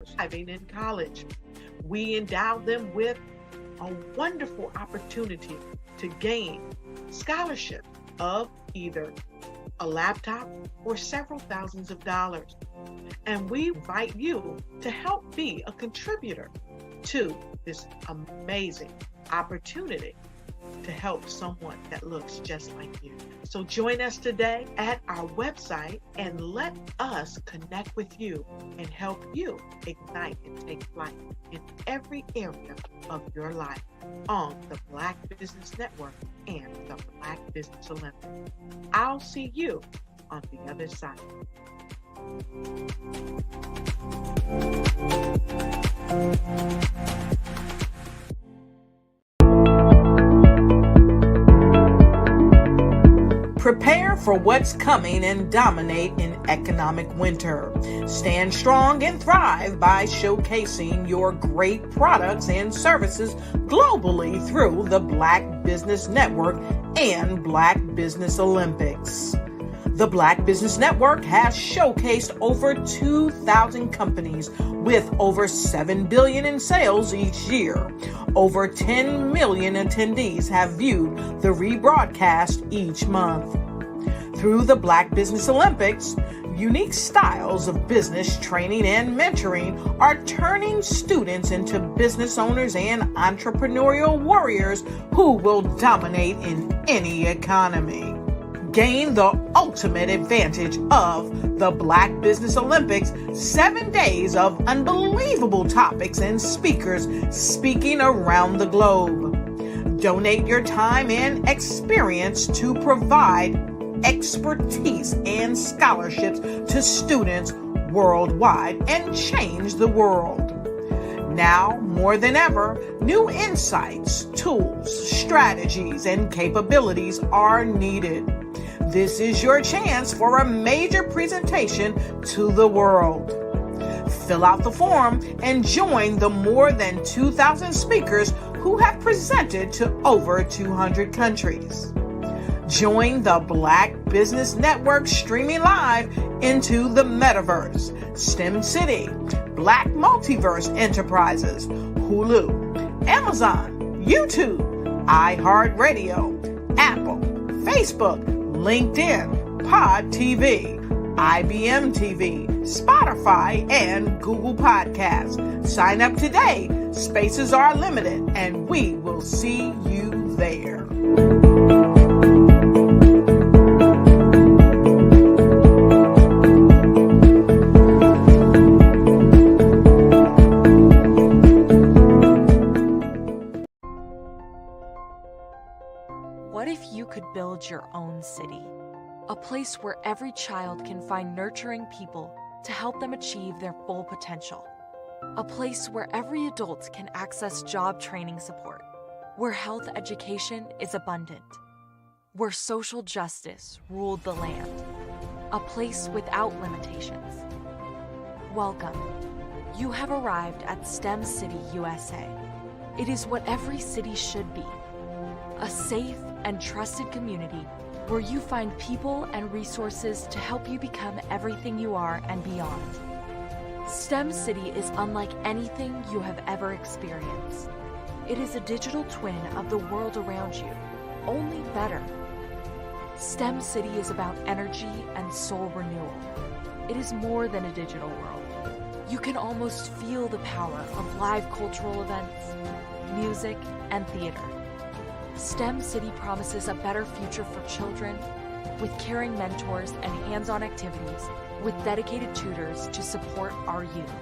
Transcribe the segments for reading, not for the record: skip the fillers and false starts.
thriving in college. We endow them with a wonderful opportunity to gain scholarship of either a laptop or several thousands of dollars. And we invite you to help be a contributor to this amazing opportunity to help someone that looks just like you. So join us today at our website and let us connect with you and help you ignite and take flight in every area of your life on the Black Business Network and the Black Business Olympics. I'll see you on the other side. Prepare for what's coming and dominate in economic winter. Stand strong and thrive by showcasing your great products and services globally through the Black Business Network and Black Business Olympics. The Black Business Network has showcased over 2,000 companies with over $7 billion in sales each year. Over 10 million attendees have viewed the rebroadcast each month. Through the Black Business Olympics, unique styles of business training and mentoring are turning students into business owners and entrepreneurial warriors who will dominate in any economy. Gain the ultimate advantage of the Black Business Olympics, 7 days of unbelievable topics and speakers speaking around the globe. Donate your time and experience to provide expertise and scholarships to students worldwide and change the world. Now, more than ever, new insights, tools, strategies, and capabilities are needed. This is your chance for a major presentation to the world. Fill out the form and join the more than 2,000 speakers who have presented to over 200 countries. Join the Black Business Network streaming live into the metaverse, STEM City, Black Multiverse Enterprises, Hulu, Amazon, YouTube, iHeartRadio, Apple, Facebook, LinkedIn, Pod TV, IBM TV, Spotify, and Google Podcasts. Sign up today. Spaces are limited, and we will see you there. What if you could build your own city? A place where every child can find nurturing people to help them achieve their full potential. A place where every adult can access job training support. Where health education is abundant. Where social justice ruled the land. A place without limitations. Welcome. You have arrived at STEM City, USA. It is what every city should be. A safe and trusted community where you find people and resources to help you become everything you are and beyond. STEM City is unlike anything you have ever experienced. It is a digital twin of the world around you, only better. STEM City is about energy and soul renewal. It is more than a digital world. You can almost feel the power of live cultural events, music, and theater. STEM City promises a better future for children with caring mentors and hands-on activities with dedicated tutors to support our youth.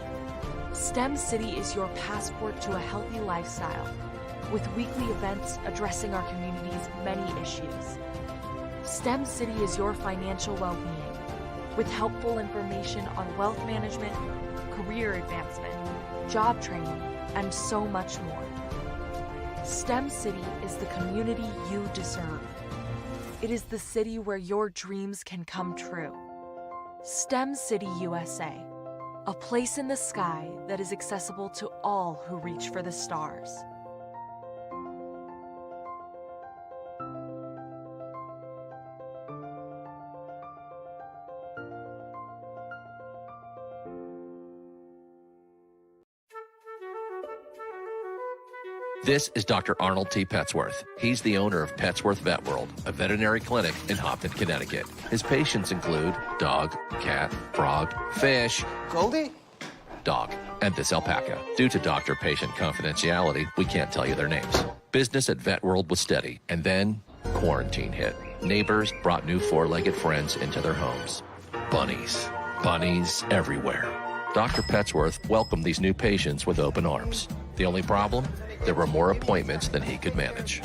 STEM City is your passport to a healthy lifestyle with weekly events addressing our community's many issues. STEM City is your financial well-being with helpful information on wealth management, career advancement, job training, and so much more. STEM City is the community you deserve. It is the city where your dreams can come true. STEM City USA, a place in the sky that is accessible to all who reach for the stars. This is Dr. Arnold T. Petsworth. He's the owner of Petsworth Vet World, a veterinary clinic in Hopton, Connecticut. His patients include dog, cat, frog, fish, Goldie? dog, and this alpaca. Due to doctor-patient confidentiality, we can't tell you their names. Business at Vet World was steady, and then quarantine hit. Neighbors brought new four-legged friends into their homes. Bunnies. Bunnies everywhere. Dr. Petsworth welcomed these new patients with open arms. The only problem? There were more appointments than he could manage.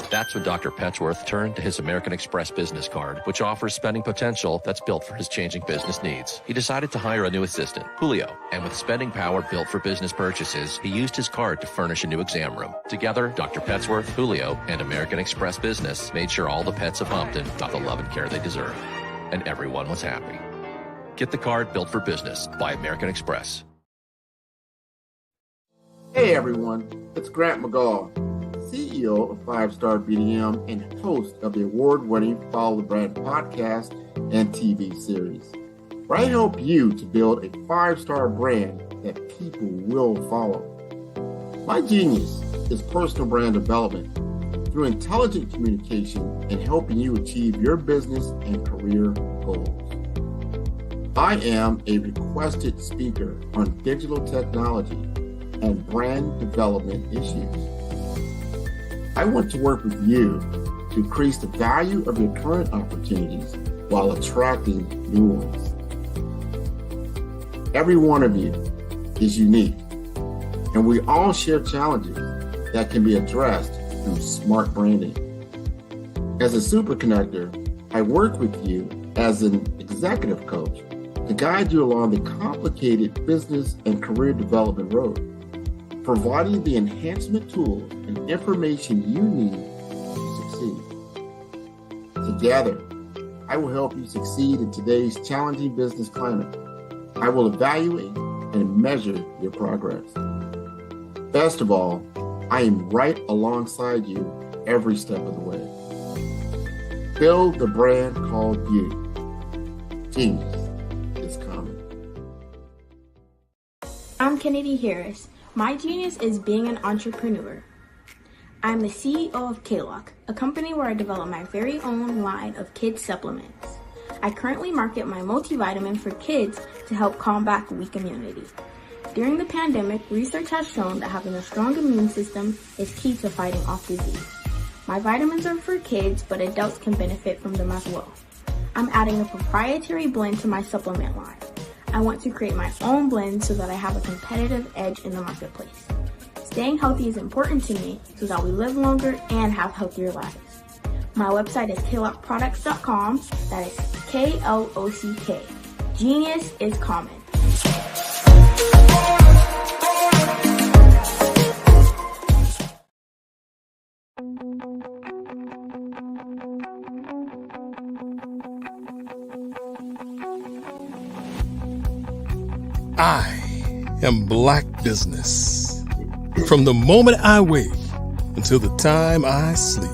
That's when Dr. Petsworth turned to his American Express business card, which offers spending potential that's built for his changing business needs. He decided to hire a new assistant, Julio, and with spending power built for business purchases, he used his card to furnish a new exam room. Together, Dr. Petsworth, Julio, and American Express Business made sure all the pets of Hopton got the love and care they deserve. And everyone was happy. Get the card built for business by American Express. Hey everyone, it's Grant McGaw, CEO of 5-Star BDM and host of the award-winning Follow the Brand podcast and TV series, where I help you to build a 5-star brand that people will follow. My genius is personal brand development through intelligent communication and helping you achieve your business and career goals. I am a requested speaker on digital technology and brand development issues. I want to work with you to increase the value of your current opportunities while attracting new ones. Every one of you is unique, and we all share challenges that can be addressed through smart branding. As a super connector, I work with you as an executive coach to guide you along the complicated business and career development road, providing the enhancement tools and information you need to succeed. Together, I will help you succeed in today's challenging business climate. I will evaluate and measure your progress. Best of all, I am right alongside you every step of the way. Build the brand called you. Genius is coming. I'm Kennedy Harris. My genius is being an entrepreneur. I'm the CEO of K-Lock, a company where I develop my very own line of kids supplements. I currently market my multivitamin for kids to help combat weak immunity. During the pandemic, research has shown that having a strong immune system is key to fighting off disease. My vitamins are for kids, but adults can benefit from them as well. I'm adding a proprietary blend to my supplement line. I want to create my own blend so that I have a competitive edge in the marketplace. Staying healthy is important to me so that we live longer and have healthier lives. My website is klockproducts.com. That is K-L-O-C-K. Genius is common. I am Black business. From the moment I wake until the time I sleep.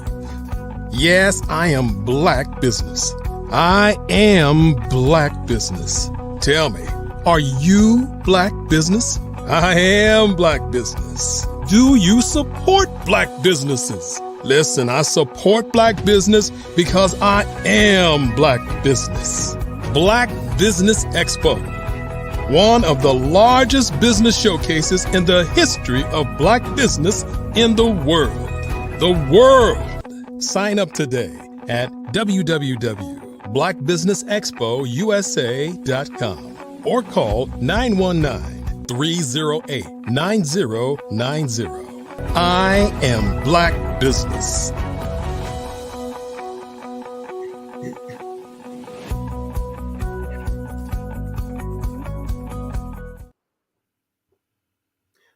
Yes, I am Black business. I am Black business. Tell me, are you Black business? I am Black business. Do you support Black businesses? Listen, I support Black business because I am Black business. Black Business Expo, one of the largest business showcases in the history of Black business in the world. The world! Sign up today at www.blackbusinessexpousa.com or call 919-308-9090. I am Black business.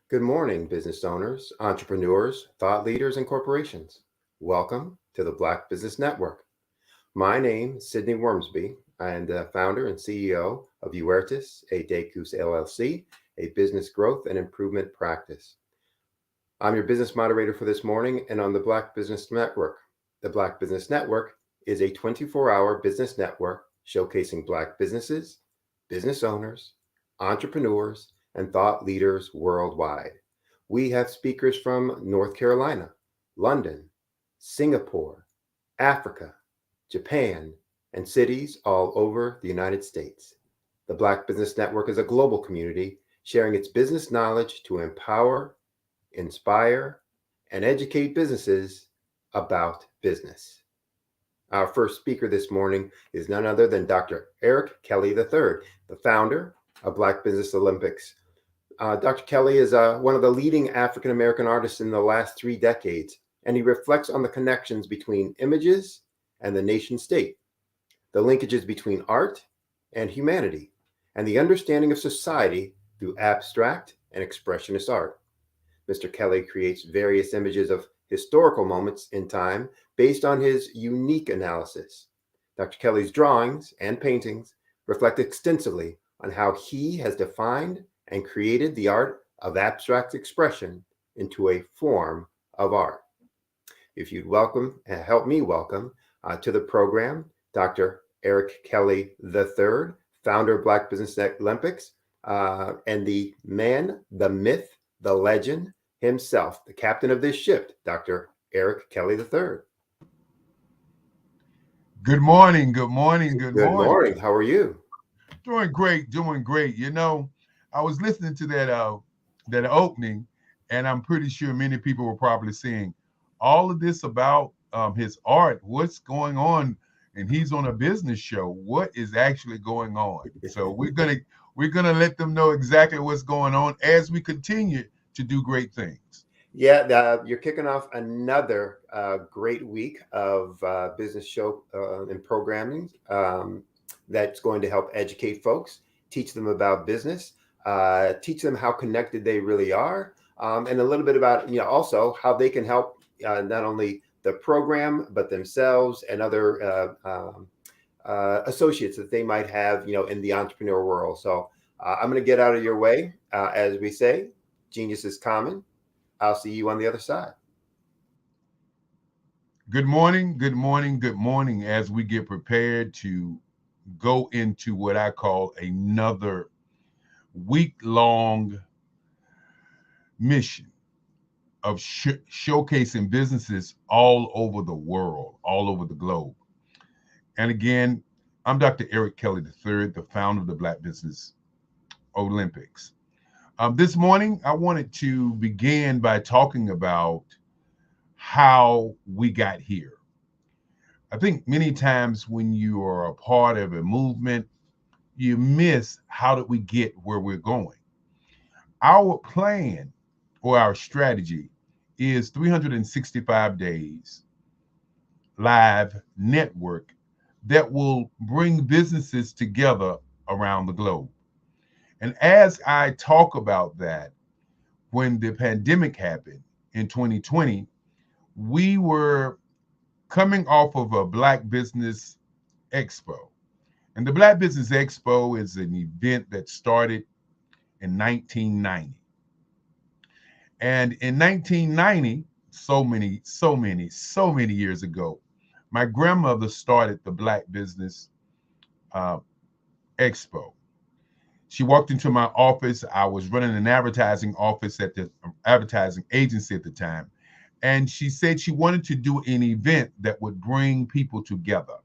Good morning, business owners, entrepreneurs, thought leaders, and corporations. Welcome to the Black Business Network. My name is Sidney Wormsby. I am the founder and CEO of Uertis, a Decus LLC, a business growth and improvement practice. I'm your business moderator for this morning and on the Black Business Network. The Black Business Network is a 24-hour business network showcasing Black businesses, business owners, entrepreneurs, and thought leaders worldwide. We have speakers from North Carolina, London, Singapore, Africa, Japan, and cities all over the United States. The Black Business Network is a global community sharing its business knowledge to empower, inspire, and educate businesses about business. Our first speaker this morning is none other than Dr. Eric Kelly III, the founder of Black Business Olympics. Dr. Kelly is one of the leading African-American artists in the last 3 decades, and he reflects on the connections between images and the nation state, the linkages between art and humanity, and the understanding of society through abstract and expressionist art. Mr. Kelly creates various images of historical moments in time based on his unique analysis. Dr. Kelly's drawings and paintings reflect extensively on how he has defined and created the art of abstract expression into a form of art. If you'd help me welcome to the program, Dr. Eric Kelly III, founder of Black Business Olympics, and the man, the myth, the legend himself, the captain of this ship, Dr. Eric Kelly III. Good morning. Good morning. Good morning. Good morning. How are you? Doing great. Doing great. You know, I was listening to that opening, and I'm pretty sure many people were probably saying all of this about his art. What's going on? And he's on a business show. What is actually going on? So we're gonna let them know exactly what's going on as we continue to do great things. Yeah, you're kicking off another great week of business show and programming that's going to help educate folks, teach them about business, teach them how connected they really are, and a little bit about also how they can help not only the program but themselves and other associates that they might have in the entrepreneur world. So I'm going to get out of your way. As we say, genius is common. I'll see you on the other side. Good morning, good morning, good morning, as we get prepared to go into what I call another week-long mission of showcasing businesses all over the world, all over the globe. And again, I'm Dr. Eric Kelly III, the founder of the Black Business Olympics. This morning, I wanted to begin by talking about how we got here. I think many times when you are a part of a movement, you miss how did we get where we're going. Our plan or our strategy is 365 days live network that will bring businesses together around the globe. And as I talk about that, when the pandemic happened in 2020, we were coming off of a Black Business Expo. And the Black Business Expo is an event that started in 1990. And in 1990, so many years ago, my grandmother started the Black Business Expo. She walked into my office. I was running an advertising office at the advertising agency at the time. And she said she wanted to do an event that would bring people together,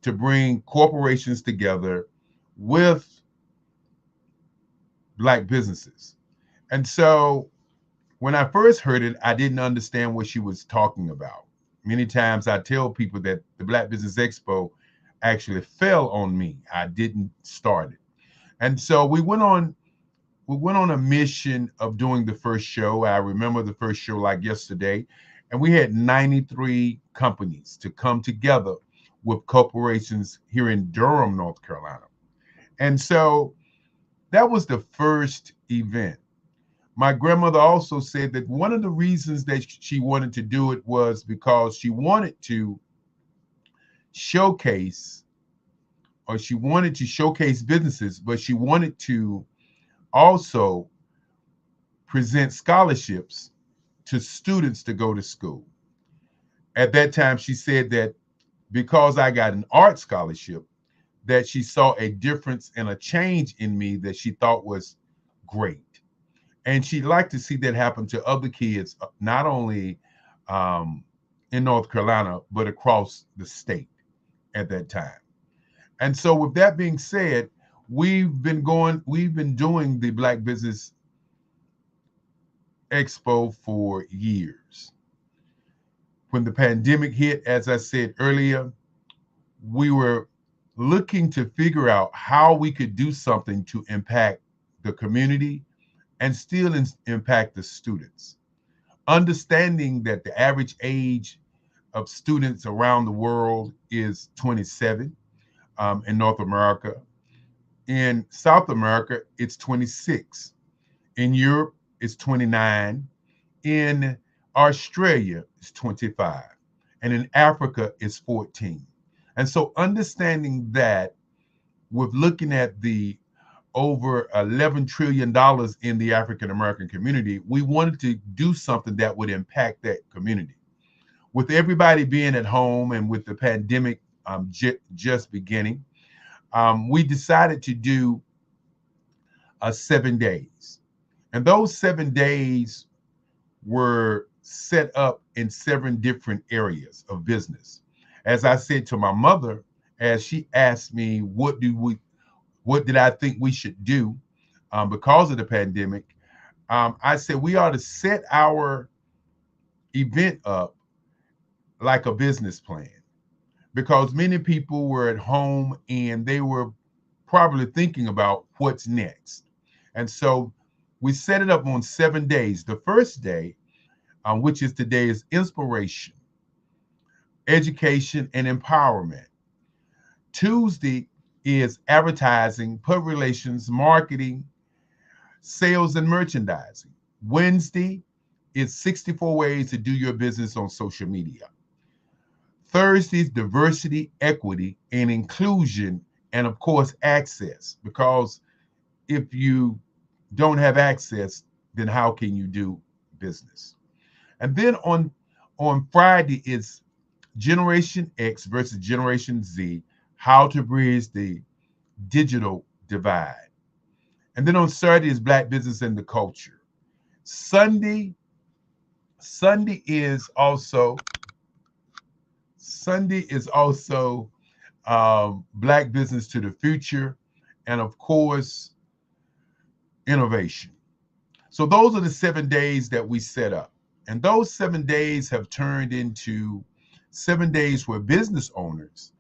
to bring corporations together with Black businesses. And so when I first heard it, I didn't understand what she was talking about. Many times I tell people that the Black Business Expo actually fell on me. I didn't start it. And so we went on a mission of doing the first show. I remember the first show like yesterday, and we had 93 companies to come together with corporations here in Durham, North Carolina. And so that was the first event. My grandmother also said that one of the reasons that she wanted to do it was because she wanted to showcase businesses, but she wanted to also present scholarships to students to go to school. At that time, she said that because I got an art scholarship, that she saw a difference and a change in me that she thought was great. And she'd like to see that happen to other kids, not only in North Carolina, but across the state at that time. And so with that being said, we've been doing the Black Business Expo for years. When the pandemic hit, as I said earlier, we were looking to figure out how we could do something to impact the community and still impact the students. Understanding that the average age of students around the world is 27 in North America. In South America, it's 26. In Europe, it's 29. In Australia, it's 25. And in Africa, it's 14. And so understanding that with looking at the over $11 trillion in the African American community, we wanted to do something that would impact that community. With everybody being at home and with the pandemic just beginning, we decided to do 7 days. And those 7 days were set up in 7 different areas of business. As I said to my mother, as she asked me, what did I think we should do because of the pandemic? I said we ought to set our event up like a business plan, because many people were at home and they were probably thinking about what's next. And so we set it up on 7 days. The first day, which is today, is inspiration, education, and empowerment. Tuesday is advertising, public relations, marketing, sales, and merchandising. Wednesday is 64 ways to do your business on social media. Thursday is diversity, equity, and inclusion, and of course, access, because if you don't have access, then how can you do business? And then on Friday is Generation X versus Generation Z, how to bridge the digital divide. And then on Saturday is Black Business and the Culture. Sunday is also Black Business to the Future, and of course, innovation. So those are the 7 days that we set up. And those 7 days have turned into 7 days where business owners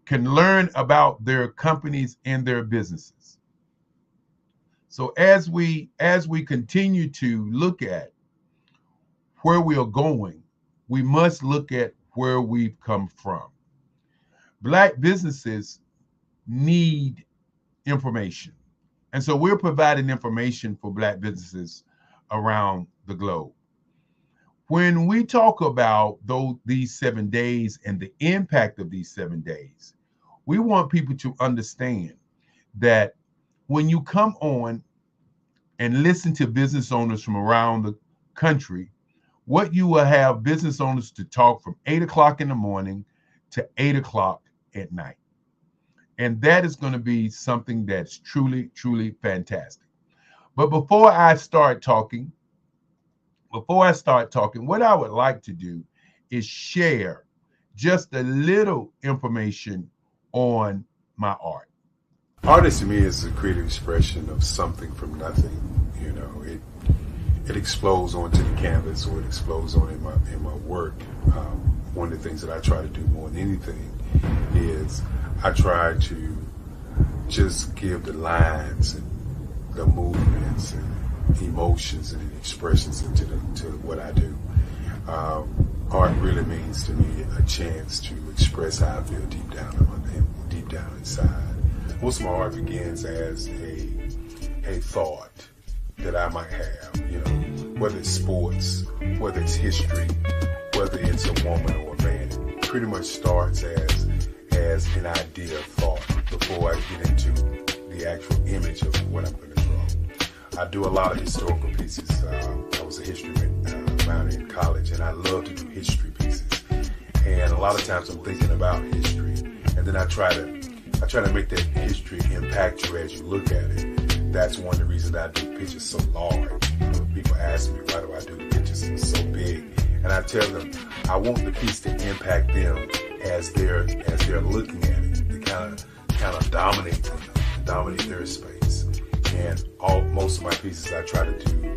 can learn about their companies and their businesses. So as we continue to look at where we are going, we must look at where we've come from. Black businesses need information. And so we're providing information for Black businesses around the globe. When we talk about these 7 days and the impact of these 7 days, we want people to understand that when you come on and listen to business owners from around the country, what you will have business owners to talk from 8 o'clock in the morning to 8 o'clock at night. And that is going to be something that's truly, truly fantastic. But before I start talking, what I would like to do is share just a little information on my art. Art to me is a creative expression of something from nothing. You know, it explodes onto the canvas, or it explodes on in my work. One of the things that I try to do more than anything is I try to just give the lines and the movements and emotions and expressions into what I do. Art really means to me a chance to express how I feel deep down inside. Most of my art begins as a thought that I might have, you know, whether it's sports, whether it's history, whether it's a woman or a man. It pretty much starts as an idea of thought before I get into the actual image of what I'm going to draw. I do a lot of historical pieces. I was a history minor in college, and I love to do history pieces. And a lot of times I'm thinking about history, and then I try to make that history impact you as you look at it. that's one of the reasons that I do pitches so large. People ask me, why do I do the pitches so big? And I tell them, I want the piece to impact them as they're looking at it, to kind of dominate them, dominate their space. And most of my pieces I try to do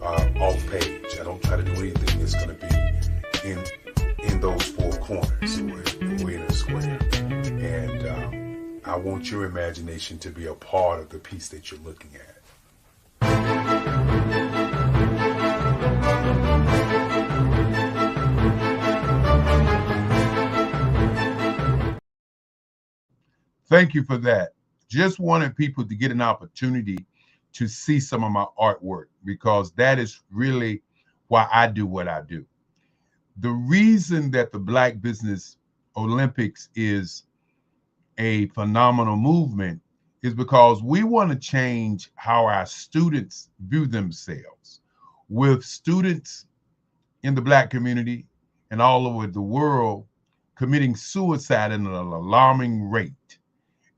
off page. I don't try to do anything that's going to be in those four corners or in a square. And I want your imagination to be a part of the piece that you're looking at. Thank you for that. Just wanted people to get an opportunity to see some of my artwork, because that is really why I do what I do. The reason that the Black Business Olympics is a phenomenal movement is because we want to change how our students view themselves. With students in the Black community and all over the world committing suicide at an alarming rate.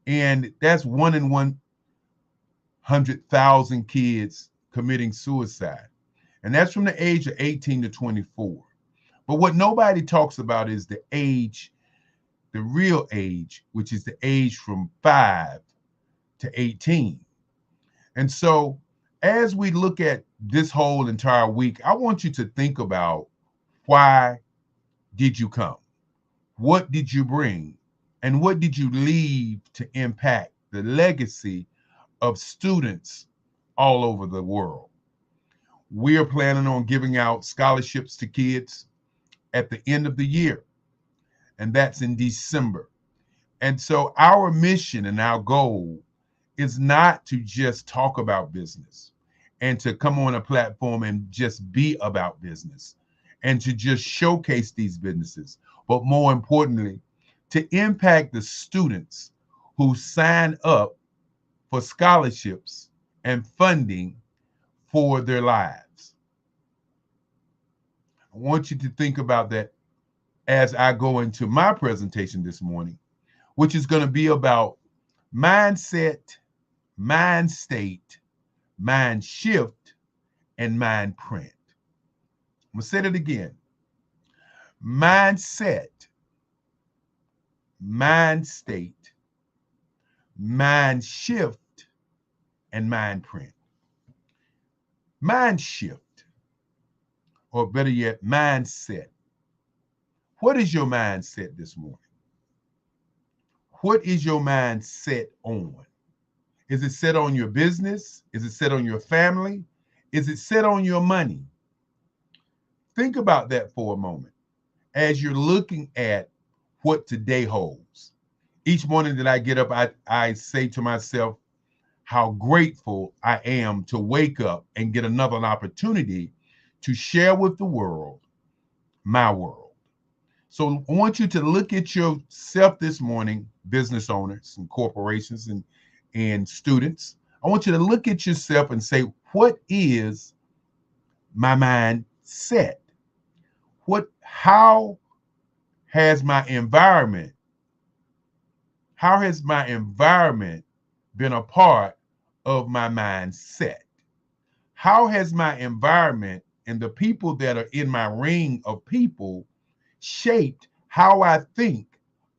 And that's 1 in 100,000 kids committing suicide. And that's from the age of 18 to 24. But what nobody talks about is the age, the real age, which is the age from 5 to 18. And so as we look at this whole entire week, I want you to think about, why did you come? What did you bring? And what did you leave to impact the legacy of students all over the world? We are planning on giving out scholarships to kids at the end of the year, and that's in December. And so our mission and our goal is not to just talk about business and to come on a platform and just be about business and to just showcase these businesses, but more importantly, to impact the students who sign up for scholarships and funding for their lives. I want you to think about that as I go into my presentation this morning, which is going to be about mindset, mind state, mind shift, and mind print. I'm going to say it again. Mindset, mind state, mind shift, and mind print. Mind shift, or better yet, mindset. What is your mindset this morning? What is your mind set on? Is it set on your business? Is it set on your family? Is it set on your money? Think about that for a moment as you're looking at what today holds. Each morning that I get up, I say to myself how grateful I am to wake up and get another opportunity to share with the world my world. So I want you to look at yourself this morning, business owners and corporations and students. I want you to look at yourself and say, what is my mindset? How has my environment been a part of my mindset? How has my environment and the people that are in my ring of people shaped how I think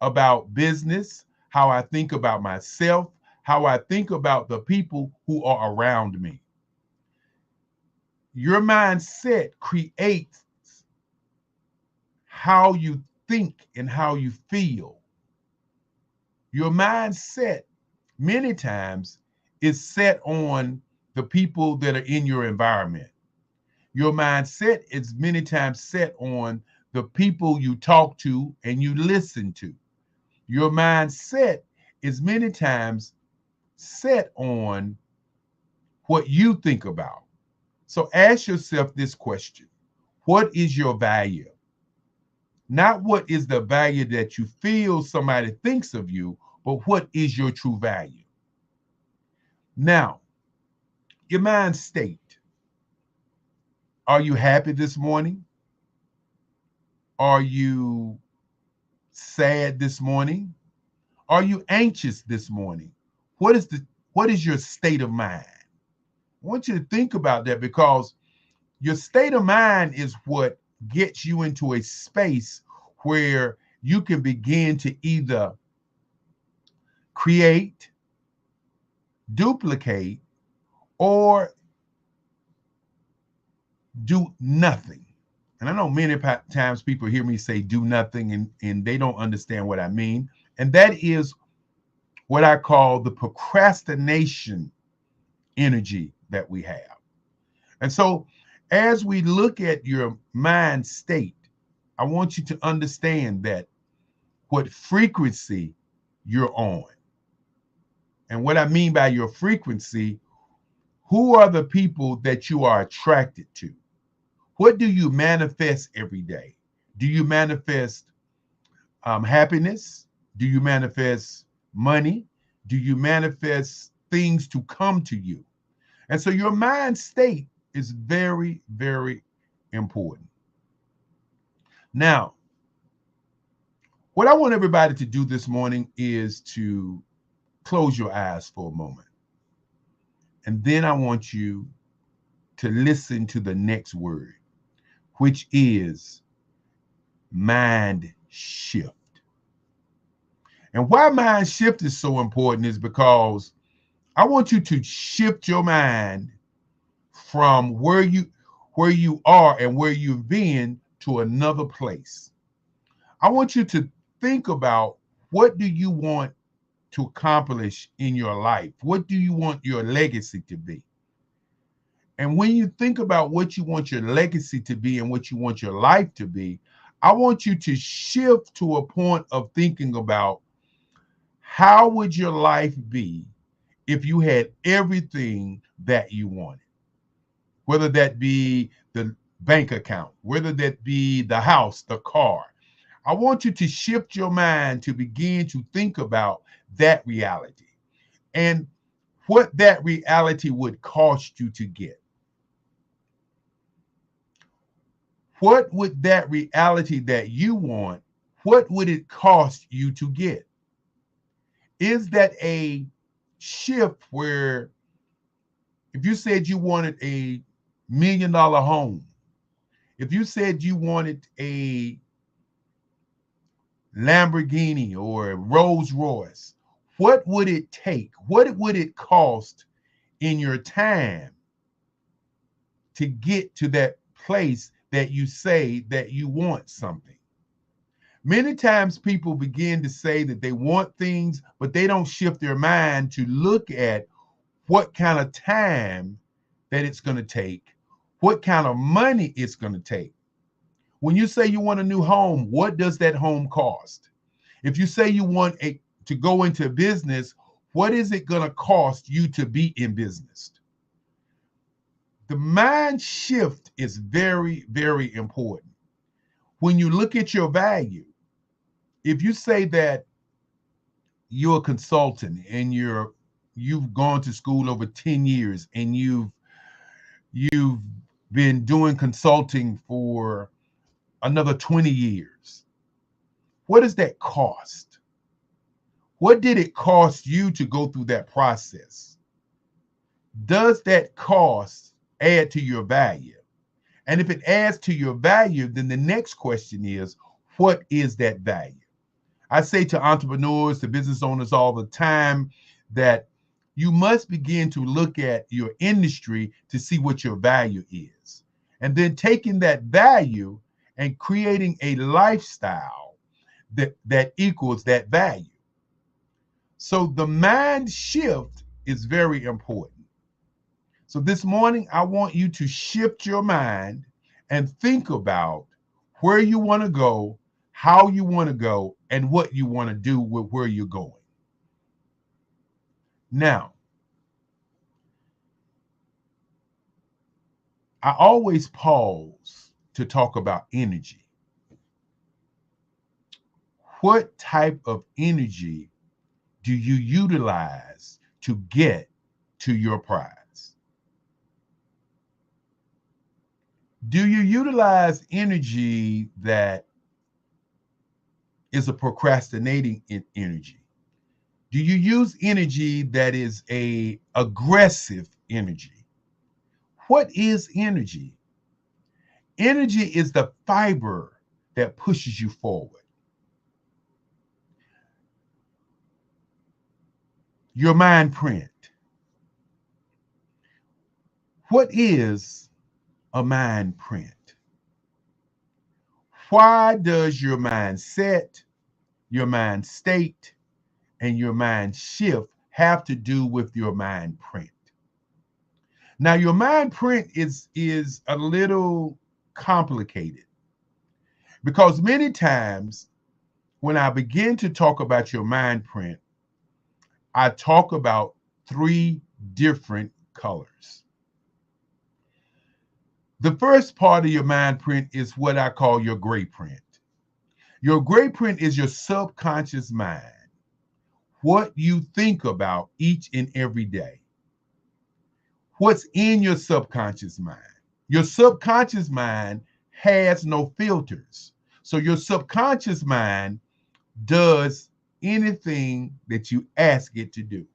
about business, how I think about myself, how I think about the people who are around me? Your mindset creates how you think and how you feel. Your mindset many times is set on the people that are in your environment. Your mindset is many times set on the people you talk to and you listen to. Your mindset is many times set on what you think about. So ask yourself this question: what is your value? Not what is the value that you feel somebody thinks of you, but what is your true value? Now, your mind state. Are you happy this morning? Are you sad this morning? Are you anxious this morning? What is your state of mind? I want you to think about that, because your state of mind is what gets you into a space where you can begin to either create, duplicate, or do nothing. And I know many times people hear me say do nothing, and they don't understand what I mean. And that is what I call the procrastination energy that we have. And so as we look at your mind state, I want you to understand that what frequency you're on. And what I mean by your frequency, who are the people that you are attracted to? What do you manifest every day? Do you manifest happiness? Do you manifest money? Do you manifest things to come to you? And so your mind state is very, very important. Now, what I want everybody to do this morning is to close your eyes for a moment. And then I want you to listen to the next word, which is mind shift. And why mind shift is so important is because I want you to shift your mind from where you are and where you've been to another place. I want you to think about, what do you want to accomplish in your life? What do you want your legacy to be? And when you think about what you want your legacy to be and what you want your life to be, I want you to shift to a point of thinking about, how would your life be if you had everything that you wanted? Whether that be the bank account, whether that be the house, the car. I want you to shift your mind to begin to think about that reality and what that reality would cost you to get. What would that reality that you want, what would it cost you to get? Is that a shift where, if you said you wanted $1 million home, if you said you wanted a Lamborghini or a Rolls Royce, what would it take? What would it cost in your time to get to that place that you say that you want something? Many times people begin to say that they want things, but they don't shift their mind to look at what kind of time that it's going to take, what kind of money it's going to take. When you say you want a new home, what does that home cost? If you say you want to go into business, what is it going to cost you to be in business? The mind shift is very, very important. When you look at your value, if you say that you're a consultant and you've gone to school over 10 years and you've been doing consulting for another 20 years, what does that cost? What did it cost you to go through that process? Does that cost add to your value? And if it adds to your value, then the next question is, what is that value? I say to entrepreneurs, to business owners all the time, that you must begin to look at your industry to see what your value is. And then taking that value and creating a lifestyle that equals that value. So the mind shift is very important. So this morning, I want you to shift your mind and think about where you want to go, how you want to go, and what you want to do with where you're going. Now, I always pause to talk about energy. What type of energy do you utilize to get to your prize? Do you utilize energy that is a procrastinating energy? Do you use energy that is a aggressive energy? What is energy? Energy is the fiber that pushes you forward. Your mind print. What is a mind print? Why does your mindset, your mind state, and your mind shift have to do with your mind print? Now, your mind print is a little complicated because many times when I begin to talk about your mind print, I talk about 3 different colors. The first part of your mind print is what I call your gray print. Your gray print is your subconscious mind, what you think about each and every day. What's in your subconscious mind? Your subconscious mind has no filters. So your subconscious mind does anything that you ask it to do.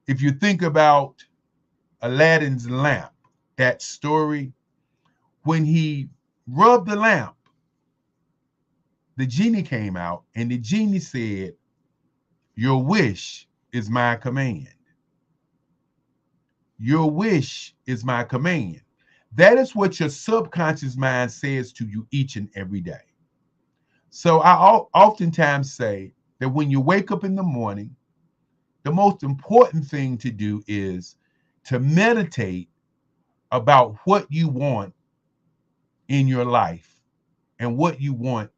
If you think about Aladdin's lamp, that story, when he rubbed the lamp, the genie came out and the genie said, "Your wish is my command." Your wish is my command. That is what your subconscious mind says to you each and every day. So I oftentimes say that when you wake up in the morning, the most important thing to do is to meditate about what you want in your life and what you want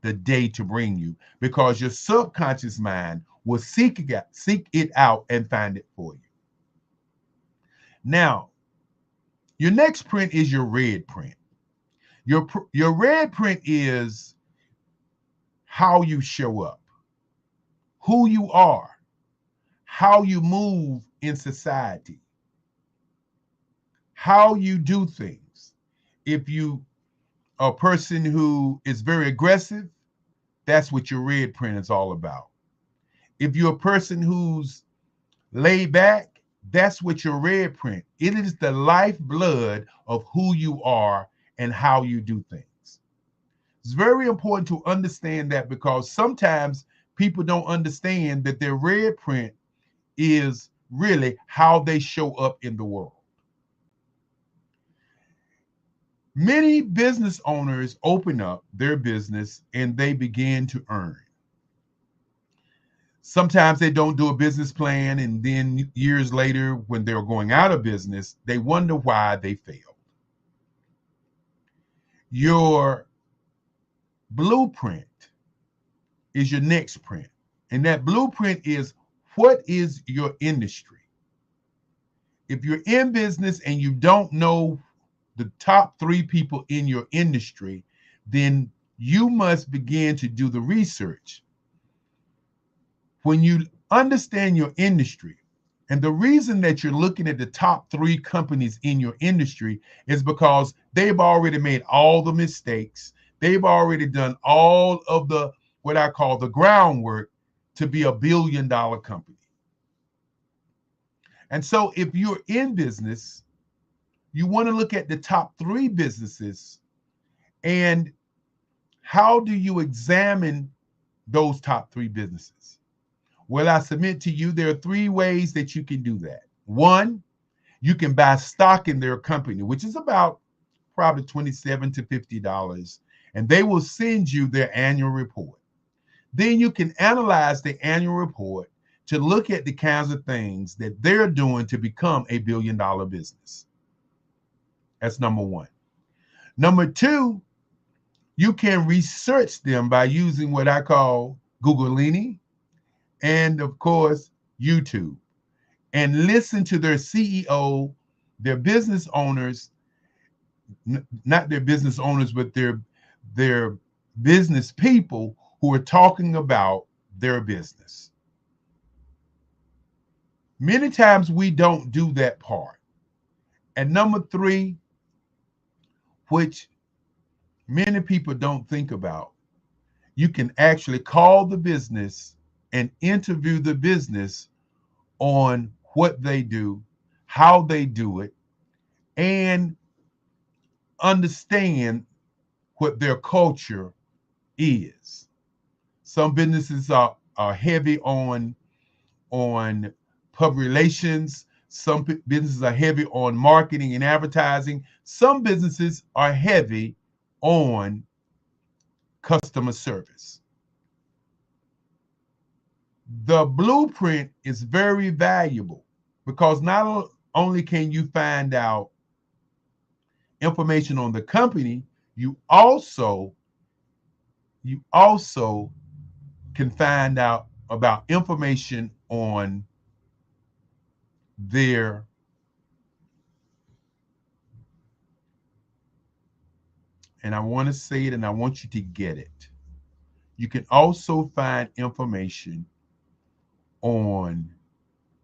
the day to bring you, because your subconscious mind will seek it out and find it for you. Now, your next print is your red print. Your red print is how you show up, who you are, how you move in society, how you do things. If you are a person who is very aggressive, that's what your red print is all about. If you're a person who's laid back, that's what your red print. It is the lifeblood of who you are and how you do things. It's very important to understand that, because sometimes people don't understand that their red print is really how they show up in the world. Many business owners open up their business and they begin to earn. Sometimes they don't do a business plan, and then years later, when they're going out of business, they wonder why they failed. Your blueprint is your next print. And that blueprint is, what is your industry? If you're in business and you don't know the top 3 people in your industry, then you must begin to do the research. When you understand your industry, and the reason that you're looking at the top 3 companies in your industry is because they've already made all the mistakes. They've already done all of the, what I call the groundwork to be $1 billion company. And so if you're in business, you want to look at the top 3 businesses, and how do you examine those top 3 businesses? Well, I submit to you, there are 3 ways that you can do that. 1, you can buy stock in their company, which is about probably $27 to $50, and they will send you their annual report. Then you can analyze the annual report to look at the kinds of things that they're doing to become a $1 billion business. That's number 1. Number 2, you can research them by using what I call Googleini, and of course, YouTube, and listen to their CEO, their business owners, not their business owners, but their business people who are talking about their business. Many times we don't do that part. And number 3, which many people don't think about, you can actually call the business and interview the business on what they do, how they do it, and understand what their culture is. Some businesses are heavy on public relations. Some businesses are heavy on marketing and advertising. Some businesses are heavy on customer service. The blueprint is very valuable because not only can you find out information on the company, you also can find out about information on their and I want to say it and I want you to get it. You can also find information on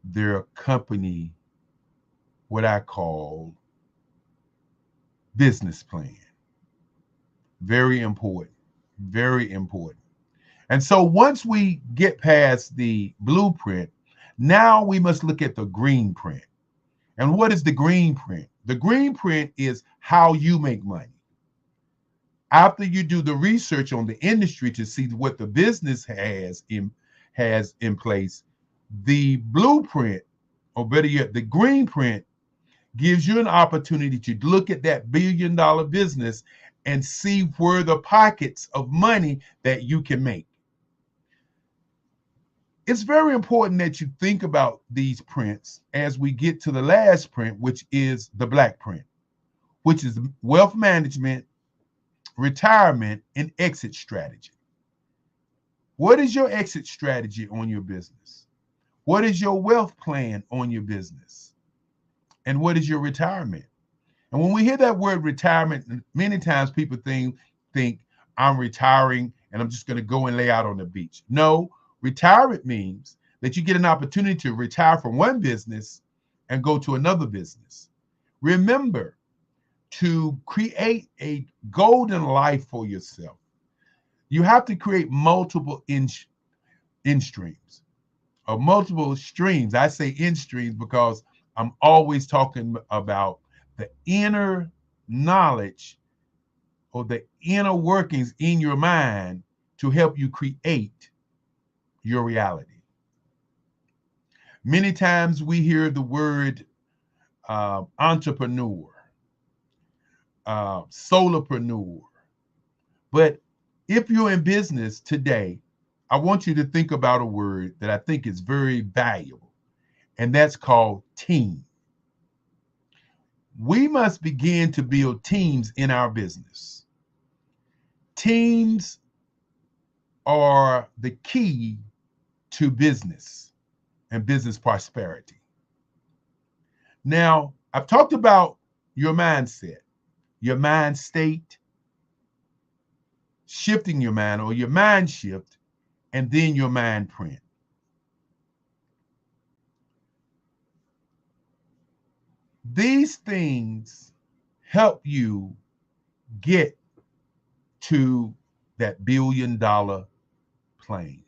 their company, what I call business plan. Very important, very important. And so once we get past the blueprint, now we must look at the green print. And what is the green print? The green print is how you make money. After you do the research on the industry to see what the business has in place, the blueprint, or better yet, the green print, gives you an opportunity to look at that billion-dollar business and see where the pockets of money that you can make. It's very important that you think about these prints as we get to the last print, which is the black print, which is wealth management, retirement, and exit strategy. What is your exit strategy on your business? What is your wealth plan on your business? And what is your retirement? And when we hear that word retirement, many times people think I'm retiring and I'm just going to go and lay out on the beach. No, retirement means that you get an opportunity to retire from one business and go to another business. Remember, to create a golden life for yourself, you have to create multiple in streams or multiple streams. I say in streams because I'm always talking about the inner knowledge or the inner workings in your mind to help you create your reality. Many times we hear the word entrepreneur, solopreneur. But if you're in business today, I want you to think about a word that I think is very valuable, and that's called team. We must begin to build teams in our business. Teams are the key to business and business prosperity. Now, I've talked about your mindset, your mind state, shifting your mind or your mind shift, and then your mind print. These things help you get to that billion-dollar plane.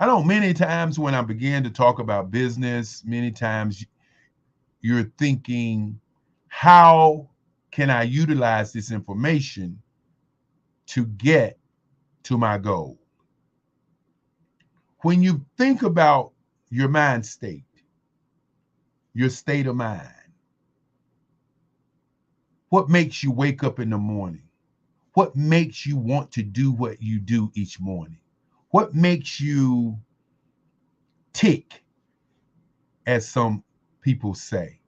I know many times when I begin to talk about business, many times you're thinking, how can I utilize this information to get to my goal? When you think about your mind state, your state of mind, what makes you wake up in the morning? What makes you want to do what you do each morning? What makes you tick, as some people say?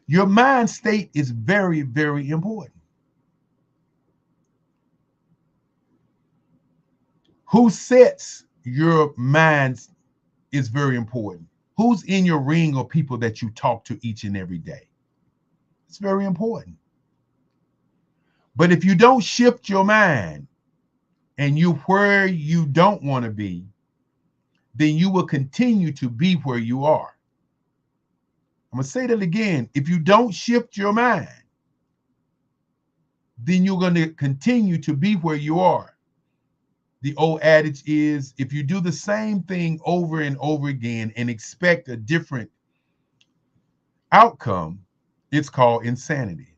Your mind state is very, very important. Who sets your mind is very important. Who's in your ring of people that you talk to each and every day? It's very important. But if you don't shift your mind and you're where you don't want to be, then you will continue to be where you are. I'm going to say that again. If you don't shift your mind, then you're going to continue to be where you are. the old adage is, if you do the same thing over and over again and expect a different outcome, it's called insanity.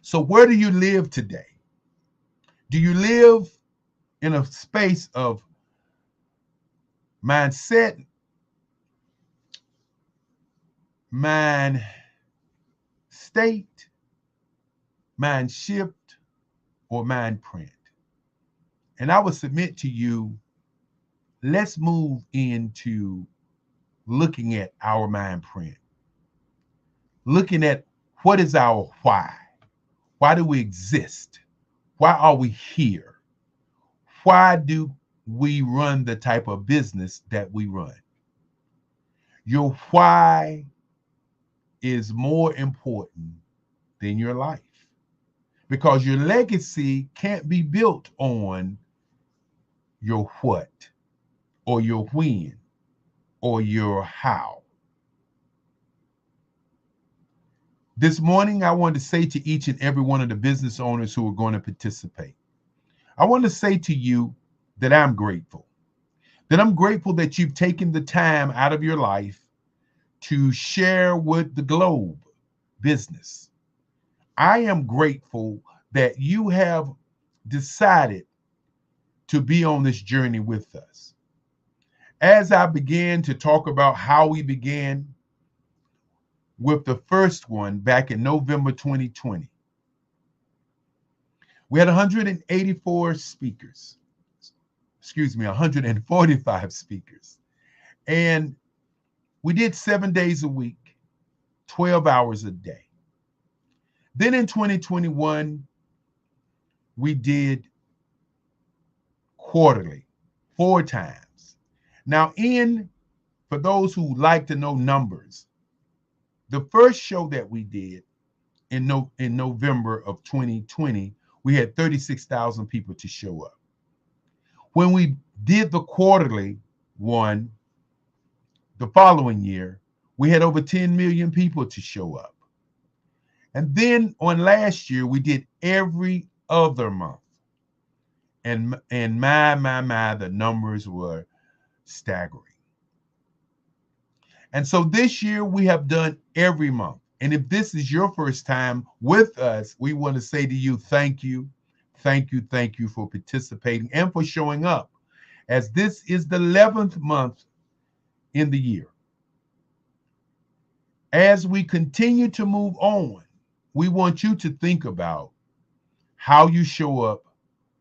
So where do you live today? Do you live in a space of mindset, mind state, mind shift, or mind print? And I would submit to you, let's move into looking at our mind print, looking at what is our why. Why do we exist? Why are we here? Why do we run the type of business that we run? Your why is more important than your life, because your legacy can't be built on your what or your when or your how. This morning, I want to say to each and every one of the business owners who are going to participate, I want to say to you that I'm grateful. That I'm grateful that you've taken the time out of your life to share with the globe business. I am grateful that you have decided to be on this journey with us. As I began to talk about how we began with the first one back in November 2020, we had 184 speakers, 145 speakers. And we did 7 days a week, 12 hours a day. Then in 2021, we did quarterly, 4 times. Now, for those who like to know numbers, the first show that we did in November of 2020, we had 36,000 people to show up. When we did the quarterly one the following year, we had over 10 million people to show up. And then on last year, we did every other month. And my, the numbers were staggering. And so this year we have done every month. And if this is your first time with us, we want to say to you, thank you for participating and for showing up, as this is the 11th month in the year. As we continue to move on, we want you to think about how you show up.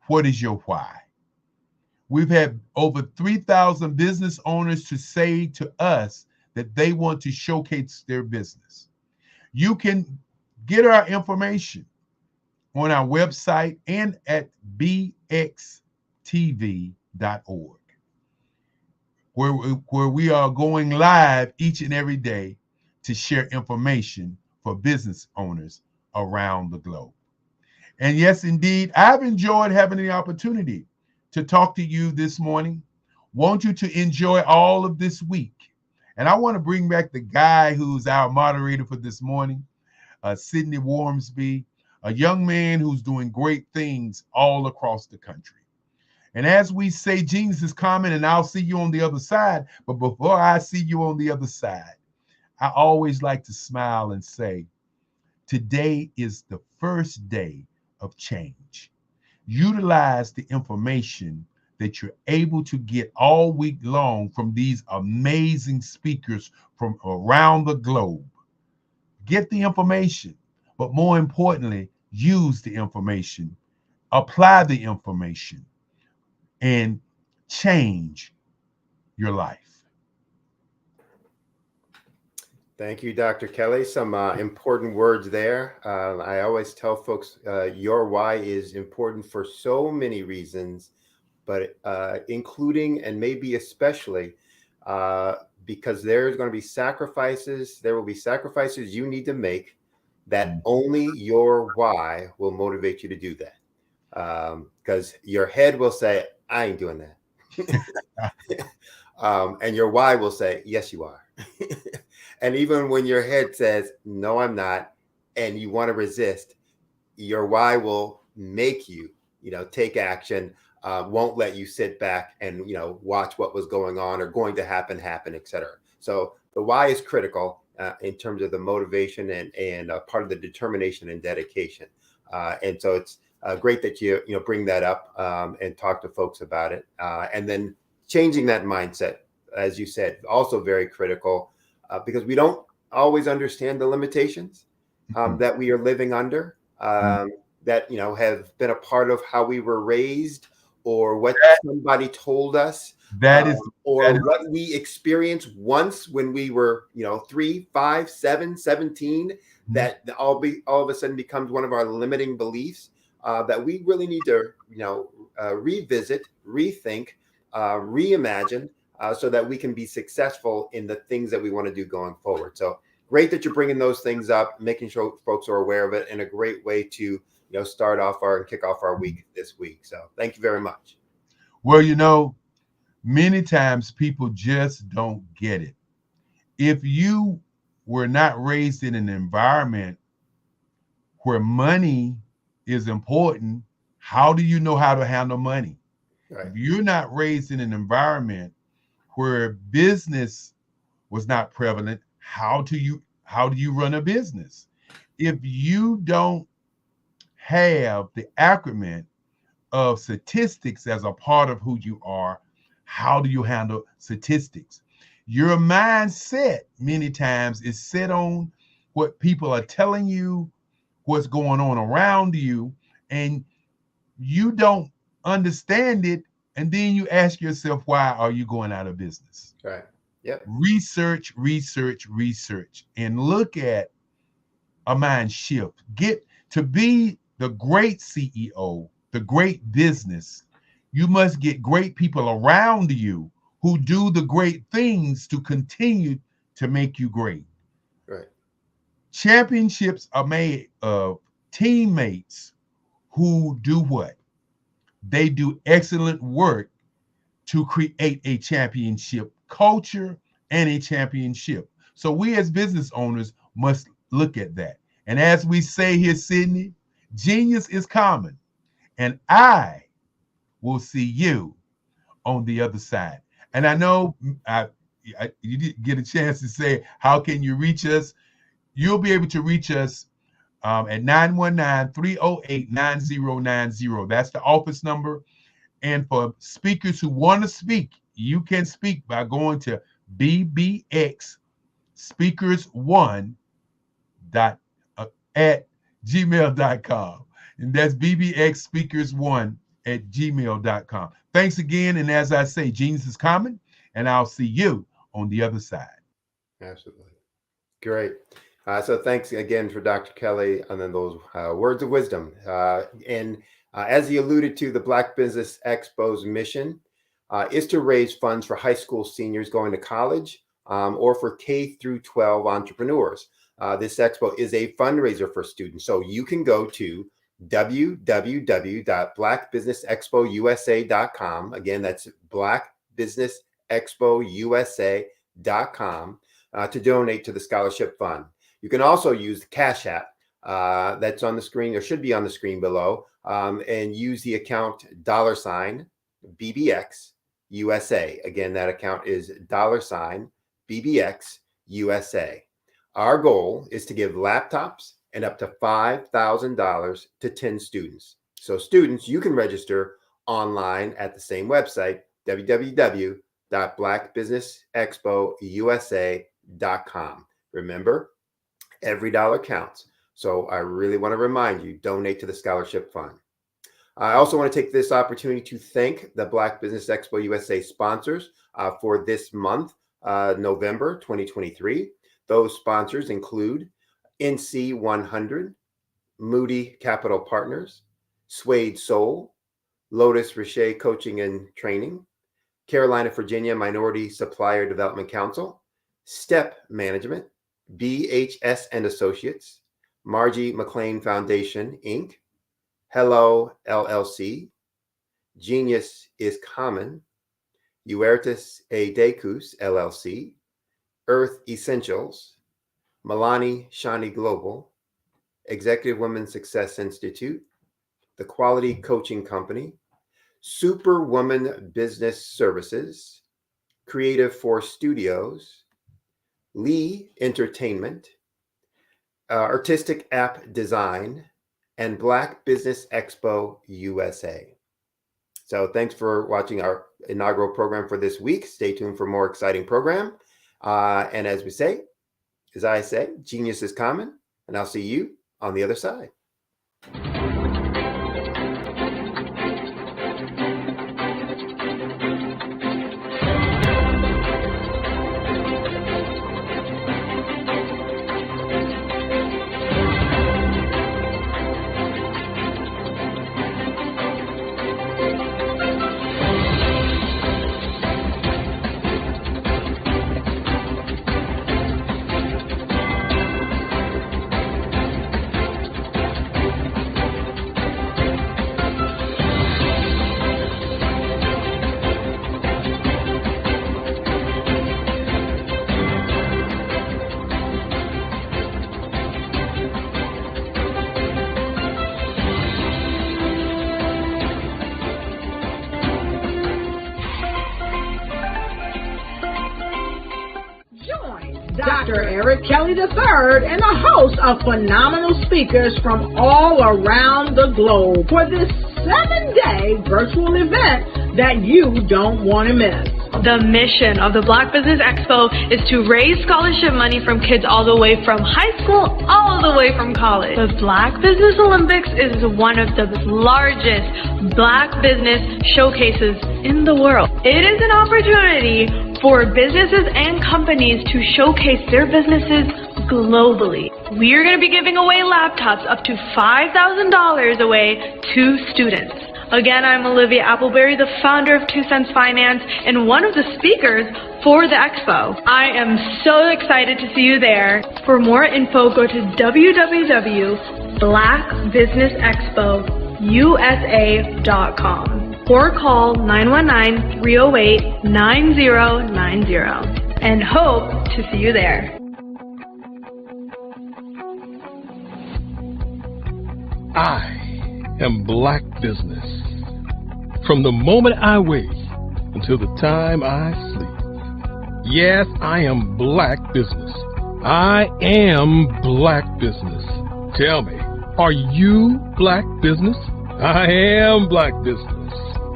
What is your why? We've had over 3,000 business owners to say to us that they want to showcase their business. You can get our information on our website and at bxtv.org, where we are going live each and every day to share information for business owners around the globe. And yes, indeed, I've enjoyed having the opportunity to talk to you this morning. Want you to enjoy all of this week. And I want to bring back the guy who's our moderator for this morning, Sidney Wormsby, a young man who's doing great things all across the country. And as we say, genius is coming, and I'll see you on the other side. But before I see you on the other side, I always like to smile and say, today is the first day of change. Utilize the information that you're able to get all week long from these amazing speakers from around the globe. Get the information, but more importantly, use the information, apply the information, and change your life. Thank you, Dr. Kelly. Some important words there. I always tell folks your why is important for so many reasons, but including and maybe especially because there's going to be sacrifices. There will be sacrifices you need to make that only your why will motivate you to do that. Because your head will say, I ain't doing that. And your why will say, yes, you are. And even when your head says, no, I'm not, and you want to resist, your why will make you, take action won't let you sit back and watch what was going on or going to happen, etc. So the why is critical in terms of the motivation and part of the determination and dedication. And so it's great that you bring that up and talk to folks about it. And then changing that mindset, as you said, also very critical because we don't always understand the limitations that we are living under, that have been a part of how we were raised or what somebody told us. What we experienced once when we were 3, 5, 7, 17, that all of a sudden becomes one of our limiting beliefs that we really need to revisit, rethink, reimagine, so that we can be successful in the things that we want to do going forward. So great that you're bringing those things up, making sure folks are aware of it, and a great way to start off and kick off our week this week. So thank you very much. Well, many times people just don't get it. If you were not raised in an environment where money is important, how do you know how to handle money? Right. If you're not raised in an environment where business was not prevalent, how do you run a business? If you don't have the accrement of statistics as a part of who you are, how do you handle statistics? Your mindset many times is set on what people are telling you, what's going on around you, and you don't understand it. And then you ask yourself, why are you going out of business? Right. Yep. Research, and look at a mind shift. Get to be the great CEO, the great business. You must get great people around you who do the great things to continue to make you great. Right. Championships are made of teammates who do what? They do excellent work to create a championship culture and a championship. So we as business owners must look at that. And as we say here, Sydney, genius is common. And I will see you on the other side. And I know you didn't get a chance to say, how can you reach us? You'll be able to reach us at 919-308-9090. That's the office number. And for speakers who want to speak, you can speak by going to bbxspeakers1 at gmail.com. And that's bbxspeakers1 at gmail.com. Thanks again. And as I say, genius is common, and I'll see you on the other side. Absolutely. Great. So thanks again for Dr. Kelly and then those words of wisdom. As he alluded to, the Black Business Expo's mission is to raise funds for high school seniors going to college or for K through 12 entrepreneurs. This expo is a fundraiser for students. So you can go to www.blackbusinessexpousa.com. Again, that's blackbusinessexpousa.com to donate to the scholarship fund. You can also use the Cash App that's on the screen or should be on the screen below and use the account $BBX USA. Again, that account is $BBX USA. Our goal is to give laptops and up to $5,000 to 10 students. So students, you can register online at the same website, www.blackbusinessexpousa.com. Remember, every dollar counts. So I really want to remind you, donate to the scholarship fund. I also want to take this opportunity to thank the Black Business Expo USA sponsors for this month, November 2023. Those sponsors include NC 100, Moody Capital Partners, Suede Soul, Lotus Richer Coaching and Training, Carolina, Virginia Minority Supplier Development Council, Step Management, BHS and Associates, Margie McLean Foundation, Inc., Hello LLC, Genius is Common, Huertas e Decus LLC, Earth Essentials, Milani Shani Global, Executive Women's Success Institute, The Quality Coaching Company, Superwoman Business Services, Creative Force Studios, Lee Entertainment, Artistic App Design, and Black Business Expo USA. So thanks for watching our inaugural program for this week. Stay tuned for more exciting program. And as I say, genius is common, and I'll see you on the other side. Dr. Eric Kelly III and a host of phenomenal speakers from all around the globe for this 7-day virtual event that you don't want to miss. The mission of the Black Business Expo is to raise scholarship money from kids all the way from high school, all the way from college. The Black Business Olympics is one of the largest Black business showcases in the world. It is an opportunity for businesses and companies to showcase their businesses globally. We are going to be giving away laptops up to $5,000 away to students. Again, I'm Olivia Appleberry, the founder of 2 Cents Finance and one of the speakers for the expo. I am so excited to see you there. For more info, go to www.blackbusinessexpousa.com or call 919-308-9090 and hope to see you there. I am Black Business. From the moment I wake until the time I sleep. Yes, I am Black Business. I am Black Business. Tell me, are you Black Business? I am Black Business.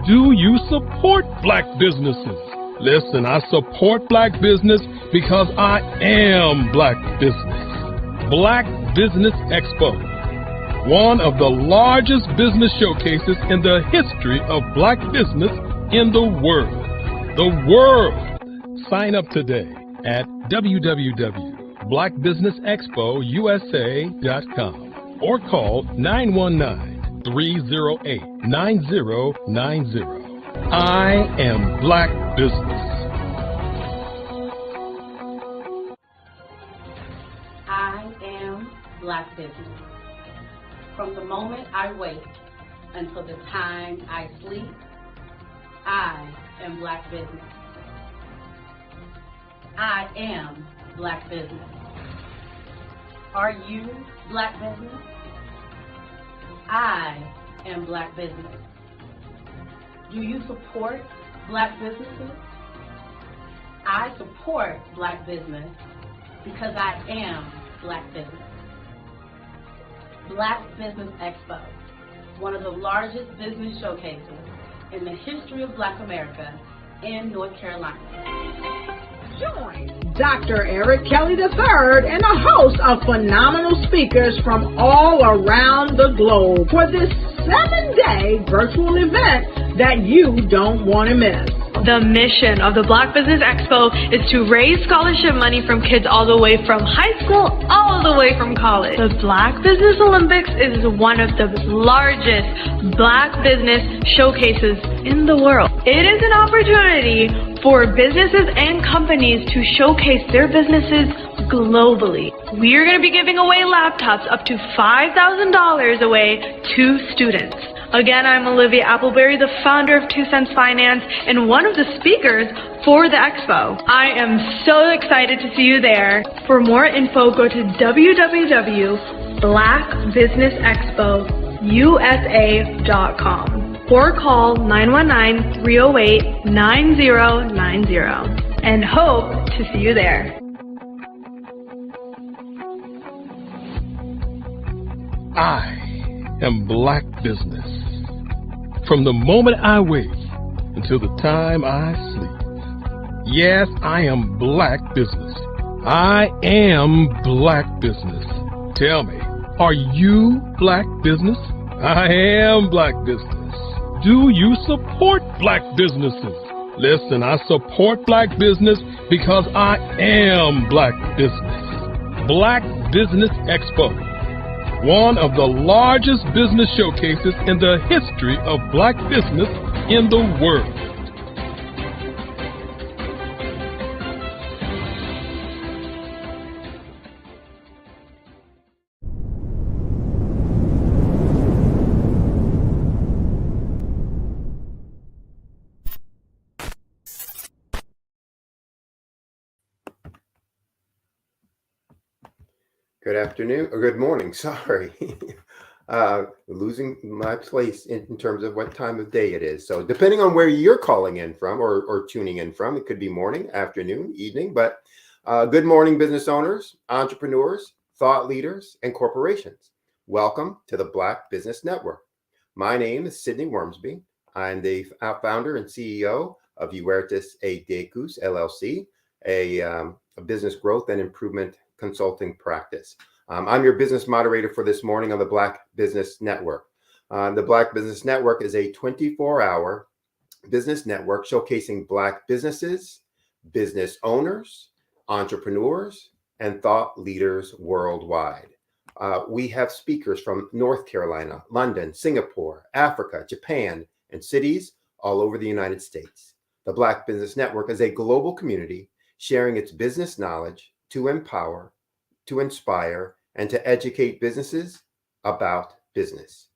Do you support Black businesses? Listen, I support Black business because I am Black Business. Black Business Expo, one of the largest business showcases in the history of Black business in the world. The world! Sign up today at www.blackbusinessexpousa.com or call 919-308-9090. I am Black Business. I am Black Business. From the moment I wake until the time I sleep, I am Black Business. I am Black Business. Are you Black Business? I am Black Business. Do you support Black businesses? I support Black business because I am Black Business. Black Business Expo, one of the largest business showcases in the history of Black America in North Carolina. Join Dr. Eric Kelly III and a host of phenomenal speakers from all around the globe for this 7-day virtual event that you don't want to miss. The mission of the Black Business Expo is to raise scholarship money from kids all the way from high school, all the way from college. The Black Business Olympics is one of the largest Black business showcases in the world. It is an opportunity for businesses and companies to showcase their businesses globally. We are going to be giving away laptops up to $5,000 away to students. Again, I'm Olivia Appleberry, the founder of 2 Cents Finance and one of the speakers for the expo. I am so excited to see you there. For more info, go to www.blackbusinessexpousa.com or call 919-308-9090 and hope to see you there. I am Black business. From the moment I wake until the time I sleep. Yes, I am Black business. I am Black business. Tell me, are you Black business? I am Black business. Do you support Black businesses? Listen, I support Black business because I am Black business. Black Business Expo, one of the largest business showcases in the history of Black business in the world. Good afternoon, or good morning, sorry. Losing my place in terms of what time of day it is. So depending on where you're calling in from or tuning in from, it could be morning, afternoon, evening, but good morning, business owners, entrepreneurs, thought leaders, and corporations. Welcome to the Black Business Network. My name is Sidney Wormsby. I'm the founder and CEO of Huertas e Decus, LLC, a business growth and improvement consulting practice. I'm your business moderator for this morning on the Black Business Network. The Black Business Network is a 24-hour business network showcasing Black businesses, business owners, entrepreneurs, and thought leaders worldwide. We have speakers from North Carolina, London, Singapore, Africa, Japan, and cities all over the United States. The Black Business Network is a global community sharing its business knowledge to empower, to inspire, and to educate businesses about business.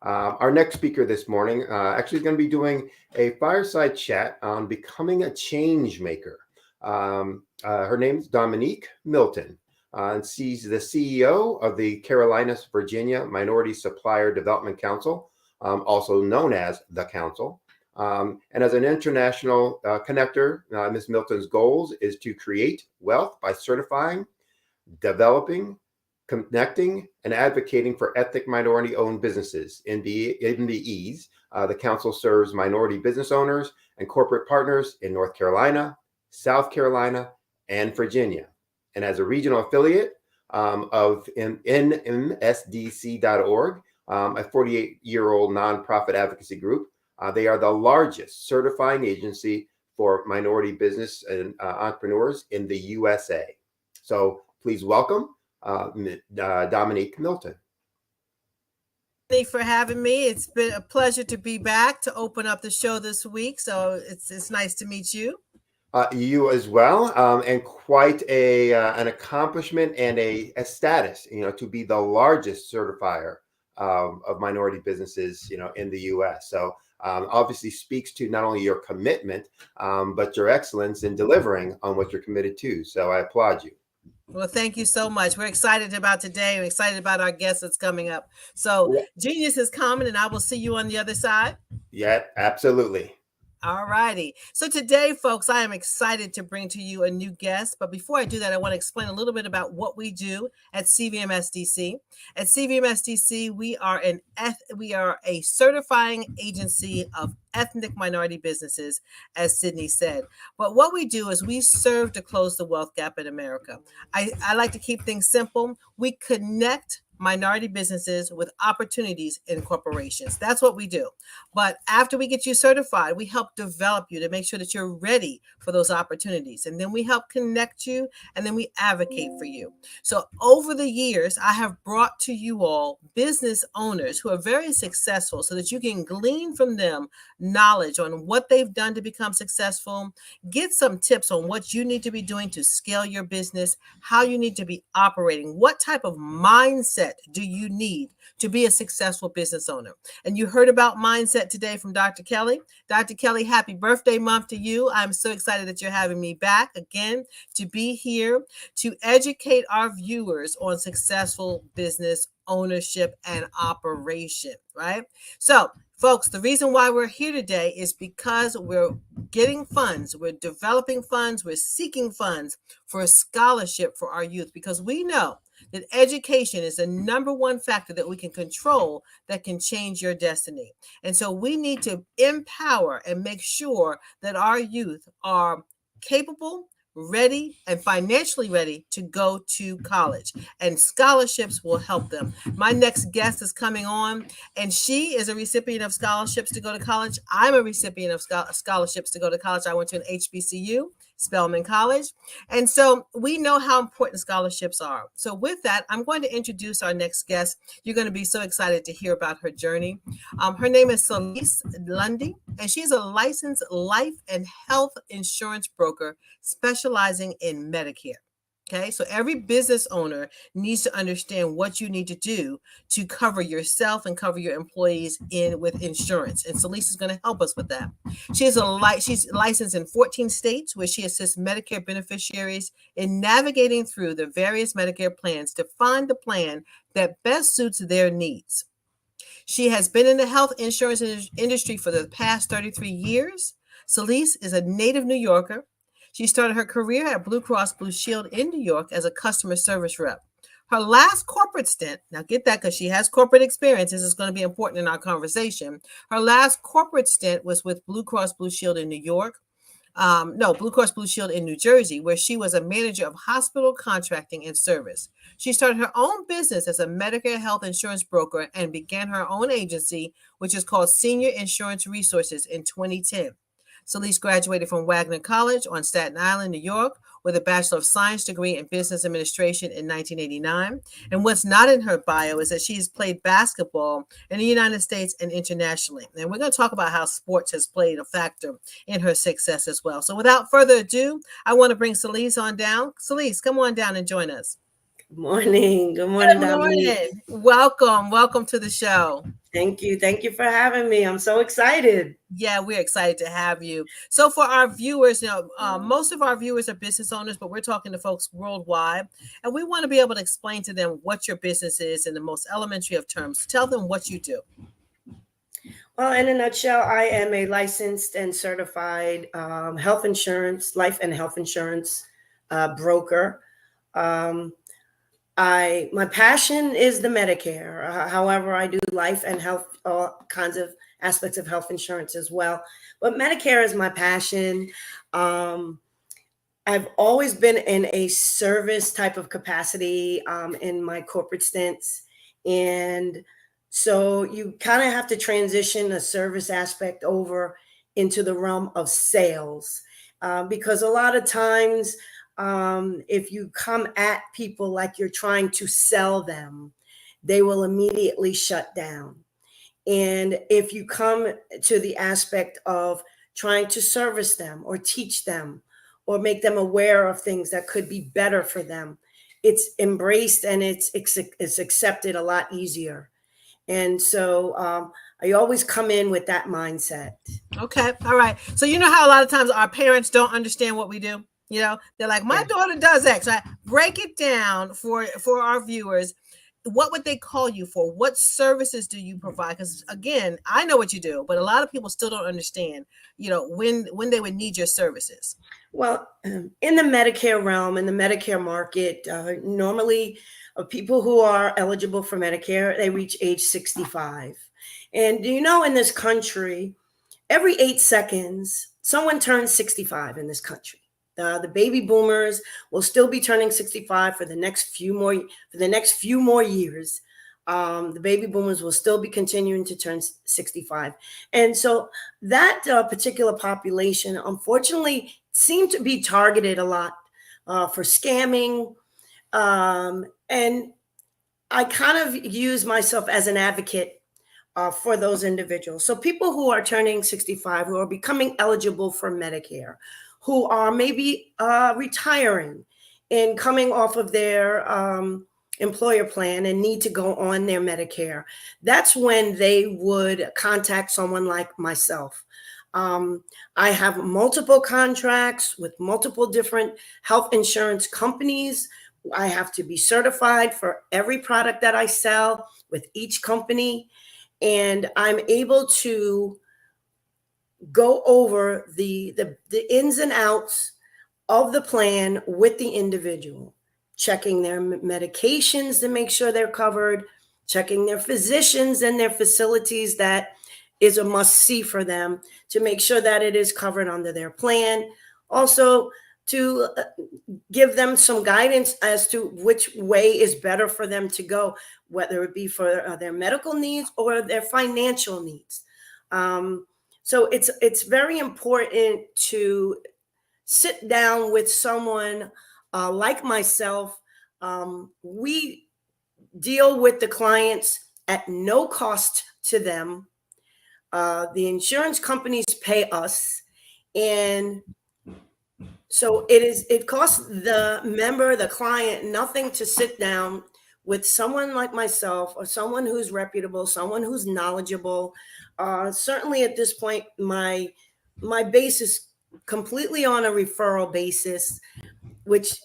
Our next speaker this morning actually is going to be doing a fireside chat on becoming a change maker. Her name is Dominique Milton, and she's the CEO of the Carolinas, Virginia Minority Supplier Development Council, also known as the Council. And as an international connector, Ms. Milton's goals is to create wealth by certifying, developing, connecting, and advocating for ethnic minority-owned businesses, MBEs. The council serves minority business owners and corporate partners in North Carolina, South Carolina, and Virginia. And as a regional affiliate of NMSDC.org, a 48-year-old nonprofit advocacy group, they are the largest certifying agency for minority business and entrepreneurs in the USA. So please welcome Dominique Milton. Thank you for having me. It's been a pleasure to be back to open up the show this week. So it's nice to meet you. You as well, and quite an accomplishment and a status, to be the largest certifier of minority businesses, in the U.S. So obviously speaks to not only your commitment, but your excellence in delivering on what you're committed to. So I applaud you. Well, thank you so much. We're excited about today. We're excited about our guest that's coming up. So genius is coming, and I will see you on the other side. Yeah, absolutely. All righty. So today, folks, I am excited to bring to you a new guest. But before I do that, I want to explain a little bit about what we do at CVMSDC. At CVMSDC, we are a certifying agency of ethnic minority businesses, as Sydney said. But what we do is we serve to close the wealth gap in America. I like to keep things simple. We connect minority businesses with opportunities in corporations. That's what we do. But after we get you certified, we help develop you to make sure that you're ready for those opportunities. And then we help connect you, and then we advocate for you. So over the years, I have brought to you all business owners who are very successful so that you can glean from them knowledge on what they've done to become successful, get some tips on what you need to be doing to scale your business, how you need to be operating, what type of mindset mindset do you need to be a successful business owner? And you heard about mindset today from Dr. Kelly. Dr. Kelly, happy birthday month to you. I'm so excited that you're having me back again to be here to educate our viewers on successful business ownership and operation, right? So, folks, the reason why we're here today is because we're getting funds, we're developing funds, we're seeking funds for a scholarship for our youth, because we know that education is the number one factor that we can control that can change your destiny. And so we need to empower and make sure that our youth are capable, ready, and financially ready to go to college, and scholarships will help them. My next guest is coming on, and she is a recipient of scholarships to go to college. I'm a recipient of scholarships to go to college. I went to an HBCU, Spelman College. And so we know how important scholarships are. So with that, I'm going to introduce our next guest. You're going to be so excited to hear about her journey. Her name is Celeste Lundy, and she's a licensed life and health insurance broker specializing in Medicare. Okay, so every business owner needs to understand what you need to do to cover yourself and cover your employees with insurance. And Celeste is going to help us with that. She's licensed in 14 states, where she assists Medicare beneficiaries in navigating through the various Medicare plans to find the plan that best suits their needs. She has been in the health insurance industry for the past 33 years. Celeste is a native New Yorker. She started her career at Blue Cross Blue Shield in New York as a customer service rep. Her last corporate stint, now get that because she has corporate experience. This is going to be important in our conversation. Her last corporate stint was with Blue Cross Blue Shield in New York. Blue Cross Blue Shield in New Jersey, where she was a manager of hospital contracting and service. She started her own business as a Medicare health insurance broker and began her own agency, which is called Senior Insurance Resources, in 2010. Celeste graduated from Wagner College on Staten Island, New York, with a Bachelor of Science degree in Business Administration in 1989. And what's not in her bio is that she's played basketball in the United States and internationally. And we're going to talk about how sports has played a factor in her success as well. So without further ado, I want to bring Celeste on down. Celeste, come on down and join us. Good morning. Good morning, Good morning. Welcome to the show. Thank you. Thank you for having me. I'm so excited. Yeah, we're excited to have you. So for our viewers, most of our viewers are business owners, but we're talking to folks worldwide, and we want to be able to explain to them what your business is in the most elementary of terms. Tell them what you do. Well, in a nutshell, I am a licensed and certified health insurance, life and health insurance broker. My passion is the Medicare. However, I do life and health, all kinds of aspects of health insurance as well. But Medicare is my passion. I've always been in a service type of capacity in my corporate stints. And so you kind of have to transition a service aspect over into the realm of sales because a lot of times, if you come at people like you're trying to sell them, they will immediately shut down. And if you come to the aspect of trying to service them or teach them or make them aware of things that could be better for them, it's embraced and it's accepted a lot easier. And so I always come in with that mindset. Okay. All right. So you know how a lot of times our parents don't understand what we do? You know, they're like, my daughter does X. Right? Break it down for our viewers. What would they call you for? What services do you provide? Because again, I know what you do, but a lot of people still don't understand, when they would need your services. Well, in the Medicare realm, in the Medicare market, normally people who are eligible for Medicare, they reach age 65. And in this country, every 8 seconds, someone turns 65 in this country. The baby boomers will still be turning 65 for the next few more years. The baby boomers will still be continuing to turn 65. And so that particular population, unfortunately, seemed to be targeted a lot for scamming. And I kind of use myself as an advocate for those individuals. So people who are turning 65, who are becoming eligible for Medicare, who are maybe retiring and coming off of their employer plan and need to go on their Medicare, that's when they would contact someone like myself. I have multiple contracts with multiple different health insurance companies. I have to be certified for every product that I sell with each company. And I'm able to go over the ins and outs of the plan with the individual, checking their medications to make sure they're covered, checking their physicians and their facilities that is a must see for them to make sure that it is covered under their plan. Also, to give them some guidance as to which way is better for them to go, whether it be for their medical needs or their financial needs. So it's very important to sit down with someone like myself. We deal with the clients at no cost to them. The insurance companies pay us, and so it costs the member, the client, nothing to sit down with someone like myself or someone who's reputable, someone who's knowledgeable. Certainly at this point, my base is completely on a referral basis, which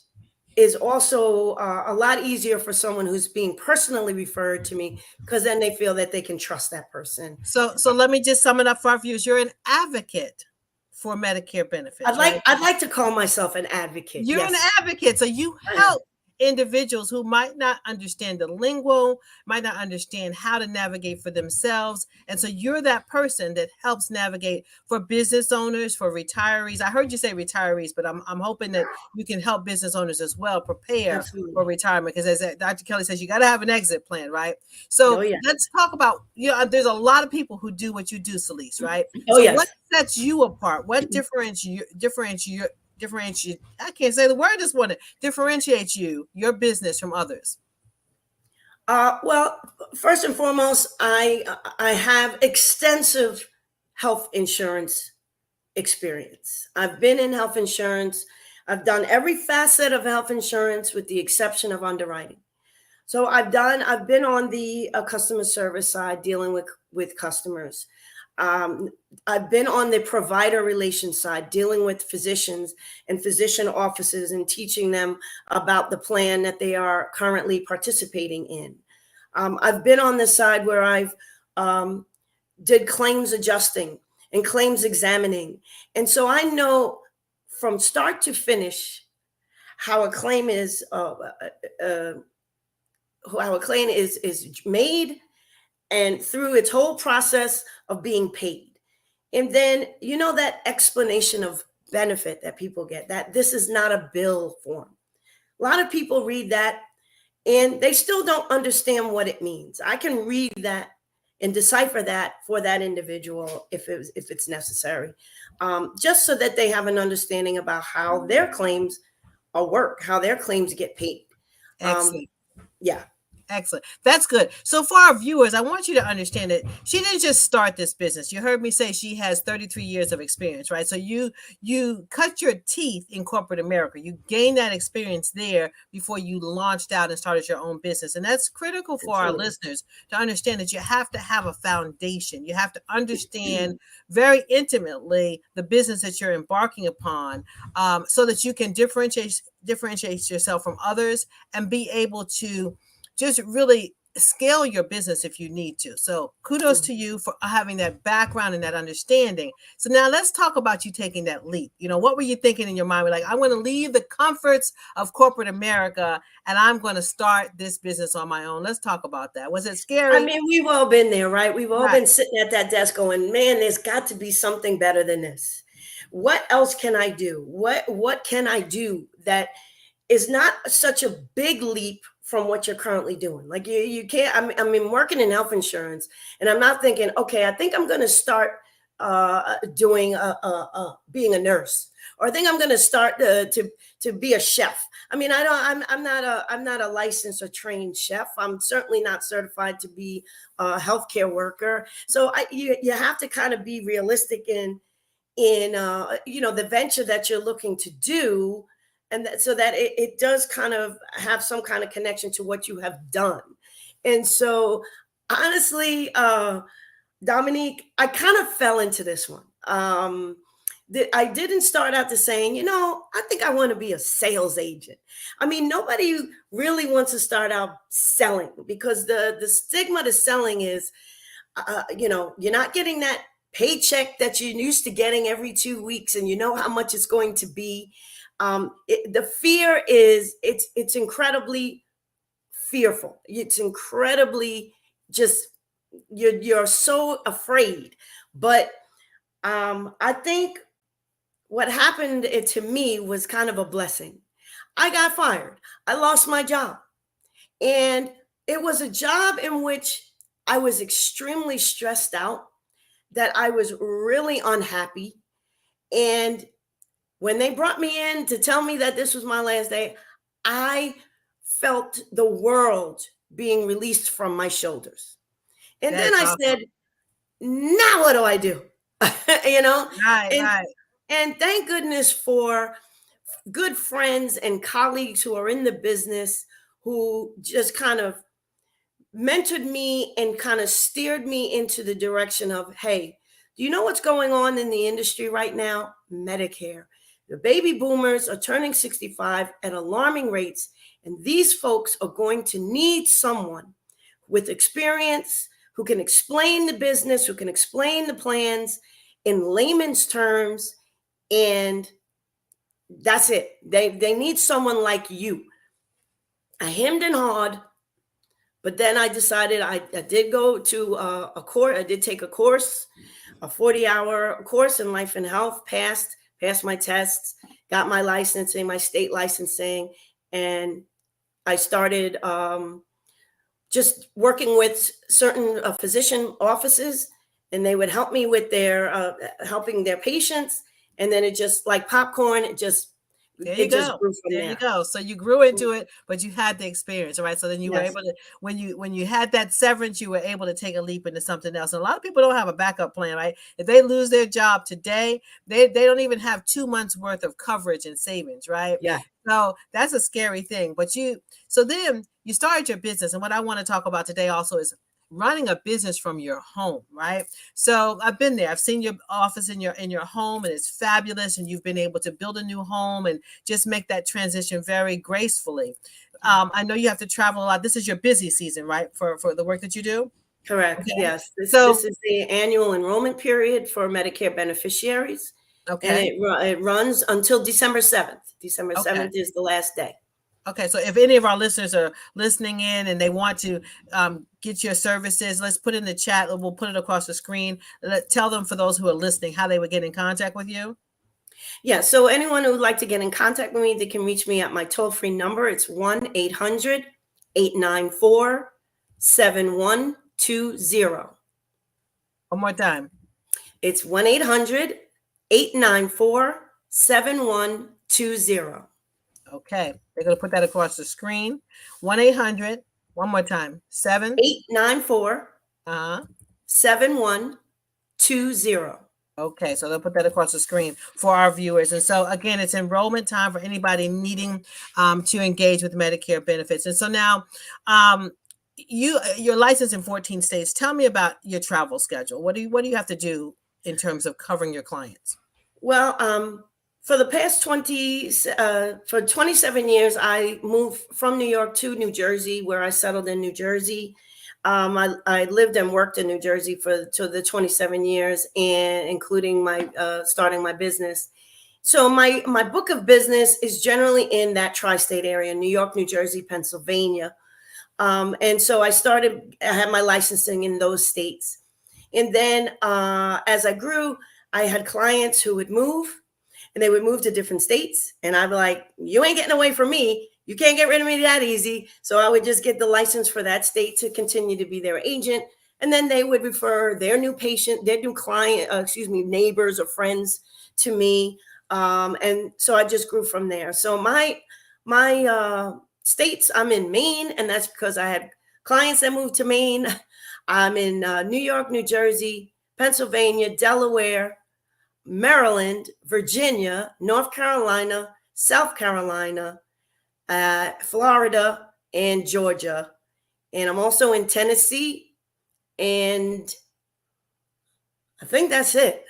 is also a lot easier for someone who's being personally referred to me, because then they feel that they can trust that person. So let me just sum it up for our viewers. You're an advocate for Medicare benefits. I'd like to call myself an advocate. You're yes. an advocate. So you help individuals who might not understand the lingo, might not understand how to navigate for themselves. And so you're that person that helps navigate for business owners, for retirees. I heard you say retirees, but I'm hoping that you can help business owners as well prepare Absolutely. for retirement. Because as Dr. Kelly says, you got to have an exit plan, right? So let's talk about, there's a lot of people who do what you do, Celeste, right? What sets you apart? What I can't say the word this morning. Differentiates your business from others. Well, first and foremost, I have extensive health insurance experience. I've been in health insurance. I've done every facet of health insurance with the exception of underwriting. So I've been on the customer service side, dealing with customers. I've been on the provider relations side, dealing with physicians and physician offices and teaching them about the plan that they are currently participating in. I've been on the side where I've did claims adjusting and claims examining. And so I know from start to finish how a claim is made, and through its whole process of being paid. And then, that explanation of benefit that people get, that this is not a bill form. A lot of people read that and they still don't understand what it means. I can read that and decipher that for that individual if it's necessary, just so that they have an understanding about how their claims work, how their claims get paid. Excellent. Yeah. Excellent. That's good. So for our viewers, I want you to understand that she didn't just start this business. You heard me say she has 33 years of experience, right? So you cut your teeth in corporate America. You gained that experience there before you launched out and started your own business. And that's critical for our listeners to understand that you have to have a foundation. You have to understand very intimately the business that you're embarking upon, so that you can differentiate yourself from others and be able to just really scale your business if you need to. So kudos to you for having that background and that understanding. So now let's talk about you taking that leap. What were you thinking in your mind? Like, I want to leave the comforts of corporate America and I'm going to start this business on my own. Let's talk about that. Was it scary? I mean, we've all been there, right? We've all been sitting at that desk going, man, there's got to be something better than this. What else can I do? What can I do that is not such a big leap from what you're currently doing? Like you can't, I mean, working in health insurance, and I'm not thinking, okay, I think I'm going to start doing being a nurse, or I think I'm going to start to be a chef. I mean, I'm not a licensed or trained chef. I'm certainly not certified to be a healthcare worker. So you have to kind of be realistic in the venture that you're looking to do. and so that it does kind of have some kind of connection to what you have done. And so honestly, Dominique, I kind of fell into this one. I didn't start out to saying, I think I want to be a sales agent. I mean, nobody really wants to start out selling, because the stigma to selling is, you're not getting that paycheck that you're used to getting every 2 weeks, and you know how much it's going to be. The fear is, it's incredibly fearful. It's incredibly just, you're so afraid. But I think what happened to me was kind of a blessing. I got fired. I lost my job. And it was a job in which I was extremely stressed out, that I was really unhappy. And when they brought me in to tell me that this was my last day, I felt the world being released from my shoulders. And then I said, now what do I do? Right. And thank goodness for good friends and colleagues who are in the business, who just kind of mentored me and kind of steered me into the direction of, hey, do you know what's going on in the industry right now? Medicare. The baby boomers are turning 65 at alarming rates, and these folks are going to need someone with experience who can explain the business, who can explain the plans in layman's terms. And that's it. They need someone like you. I hemmed and hawed, but then I decided I did go to a course. I did take a course, a 40-hour course in life and health, passed my tests, got my licensing, my state licensing, and I started just working with certain physician offices, and they would help me with their helping their patients. And then it just, like popcorn, it just grew from there. There you go. So you grew into it, but you had the experience, right? So then you were able to, when you had that severance, you were able to take a leap into something else. And a lot of people don't have a backup plan, right? If they lose their job today, they don't even have 2 months worth of coverage and savings, right? Yeah. So that's a scary thing. But so then you started your business. And what I want to talk about today also is running a business from your home, right? So I've been there. I've seen your office in your home, and it's fabulous. And you've been able to build a new home and just make that transition very gracefully. I know you have to travel a lot. This is your busy season, right? For the work that you do? Correct. Okay. Yes. This is the annual enrollment period for Medicare beneficiaries. Okay. And it runs until December 7th. December 7th is the last day. Okay, so if any of our listeners are listening in and they want to get your services, let's put in the chat. We'll put it across the screen. Tell them, for those who are listening, how they would get in contact with you. Yeah, so anyone who would like to get in contact with me, they can reach me at my toll-free number. It's 1-800-894-7120. One more time. It's 1-800-894-7120. Okay, they're going to put that across the screen. 1-800, one more time, 894-7120. Okay, so they'll put that across the screen for our viewers. And so again, it's enrollment time for anybody needing to engage with Medicare benefits. And so now you're licensed in 14 states. Tell me about your travel schedule. What do you have to do in terms of covering your clients? Well, for the past 27 years, I moved from New York to New Jersey, where I settled in New Jersey. I lived and worked in New Jersey for the 27 years, and including my starting my business. So my book of business is generally in that tri-state area: New York, New Jersey, Pennsylvania. And so I had my licensing in those states. And then as I grew, I had clients who would move, and they would move to different states. And I'd be like, you ain't getting away from me. You can't get rid of me that easy. So I would just get the license for that state to continue to be their agent. And then they would refer their new patient, their new client, neighbors or friends to me. And so I just grew from there. So my states, I'm in Maine, and that's because I had clients that moved to Maine. I'm in New York, New Jersey, Pennsylvania, Delaware, Maryland, Virginia, North Carolina, South Carolina, Florida, and Georgia. And I'm also in Tennessee, and I think that's it.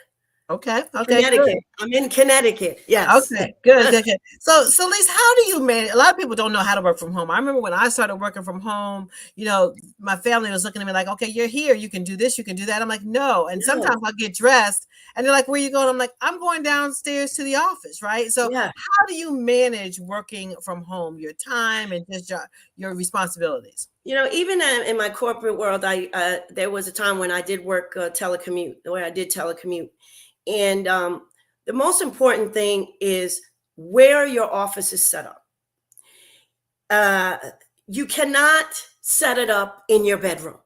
Okay. Connecticut. Good. I'm in Connecticut. Yes. Okay. Good. So Lisa, how do you manage? A lot of people don't know how to work from home. I remember when I started working from home, my family was looking at me like, okay, you're here. You can do this. You can do that. I'm like, no. And sometimes I'll get dressed and they're like, where are you going? I'm like, I'm going downstairs to the office. Right. So how do you manage working from home, your time and just your responsibilities? Even in my corporate world, there was a time when I did work telecommute, where I did telecommute. And the most important thing is where your office is set up. You cannot set it up in your bedroom.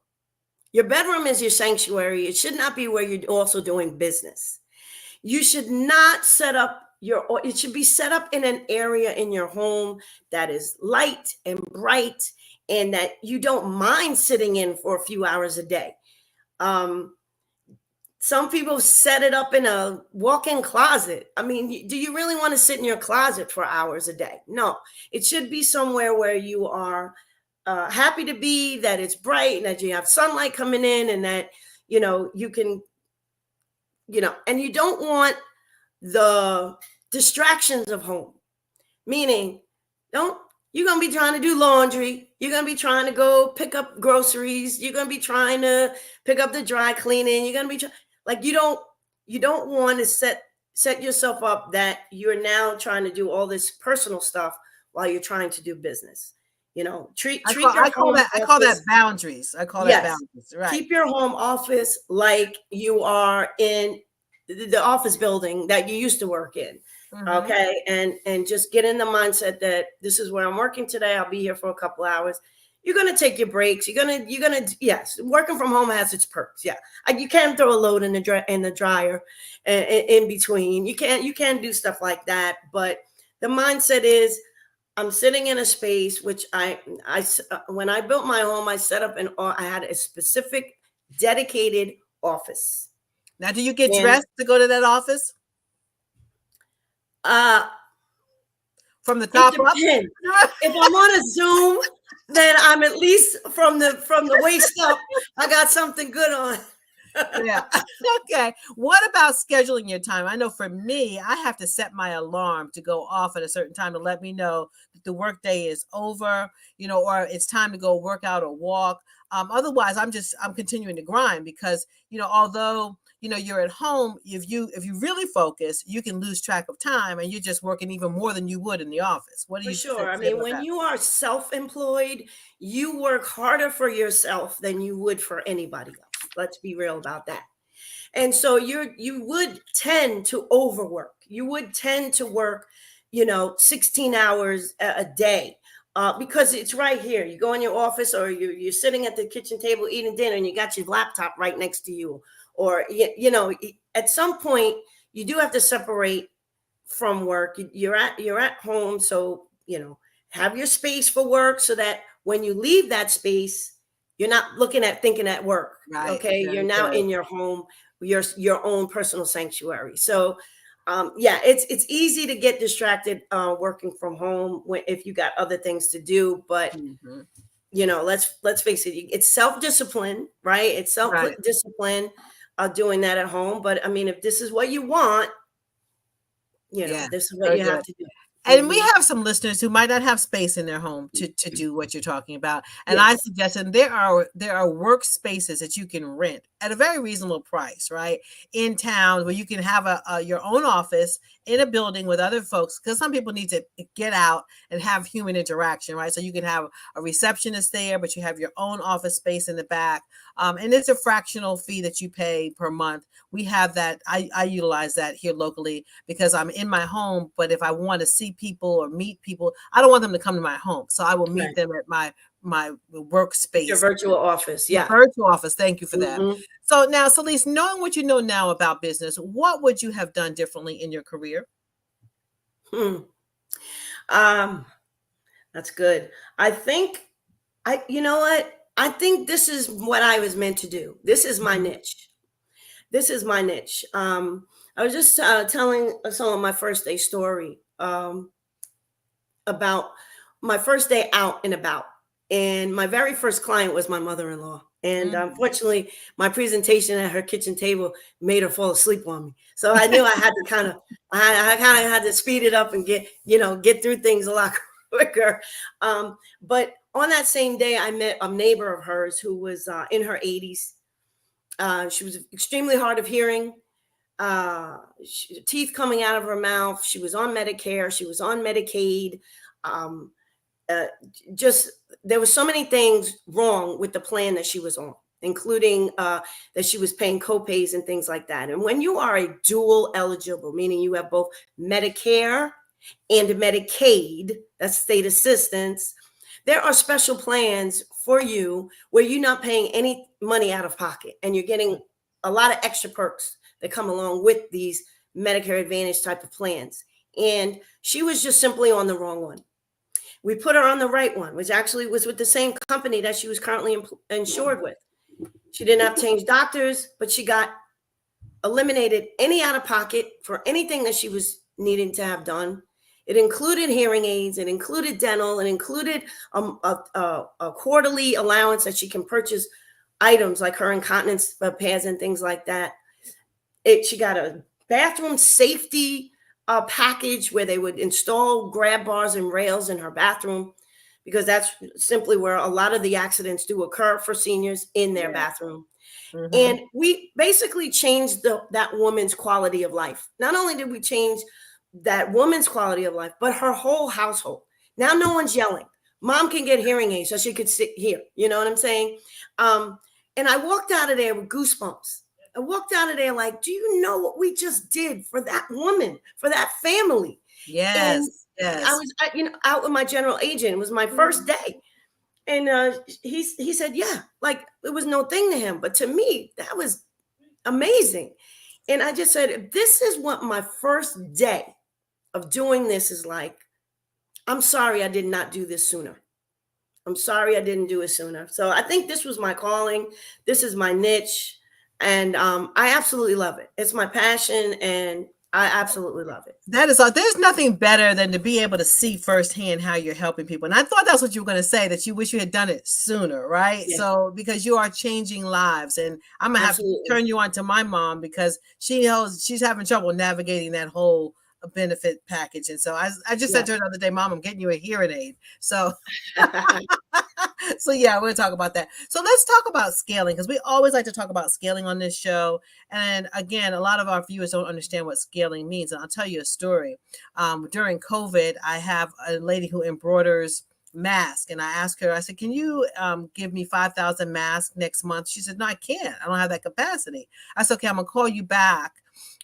Your bedroom is your sanctuary. It should not be where you're also doing business. You should not set up it should be set up in an area in your home that is light and bright and that you don't mind sitting in for a few hours a day. Some people set it up in a walk-in closet. I mean, do you really want to sit in your closet for hours a day? No, it should be somewhere where you are happy to be, that it's bright and that you have sunlight coming in and that, you can, and you don't want the distractions of home, meaning you're going to be trying to do laundry. You're going to be trying to go pick up groceries. You're going to be trying to pick up the dry cleaning. You're going to be you don't want to set yourself up that you're now trying to do all this personal stuff while you're trying to do business. I call that boundaries. I call that boundaries. Right. Keep your home office like you are in the office building that you used to work in. Mm-hmm. Okay. And just get in the mindset that this is where I'm working today. I'll be here for a couple hours. You're going to take your breaks. You're going to, yes, working from home has its perks. Yeah. You can't throw a load in the dryer in between. You can't do stuff like that. But the mindset is I'm sitting in a space, which when I built my home, I set up I had a specific dedicated office. Now, do you get dressed to go to that office? From the top up? If I'm on a Zoom, then I'm at least from the waist up. I got something good on. Yeah. Okay. What about scheduling your time? I know for me, I have to set my alarm to go off at a certain time to let me know that the workday is over, or it's time to go work out or walk. Otherwise, I'm continuing to grind because, although you're at home, if you really focus, you can lose track of time and you're just working even more than you would in the office. What do you Sure. I mean, when you are self-employed, you work harder for yourself than you would for anybody else. Let's be real about that. And so you would tend to overwork. You would tend to work, 16 hours a day. Because it's right here. You go in your office or you're sitting at the kitchen table eating dinner and you got your laptop right next to you. Or, at some point you do have to separate from work. You're at home. So, have your space for work so that when you leave that space, you're not thinking at work. Right. Okay. You're now in your home, your own personal sanctuary. So, it's easy to get distracted working from home if you got other things to do. But, let's face it, it's self-discipline, right? It's self-discipline doing that at home. But I mean, if this is what you want, this is what you have to do. And we have some listeners who might not have space in their home to do what you're talking about. And I suggested there are workspaces that you can rent at a very reasonable price, right? In town where you can have your own office in a building with other folks, because some people need to get out and have human interaction, right? So you can have a receptionist there, but you have your own office space in the back. And it's a fractional fee that you pay per month. We have that. I utilize that here locally because I'm in my home. But if I want to see people or meet people, I don't want them to come to my home. So I will meet them at my workspace. Your virtual office. Yeah. Virtual office. Thank you for that. So now, Celeste, knowing what you know now about business, what would you have done differently in your career? That's good. I think I think this is what I was meant to do. This is my niche. I was just telling someone my first day story. about my first day out and about. And my very first client was my mother-in-law. And unfortunately, my presentation at her kitchen table made her fall asleep on me. So I knew I had to I kind of had to speed it up and get through things a lot quicker. But on that same day, I met a neighbor of hers who was in her 80s. She was extremely hard of hearing, teeth coming out of her mouth. She was on Medicare. She was on Medicaid. Just there were so many things wrong with the plan that she was on, including that she was paying copays and things like that. And when you are a dual eligible, meaning you have both Medicare and Medicaid, that's state assistance, there are special plans for you where you're not paying any money out of pocket and you're getting a lot of extra perks that come along with these Medicare Advantage type of plans. And she was just simply on the wrong one. We put her on the right one, which actually was with the same company that she was currently insured with. She didn't have to change doctors, but she got eliminated any out of pocket for anything that she was needing to have done. It included hearing aids, it included dental, it included a quarterly allowance that she can purchase items like her incontinence pads and things like that. She got a bathroom safety package where they would install grab bars and rails in her bathroom, because that's simply where a lot of the accidents do occur for seniors in their bathroom. And we basically changed that woman's quality of life. Not only did we change that woman's quality of life, but her whole household. Now no one's yelling. Mom can get hearing aids so she could sit here. You know what I'm saying? And I walked out of there with goosebumps. I walked out of there like, do you know what we just did for that woman, for that family? Yes. And Yes. I was, out with my general agent. It was my first day. And he said, yeah, like it was no thing to him. But to me, that was amazing. And I just said, if this is what my first day of doing this is like, I'm sorry I did not do this sooner. I'm sorry I didn't do it sooner. So I think this was my calling. This is my niche. And I absolutely love it. It's my passion, and I absolutely love it. That is all. There's nothing better than to be able to see firsthand how you're helping people. And I thought that's what you were going to say, that you wish you had done it sooner, right? Yeah. So because you are changing lives, and I'm gonna have to turn you on to my mom because she's having trouble navigating that whole benefit package. And so I just said to her the other day, Mom, I'm getting you a hearing aid. So so yeah, we'll talk about that. So let's talk about scaling, because we always like to talk about scaling on this show. And again, a lot of our viewers don't understand what scaling means. And I'll tell you a story. During COVID, I have a lady who embroiders masks, and I asked her, I said, can you give me 5,000 masks next month? She said, no, I can't. I don't have that capacity. I said, okay, I'm gonna call you back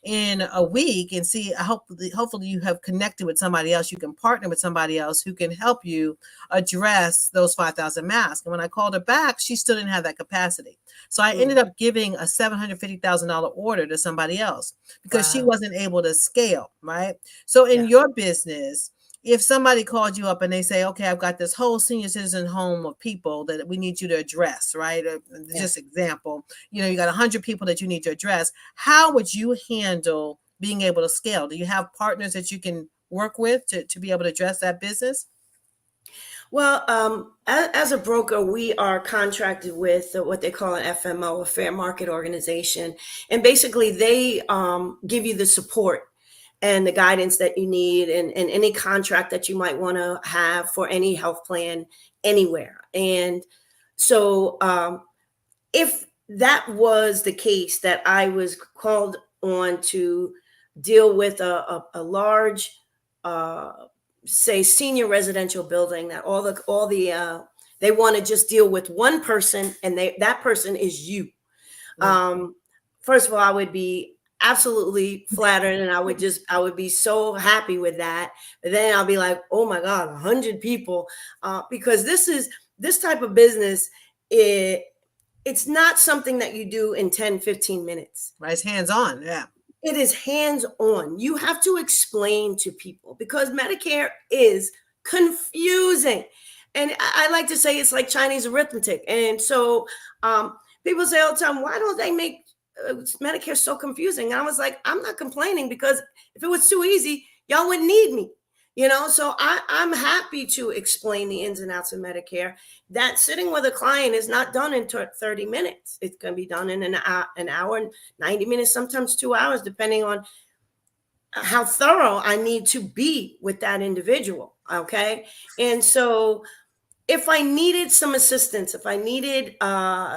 in a week and see, hopefully you have connected with somebody else. You can partner with somebody else who can help you address those 5,000 masks. And when I called her back, she still didn't have that capacity. So I ended up giving a $750,000 order to somebody else because she wasn't able to scale, right? So in your business, if somebody called you up and they say, okay, I've got this whole senior citizen home of people that we need you to address, right? Just example, you got 100 people that you need to address. How would you handle being able to scale? Do you have partners that you can work with to be able to address that business? Well, as a broker, we are contracted with what they call an FMO, a fair market organization. And basically they give you the support and the guidance that you need, and any contract that you might want to have for any health plan anywhere. And so if that was the case, that I was called on to deal with a large, say, senior residential building, that they want to just deal with one person, and that person is you. First of all, I would be absolutely flattered, and I would be so happy with that. But then I'll be like, oh my God, 100 people, because this type of business, it's not something that you do in 10, 15 minutes. Right, it's hands-on. Yeah, it is hands-on. You have to explain to people, because Medicare is confusing, and I like to say it's like Chinese arithmetic. And so people say all the time, why don't they make Medicare so confusing? And I was like, I'm not complaining, because if it was too easy, y'all wouldn't need me. So I'm happy to explain the ins and outs of Medicare. That sitting with a client is not done in 30 minutes. It can be done in an hour, 90 minutes, sometimes 2 hours, depending on how thorough I need to be with that individual. Okay. And so if I needed some assistance, if I needed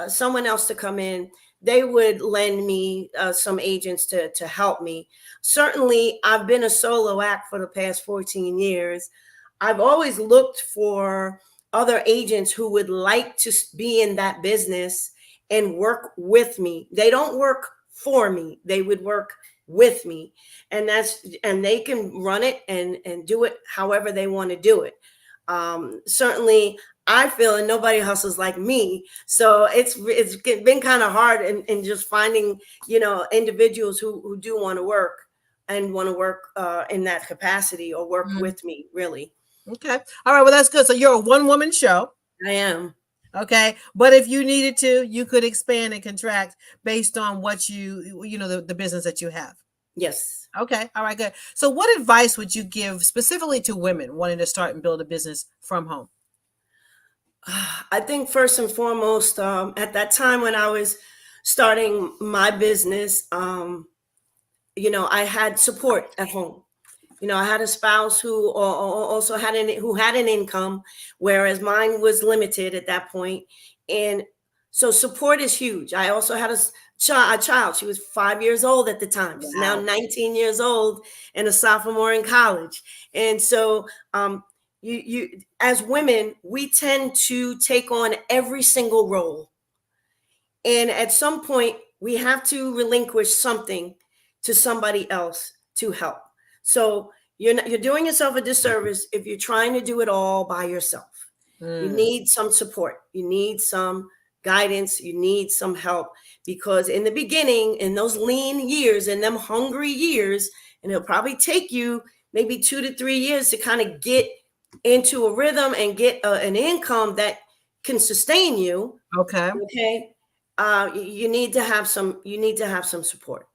someone else to come in, they would lend me some agents to help me. Certainly, I've been a solo act for the past 14 years. I've always looked for other agents who would like to be in that business and work with me. They don't work for me. They would work with me. And they can run it and do it however they want to do it. Certainly, I feel, and nobody hustles like me. So it's been kind of hard in just finding, individuals who do want to work and want to work in that capacity or work with me, really. Okay. All right. Well, that's good. So you're a one-woman show. I am. Okay. But if you needed to, you could expand and contract based on what the business that you have. Yes. Okay. All right, good. So what advice would you give specifically to women wanting to start and build a business from home? I think first and foremost, at that time when I was starting my business, I had support at home. I had a spouse who also had an income, whereas mine was limited at that point. And so support is huge. I also had a child. She was 5 years old at the time. She's now 19 years old and a sophomore in college. And so you as women, we tend to take on every single role. And at some point, we have to relinquish something to somebody else to help. So you're doing yourself a disservice if you're trying to do it all by yourself. You need some support. You need some guidance. You need some help, because in the beginning, in those lean years, in them hungry years, and it'll probably take you maybe 2 to 3 years to kind of get into a rhythm and get an income that can sustain you. Okay. You need to have some support.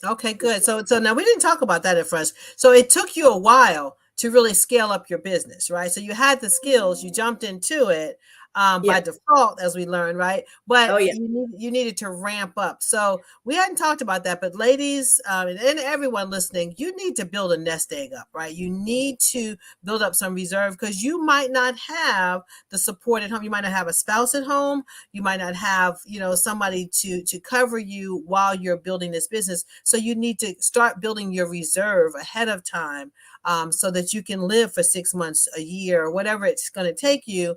Okay, good. So now we didn't talk about that at first. So it took you a while to really scale up your business, right? So you had the skills, you jumped into it by default, as we learned, right? But you needed to ramp up. So we hadn't talked about that, but ladies and everyone listening, you need to build a nest egg up, right? You need to build up some reserve, because you might not have the support at home. You might not have a spouse at home. You might not have, somebody to cover you while you're building this business. So you need to start building your reserve ahead of time, so that you can live for 6 months, a year, or whatever it's going to take you,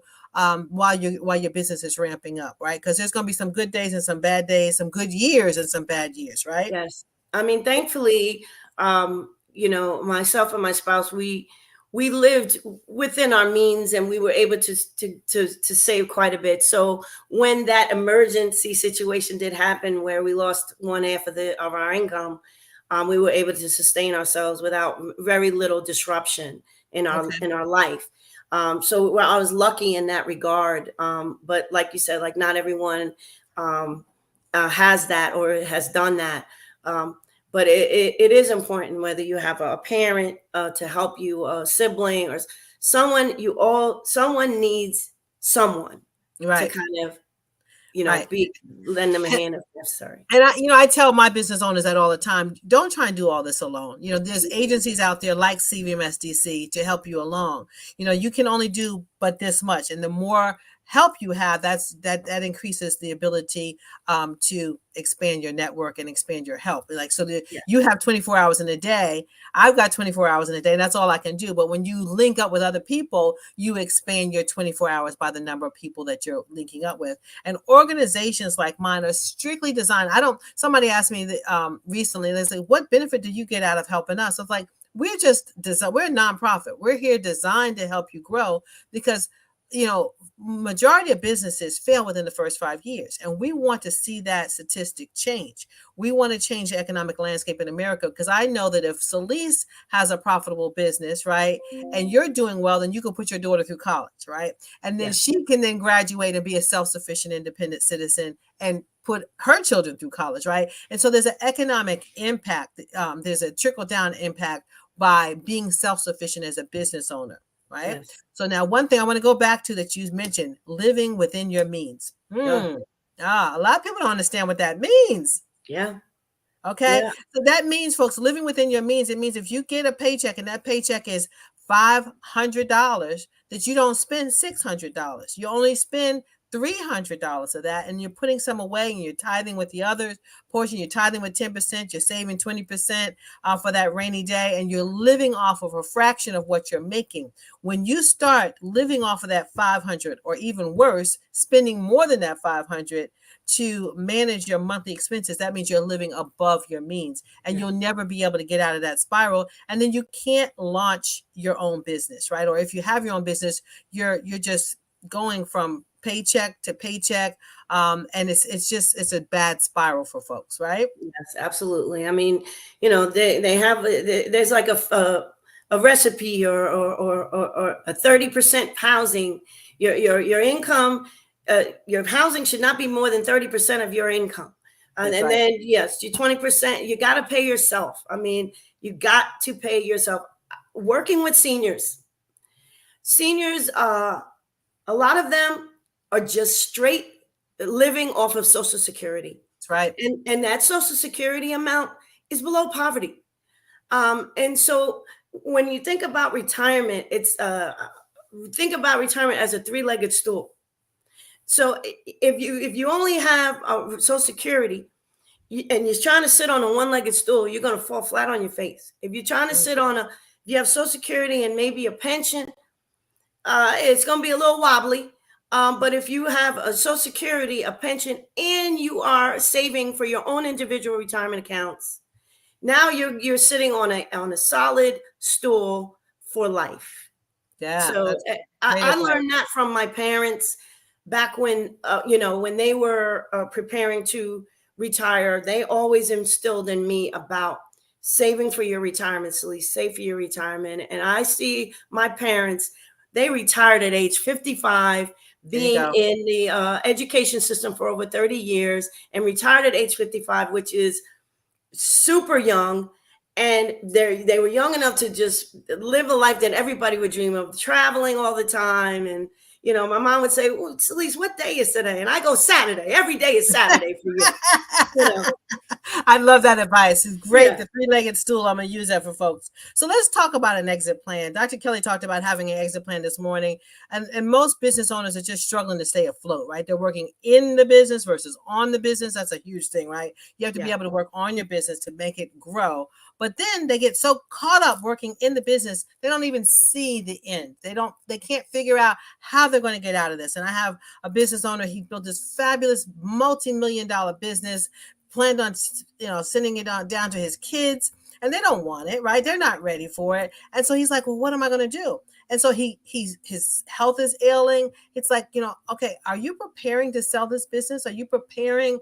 while your business is ramping up, right? Because there's going to be some good days and some bad days, some good years and some bad years, right? Yes. I mean, thankfully, myself and my spouse, we lived within our means, and we were able to save quite a bit. So when that emergency situation did happen, where we lost one half of our income, we were able to sustain ourselves without very little disruption in our life. So I was lucky in that regard. But like you said, like not everyone has that or has done that. But it is important, whether you have a parent to help you, a sibling, or someone. Someone needs someone to kind of lend them a hand if necessary. And I tell my business owners that all the time. Don't try and do all this alone. There's agencies out there like CVMSDC to help you along. You can only do but this much, and the more help you have, that increases the ability to expand your network and expand your help. You have 24 hours in a day. I've got 24 hours in a day, and that's all I can do. But when you link up with other people, you expand your 24 hours by the number of people that you're linking up with. And organizations like mine are strictly designed. Somebody asked me recently, they say, what benefit do you get out of helping us? It's like, we're a nonprofit. We're here designed to help you grow, because majority of businesses fail within the first 5 years. And we want to see that statistic change. We want to change the economic landscape in America, because I know that if Celeste has a profitable business, right, and you're doing well, then you can put your daughter through college, right? And then she can then graduate and be a self-sufficient, independent citizen and put her children through college, right? And so there's an economic impact. There's a trickle-down impact by being self-sufficient as a business owner, right? Yes. So now one thing I want to go back to that you mentioned, living within your means. Yeah. A lot of people don't understand what that means. Yeah. Okay. Yeah. So that means, folks, living within your means, it means if you get a paycheck and that paycheck is $500, that you don't spend $600. You only spend $300 of that, and you're putting some away and you're tithing with the other portion. You're tithing with 10%, you're saving 20% for that rainy day, and you're living off of a fraction of what you're making. When you start living off of that 500, or even worse, spending more than that 500 to manage your monthly expenses, that means you're living above your means, and you'll never be able to get out of that spiral. And then you can't launch your own business, right? Or if you have your own business, you're just going from paycheck to paycheck, and it's a bad spiral for folks, right? Yes, absolutely. I mean, they have there's like a recipe or a 30% housing. Your income, your housing should not be more than 30% of your income. And That's right. then yes, your 20%, you got to pay yourself. I mean, you got to pay yourself. Working with seniors, a lot of them are just straight living off of Social Security. That's right. And that Social Security amount is below poverty. And so when you think about retirement, think about retirement as a three-legged stool. So if you only have Social Security and you're trying to sit on a one-legged stool, you're going to fall flat on your face. If you're trying to sit on you have Social Security and maybe a pension, it's going to be a little wobbly. But if you have a Social Security, a pension, and you are saving for your own individual retirement accounts, now you're sitting on a solid stool for life. Yeah. So I learned that from my parents back when when they were preparing to retire. They always instilled in me about saving for your retirement, Celeste, save for your retirement. And I see my parents, they retired at age 55, being in the education system for over 30 years, and retired at age 55, which is super young. And they were young enough to just live a life that everybody would dream of, traveling all the time. And my mom would say, well, Celeste, what day is today? And I go, Saturday. Every day is Saturday for you. I love that advice. It's great. Yeah. The three-legged stool. I'm going to use that for folks. So let's talk about an exit plan. Dr. Kelly talked about having an exit plan this morning. And most business owners are just struggling to stay afloat, right? They're working in the business versus on the business. That's a huge thing, right? You have to be able to work on your business to make it grow. But then they get so caught up working in the business, they don't even see the end. They can't figure out how they're going to get out of this. And I have a business owner. He built this fabulous multi-million-dollar business, planned on, sending it down to his kids, and they don't want it, right? They're not ready for it. And so he's like, well, what am I going to do? And so his health is ailing. It's like, okay, are you preparing to sell this business? Are you preparing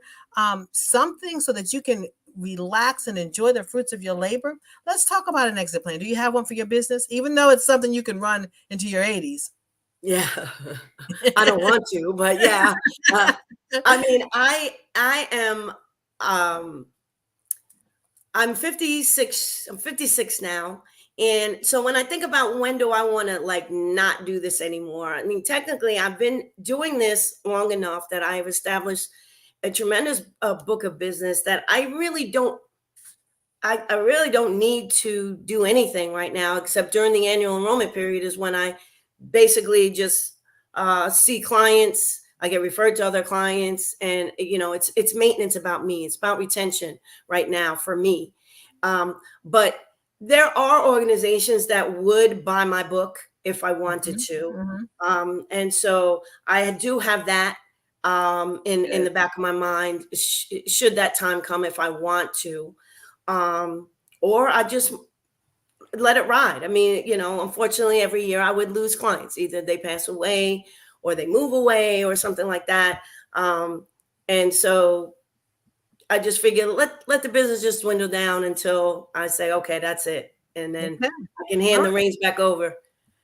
something so that you can relax and enjoy the fruits of your labor? Let's talk about an exit plan. Do you have one for your business? Even though it's something you can run into your 80s. Yeah, I don't want to, but yeah. I mean, I am, I'm 56. I'm 56 now. And so when I think about when do I want to not do this anymore? I mean, technically I've been doing this long enough that I have established a tremendous book of business that I really don't need to do anything right now, except during the annual enrollment period is when I basically just see clients. I get referred to other clients, and it's maintenance about me. It's about retention right now for me. But there are organizations that would buy my book if I wanted to. And so I do have that in the back of my mind, should that time come, if I want to, or I just let it ride. I mean, unfortunately, every year I would lose clients. Either they pass away or they move away or something like that. And so I just figured let the business just dwindle down until I say, okay, that's it. And then I can hand the reins back over.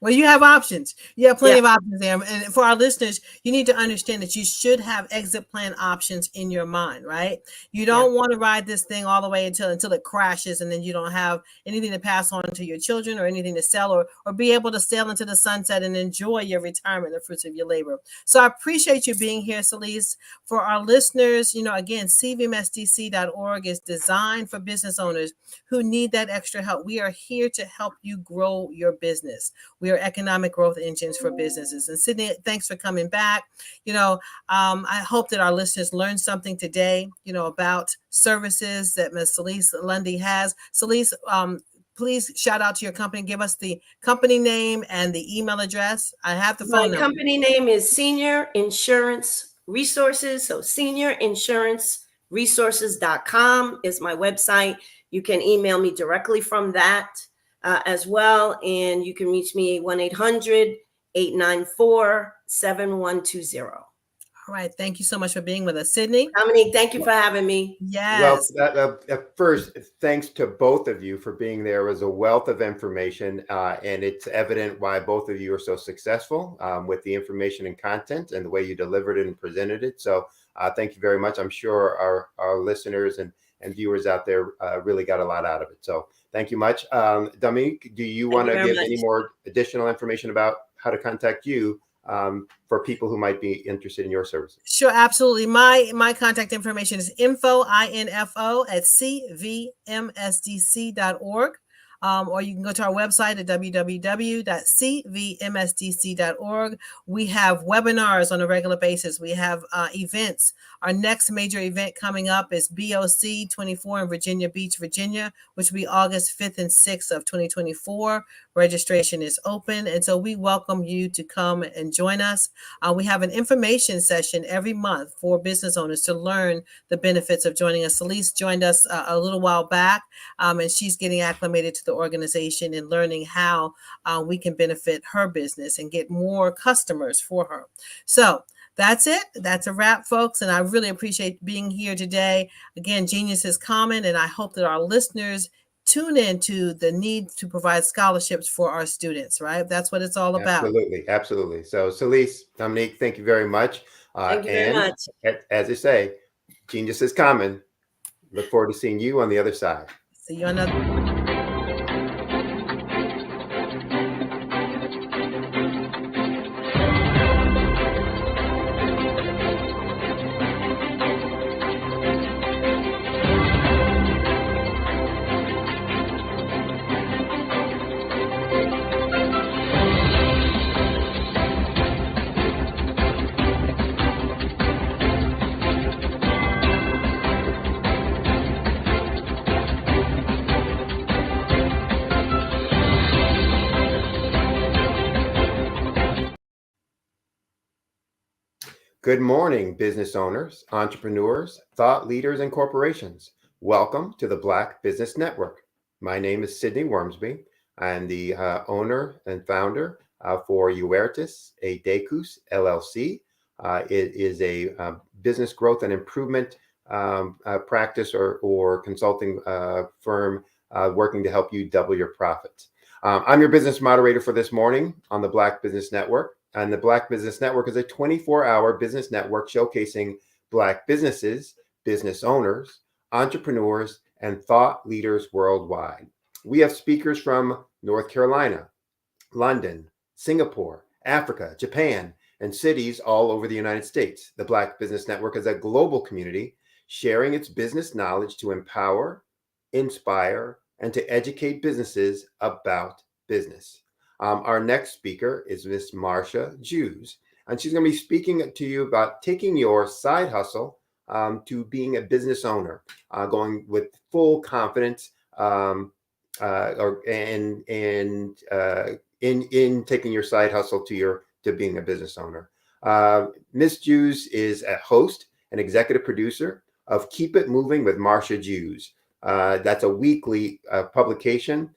Well, you have options. You have plenty Yeah. of options there. And for our listeners, you need to understand that you should have exit plan options in your mind, right? You don't want to ride this thing all the way until it crashes, and then you don't have anything to pass on to your children or anything to sell, or be able to sail into the sunset and enjoy your retirement, the fruits of your labor. So I appreciate you being here, Celeste. For our listeners, again, cvmsdc.org is designed for business owners who need that extra help. We are here to help you grow your business. We are economic growth engines for businesses. And Sydney, thanks for coming back. I hope that our listeners learned something today, about services that Ms. Celeste Lundy has. Celeste, please shout out to your company. Give us the company name and the email address. I have the phone number. My company name is Senior Insurance Resources. So seniorinsurancresources.com is my website. You can email me directly from that as well. And you can reach me 1-800-894-7120. All right. Thank you so much for being with us, Sydney. Dominique, thank you for having me. Yes. Well, first, thanks to both of you for being there. It was a wealth of information, and it's evident why both of you are so successful with the information and content and the way you delivered it and presented it. So thank you very much. I'm sure our listeners and viewers out there really got a lot out of it. So thank you much. Dominique, do you want to give any more additional information about how to contact you for people who might be interested in your services? Sure, absolutely. My contact information is info at cvmsdc.org. Or you can go to our website at www.cvmsdc.org. We have webinars on a regular basis. We have events. Our next major event coming up is BOC 24 in Virginia Beach, Virginia, which will be August 5th and 6th of 2024. Registration is open. And so we welcome you to come and join us. We have an information session every month for business owners to learn the benefits of joining us. Celeste joined us a little while back, and she's getting acclimated to the organization and learning how we can benefit her business and get more customers for her. So that's it. That's a wrap, folks. And I really appreciate being here today. Again, genius is common, and I hope that our listeners tune into the need to provide scholarships for our students, right? That's what it's all about. Absolutely. So Celeste, Dominique, thank you very much. Thank you very much. As I say, genius is common. Look forward to seeing you on the other side. See you on another. Good morning, business owners, entrepreneurs, thought leaders, and corporations. Welcome to the Black Business Network. My name is Sidney Wormsby. I'm the owner and founder for Uertis a Decus LLC. It is a business growth and improvement practice or consulting firm working to help you double your profits. I'm your business moderator for this morning on the Black Business Network. And the Black Business Network is a 24-hour business network showcasing Black businesses, business owners, entrepreneurs, and thought leaders worldwide. We have speakers from North Carolina, London, Singapore, Africa, Japan, and cities all over the United States. The Black Business Network is a global community sharing its business knowledge to empower, inspire, and to educate businesses about business. Our next speaker is Miss Marsha Jews, and she's going to be speaking to you about taking your side hustle to being a business owner, going with full confidence in taking your side hustle to being a business owner. Miss Jews is a host and executive producer of Keep It Moving with Marsha Jews. That's a weekly publication.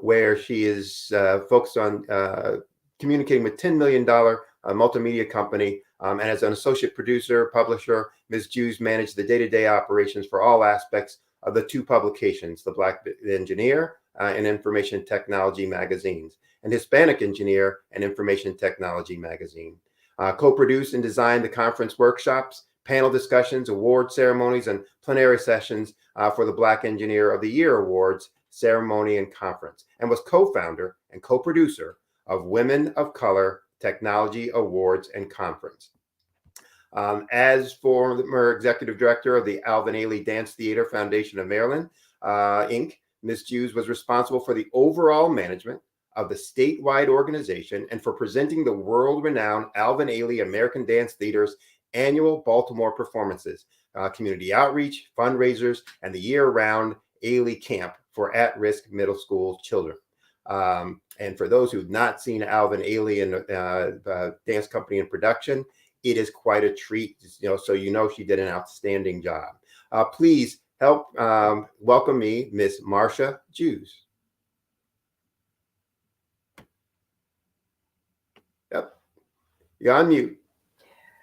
Where she is focused on communicating with $10 million multimedia company. And as an associate producer, publisher, Ms. Jews managed the day-to-day operations for all aspects of the two publications, The Black Engineer, and Information Technology magazines, and Hispanic Engineer and Information Technology magazine. Co-produced and designed the conference workshops, panel discussions, award ceremonies, and plenary sessions for the Black Engineer of the Year Awards ceremony and conference, and was co-founder and co-producer of Women of Color Technology Awards and Conference. As former executive director of the Alvin Ailey Dance Theater Foundation of Maryland, Inc., Ms. Jews was responsible for the overall management of the statewide organization and for presenting the world-renowned Alvin Ailey American Dance Theater's annual Baltimore performances, community outreach, fundraisers, and the year-round Ailey Camp for at-risk middle school children. And for those who've not seen Alvin Ailey and dance company in production, it is quite a treat. So she did an outstanding job. Please help welcome me, Miss Marcia Jews. Yep, you're on mute.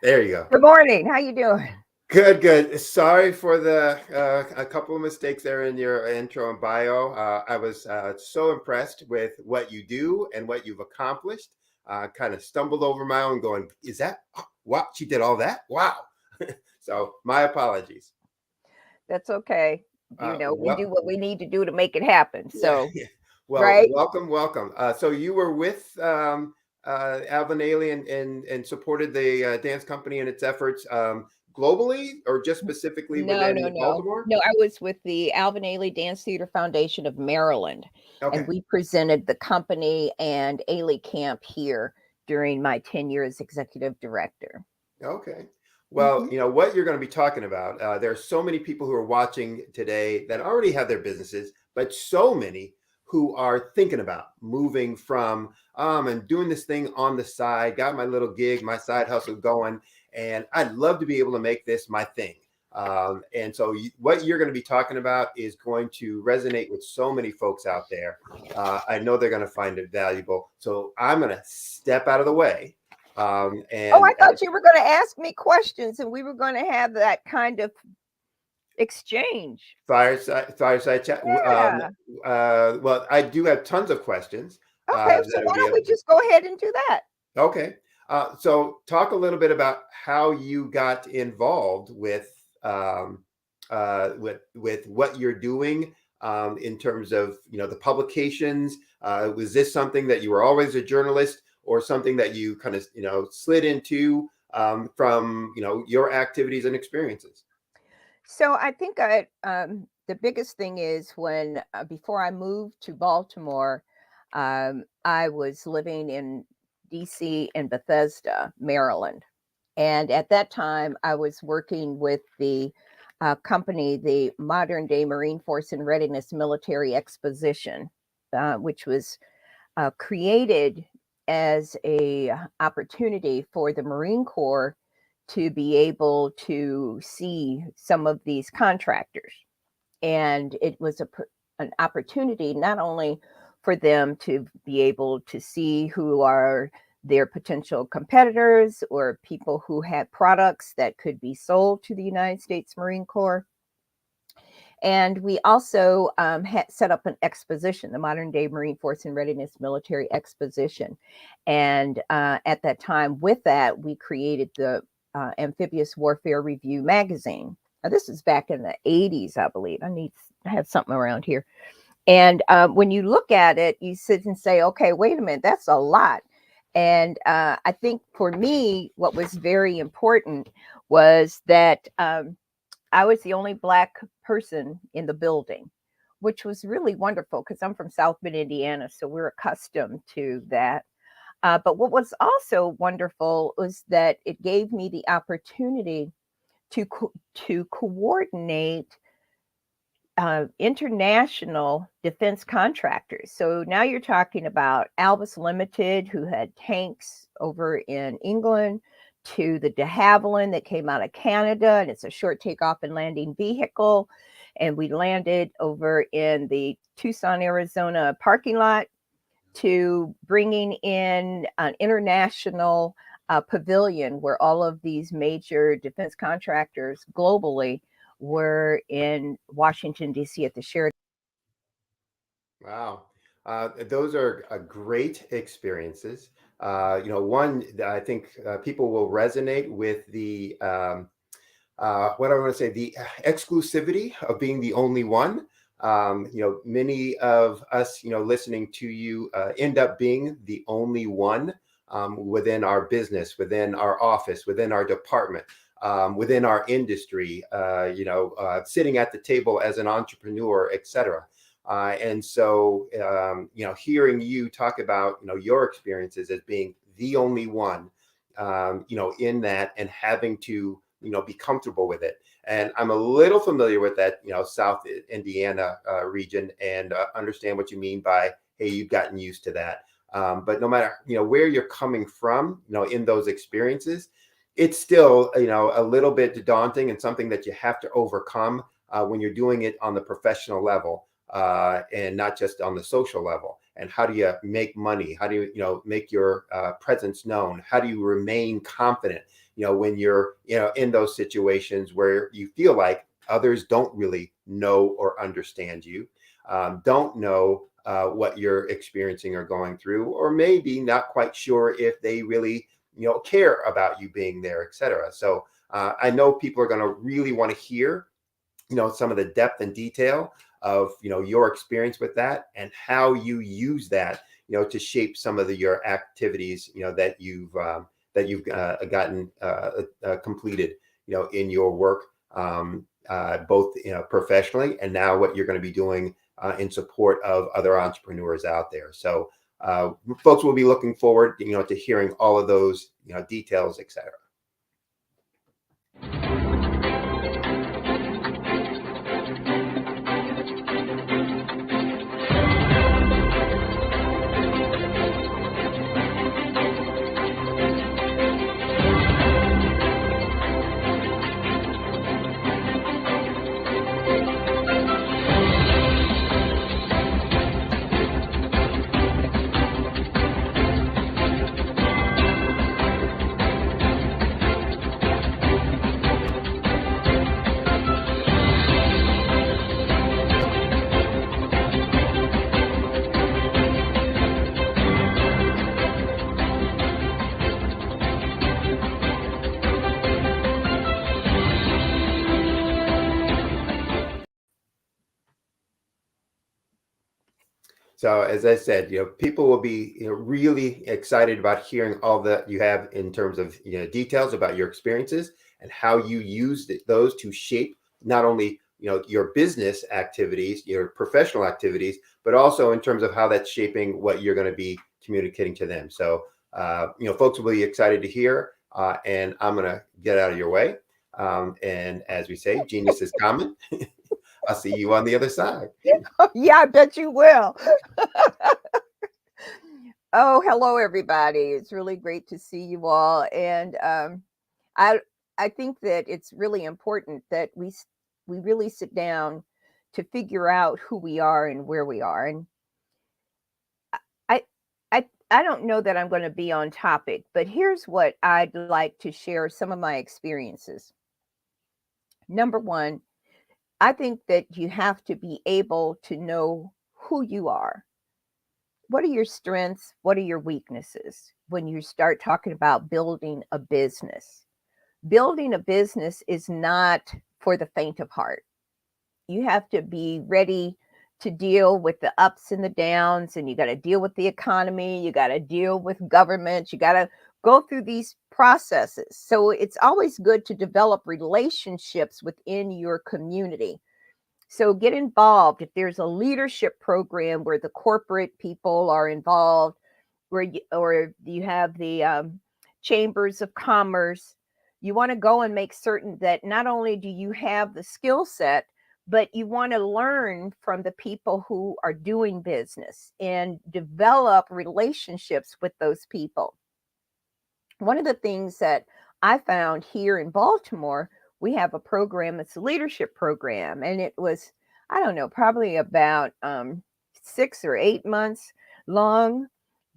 There you go. Good morning. How you doing? Good, good. Sorry for the a couple of mistakes there in your intro and bio. I was so impressed with what you do and what you've accomplished. Kind of stumbled over my own going, is that, wow, she did all that? Wow. So my apologies. That's okay. We do what we need to do to make it happen. So, yeah. Well, right? Welcome. So you were with Alvin Ailey and supported the dance company and its efforts globally, or just specifically within Baltimore? No, I was with the Alvin Ailey Dance Theater Foundation of Maryland. Okay. And we presented the company and Ailey Camp here during my 10 years as executive director. Okay. Well, what you're going to be talking about, there are so many people who are watching today that already have their businesses, but so many who are thinking about moving from and doing this thing on the side, got my little gig, my side hustle going, and I'd love to be able to make this my thing. And so what you're going to be talking about is going to resonate with so many folks out there. I know they're going to find it valuable. So I'm going to step out of the way. I thought you were going to ask me questions and we were going to have that kind of exchange. Fireside chat. Yeah. Well, I do have tons of questions. Okay, so why don't we just go ahead and do that? Okay. So talk a little bit about how you got involved with what you're doing in terms of the publications. Was this something that you were always a journalist, or something that you kind of slid into from your activities and experiences? So I think the biggest thing is when before I moved to Baltimore, I was living in DC and Bethesda, Maryland. And at that time, I was working with the company, the Modern Day Marine Force and Readiness Military Exposition, which was created as a opportunity for the Marine Corps to be able to see some of these contractors. And it was an opportunity not only for them to be able to see who are their potential competitors or people who had products that could be sold to the United States Marine Corps. And we also had set up an exposition, the Modern Day Marine Force and Readiness Military Exposition. And at that time, with that, we created the Amphibious Warfare Review magazine. Now, this is back in the 80s, I believe. I have something around here. And when you look at it, you sit and say, okay, wait a minute, that's a lot. And I think for me, what was very important was that I was the only Black person in the building, which was really wonderful because I'm from South Bend, Indiana, so we're accustomed to that. But what was also wonderful was that it gave me the opportunity to coordinate international defense contractors. So now you're talking about Albus Limited, who had tanks over in England, to the de Havilland that came out of Canada, and it's a short takeoff and landing vehicle. And we landed over in the Tucson, Arizona parking lot, to bringing in an international pavilion where all of these major defense contractors globally were in Washington, D.C. at the Sheraton. Wow. Those are great experiences. One, I think people will resonate with the, what I want to say, the exclusivity of being the only one. Many of us, listening to you end up being the only one within our business, within our office, within our department, within our industry, sitting at the table as an entrepreneur, etc. And so, hearing you talk about, your experiences as being the only one, in that and having to, be comfortable with it. And I'm a little familiar with that, South Indiana region, and understand what you mean by, hey, you've gotten used to that. But no matter, where you're coming from, in those experiences, it's still, a little bit daunting and something that you have to overcome when you're doing it on the professional level. And not just on the social level. And how do you make money? How do you, make your presence known? How do you remain confident, when you're, in those situations where you feel like others don't really know or understand you, don't know what you're experiencing or going through, or maybe not quite sure if they really, care about you being there, etc. So I know people are going to really want to hear, some of the depth and detail of, your experience with that and how you use that, to shape some of your activities, that you've gotten completed, in your work, both, professionally, and now what you're going to be doing in support of other entrepreneurs out there. So folks will be looking forward, to hearing all of those, details, etc. So as I said, people will be, really excited about hearing all that you have in terms of, details about your experiences and how you used those to shape not only, your business activities, your professional activities, but also in terms of how that's shaping what you're going to be communicating to them. So, folks will be excited to hear, and I'm going to get out of your way. And as we say, genius is common. I'll see you on the other side. Yeah, I bet you will. Oh, hello, everybody. It's really great to see you all. And I think that it's really important that we really sit down to figure out who we are and where we are. And I don't know that I'm going to be on topic, but here's what I'd like to share some of my experiences. Number one, I think that you have to be able to know who you are. What are your strengths? What are your weaknesses when you start talking about building a business? Building a business is not for the faint of heart. You have to be ready to deal with the ups and the downs, and you got to deal with the economy. You got to deal with government. You got to go through these processes. So it's always good to develop relationships within your community. So get involved. If there's a leadership program where the corporate people are involved, or you have the chambers of commerce, you want to go and make certain that not only do you have the skill set, but you want to learn from the people who are doing business and develop relationships with those people. One of the things that I found here in Baltimore, we have a program, it's a leadership program, and it was, I don't know, probably about 6 or 8 months long,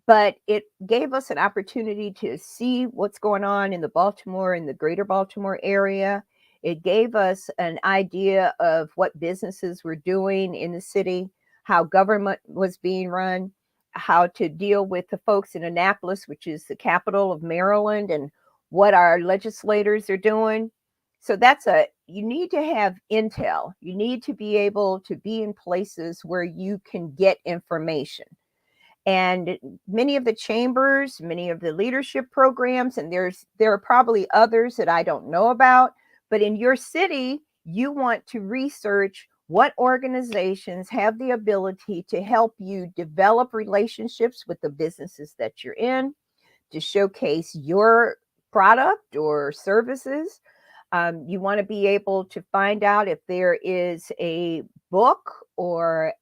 but it gave us an opportunity to see what's going on in the greater Baltimore area. It gave us an idea of what businesses were doing in the city. how government was being run, how to deal with the folks in Annapolis, which is the capital of Maryland, and what our legislators are doing. So you need to have intel. You need to be able to be in places where you can get information. And many of the chambers, many of the leadership programs, and there are probably others that I don't know about, but in your city, you want to research what organizations have the ability to help you develop relationships with the businesses that you're in, to showcase your product or services. You want to be able to find out if there is a book or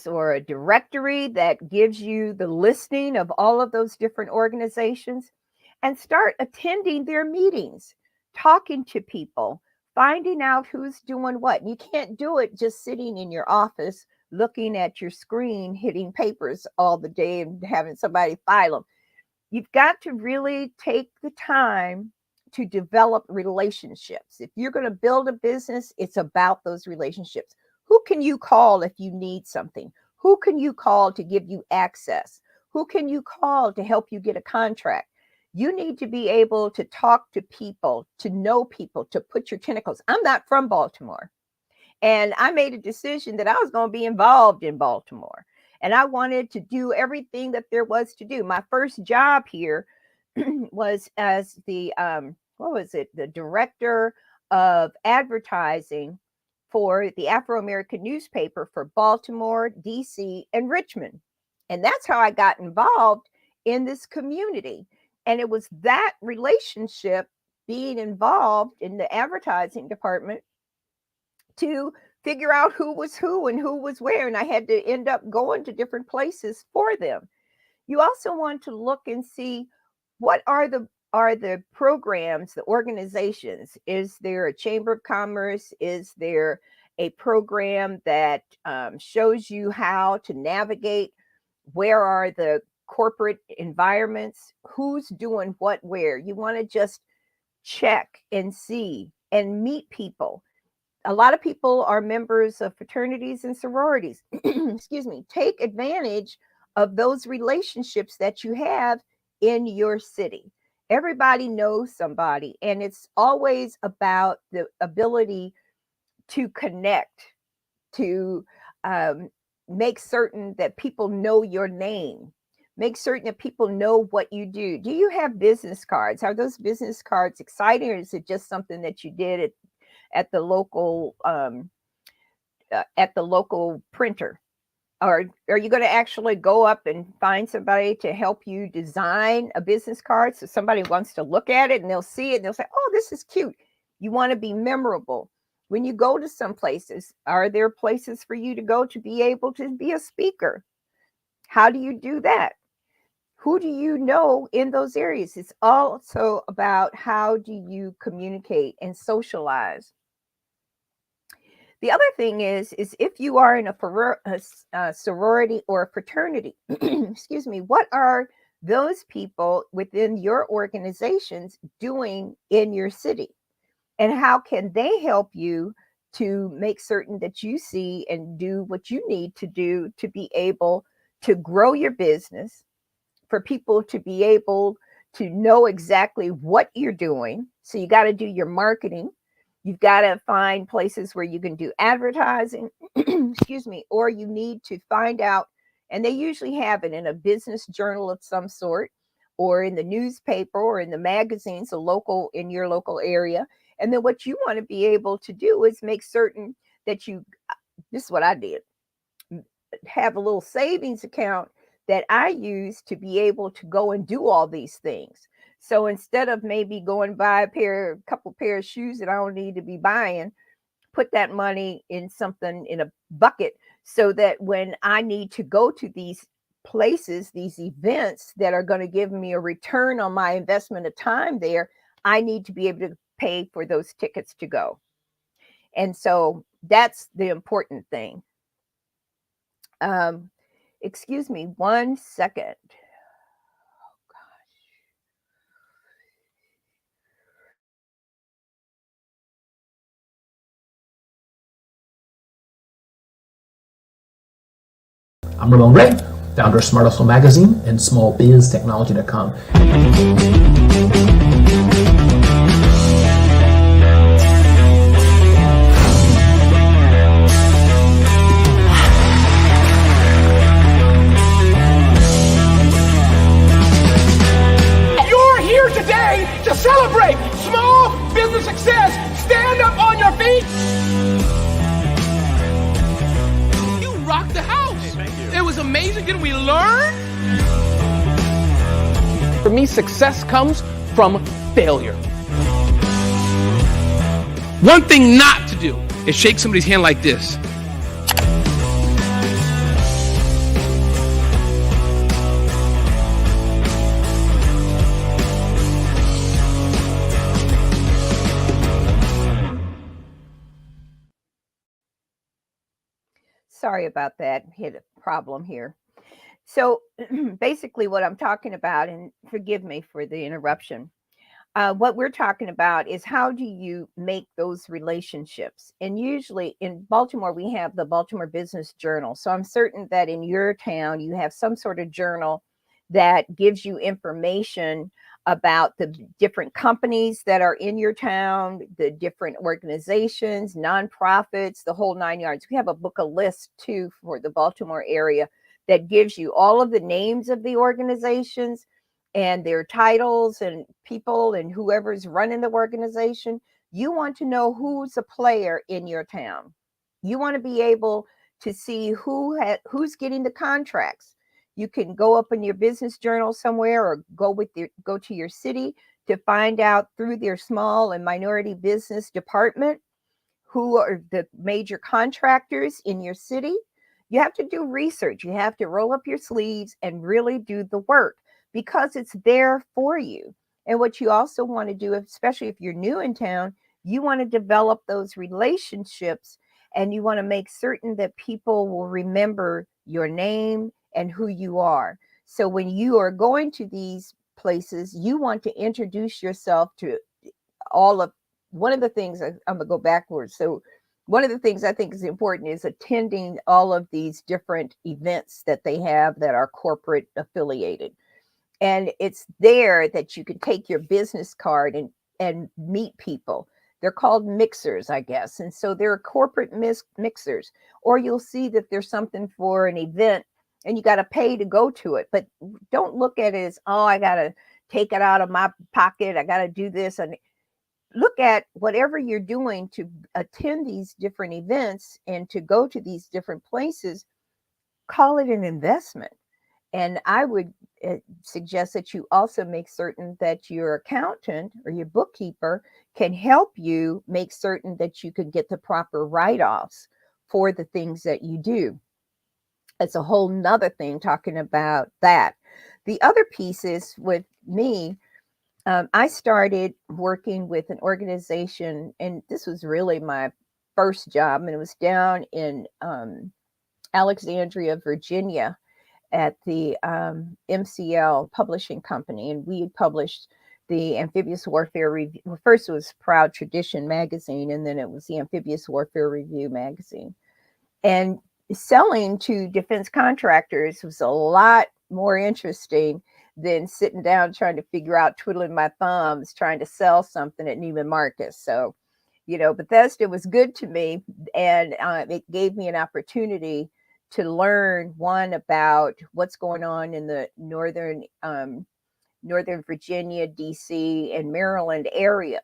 or a directory that gives you the listing of all of those different organizations, and start attending their meetings, talking to people, finding out who's doing what. And you can't do it just sitting in your office, looking at your screen, hitting papers all the day and having somebody file them. You've got to really take the time to develop relationships. If you're going to build a business, it's about those relationships. Who can you call if you need something? Who can you call to give you access? Who can you call to help you get a contract? You need to be able to talk to people, to know people, to put your tentacles. I'm not from Baltimore. And I made a decision that I was going to be involved in Baltimore. And I wanted to do everything that there was to do. My first job here was as the, the director of advertising for the Afro-American newspaper for Baltimore, DC, and Richmond. And that's how I got involved in this community. And it was that relationship, being involved in the advertising department, to figure out who was who and who was where. And I had to end up going to different places for them. You also want to look and see what are the programs, the organizations. Is there a chamber of commerce? Is there a program that shows you how to navigate? Where are the corporate environments? Who's doing what where? You want to just check and see and meet people. A lot of people are members of fraternities and sororities. Excuse me. Take advantage of those relationships that you have in your city. Everybody knows somebody, and it's always about the ability to connect, to make certain that people know your name, make certain that people know what you do. Do you have business cards? Are those business cards exciting, or is it just something that you did at the local printer? Or are you going to actually go up and find somebody to help you design a business card so somebody wants to look at it and they'll see it and they'll say, oh, this is cute. You want to be memorable. When you go to some places, are there places for you to go to be able to be a speaker? How do you do that? Who do you know in those areas? It's also about how do you communicate and socialize. The other thing is if you are in a sorority or a fraternity, excuse me, what are those people within your organizations doing in your city? And how can they help you to make certain that you see and do what you need to do to be able to grow your business, for people to be able to know exactly what you're doing? So you got to do your marketing. You've got to find places where you can do advertising, excuse me, or you need to find out, and they usually have it in a business journal of some sort, or in the newspaper, or in the magazines, in your local area. And then what you want to be able to do is make certain that this is what I did, have a little savings account that I use to be able to go and do all these things. So instead of maybe going buy a couple pair of shoes that I don't need to be buying, put that money in something in a bucket so that when I need to go to these places, these events that are going to give me a return on my investment of time there, I need to be able to pay for those tickets to go. And so that's the important thing. Excuse me 1 second. I'm Ramon Ray, founder of Smart Hustle Magazine and smallbiztechnology.com. You're here today to celebrate small business success. Stand up on your feet. You rocked the house. Hey, thank you. It was amazing. Didn't we learn? For me, success comes from failure. One thing not to do is shake somebody's hand like this. Sorry about that. Hit a problem here. So basically what I'm talking about, and forgive me for the interruption, what we're talking about is how do you make those relationships? And usually in Baltimore, we have the Baltimore Business Journal. So I'm certain that in your town, you have some sort of journal that gives you information about the different companies that are in your town, the different organizations, nonprofits, the whole 9 yards. We have a book, a list too for the Baltimore area that gives you all of the names of the organizations and their titles and people and whoever's running the organization. You want to know who's a player in your town. You want to be able to see who's getting the contracts. You can go up in your business journal somewhere or go to your city to find out through their small and minority business department who are the major contractors in your city. You have to do research. You have to roll up your sleeves and really do the work because it's there for you. And what you also want to do, especially if you're new in town, you want to develop those relationships and you want to make certain that people will remember your name and who you are. So when you are going to these places, you want to introduce yourself to all of, one of the things, I'm going to go backwards. So one of the things I think is important is attending all of these different events that they have that are corporate affiliated. And it's there that you can take your business card and meet people. They're called mixers, I guess. And so they're corporate mixers. Or you'll see that there's something for an event and you got to pay to go to it. But don't look at it as, oh, I got to take it out of my pocket. I got to do this. And look at whatever you're doing to attend these different events and to go to these different places, call it an investment. And I would suggest that you also make certain that your accountant or your bookkeeper can help you make certain that you can get the proper write-offs for the things that you do. It's a whole nother thing talking about that. The other piece is with me, I started working with an organization, and this was really my first job, and it was down in Alexandria, Virginia, at the MCL Publishing Company, and we had published the Amphibious Warfare Review. Well, first it was Proud Tradition magazine, and then it was the Amphibious Warfare Review magazine. And selling to defense contractors was a lot more interesting than sitting down trying to figure out, twiddling my thumbs, trying to sell something at Neiman Marcus. So, you know, Bethesda was good to me, and it gave me an opportunity to learn, one, about what's going on in the Northern Virginia, DC, and Maryland area,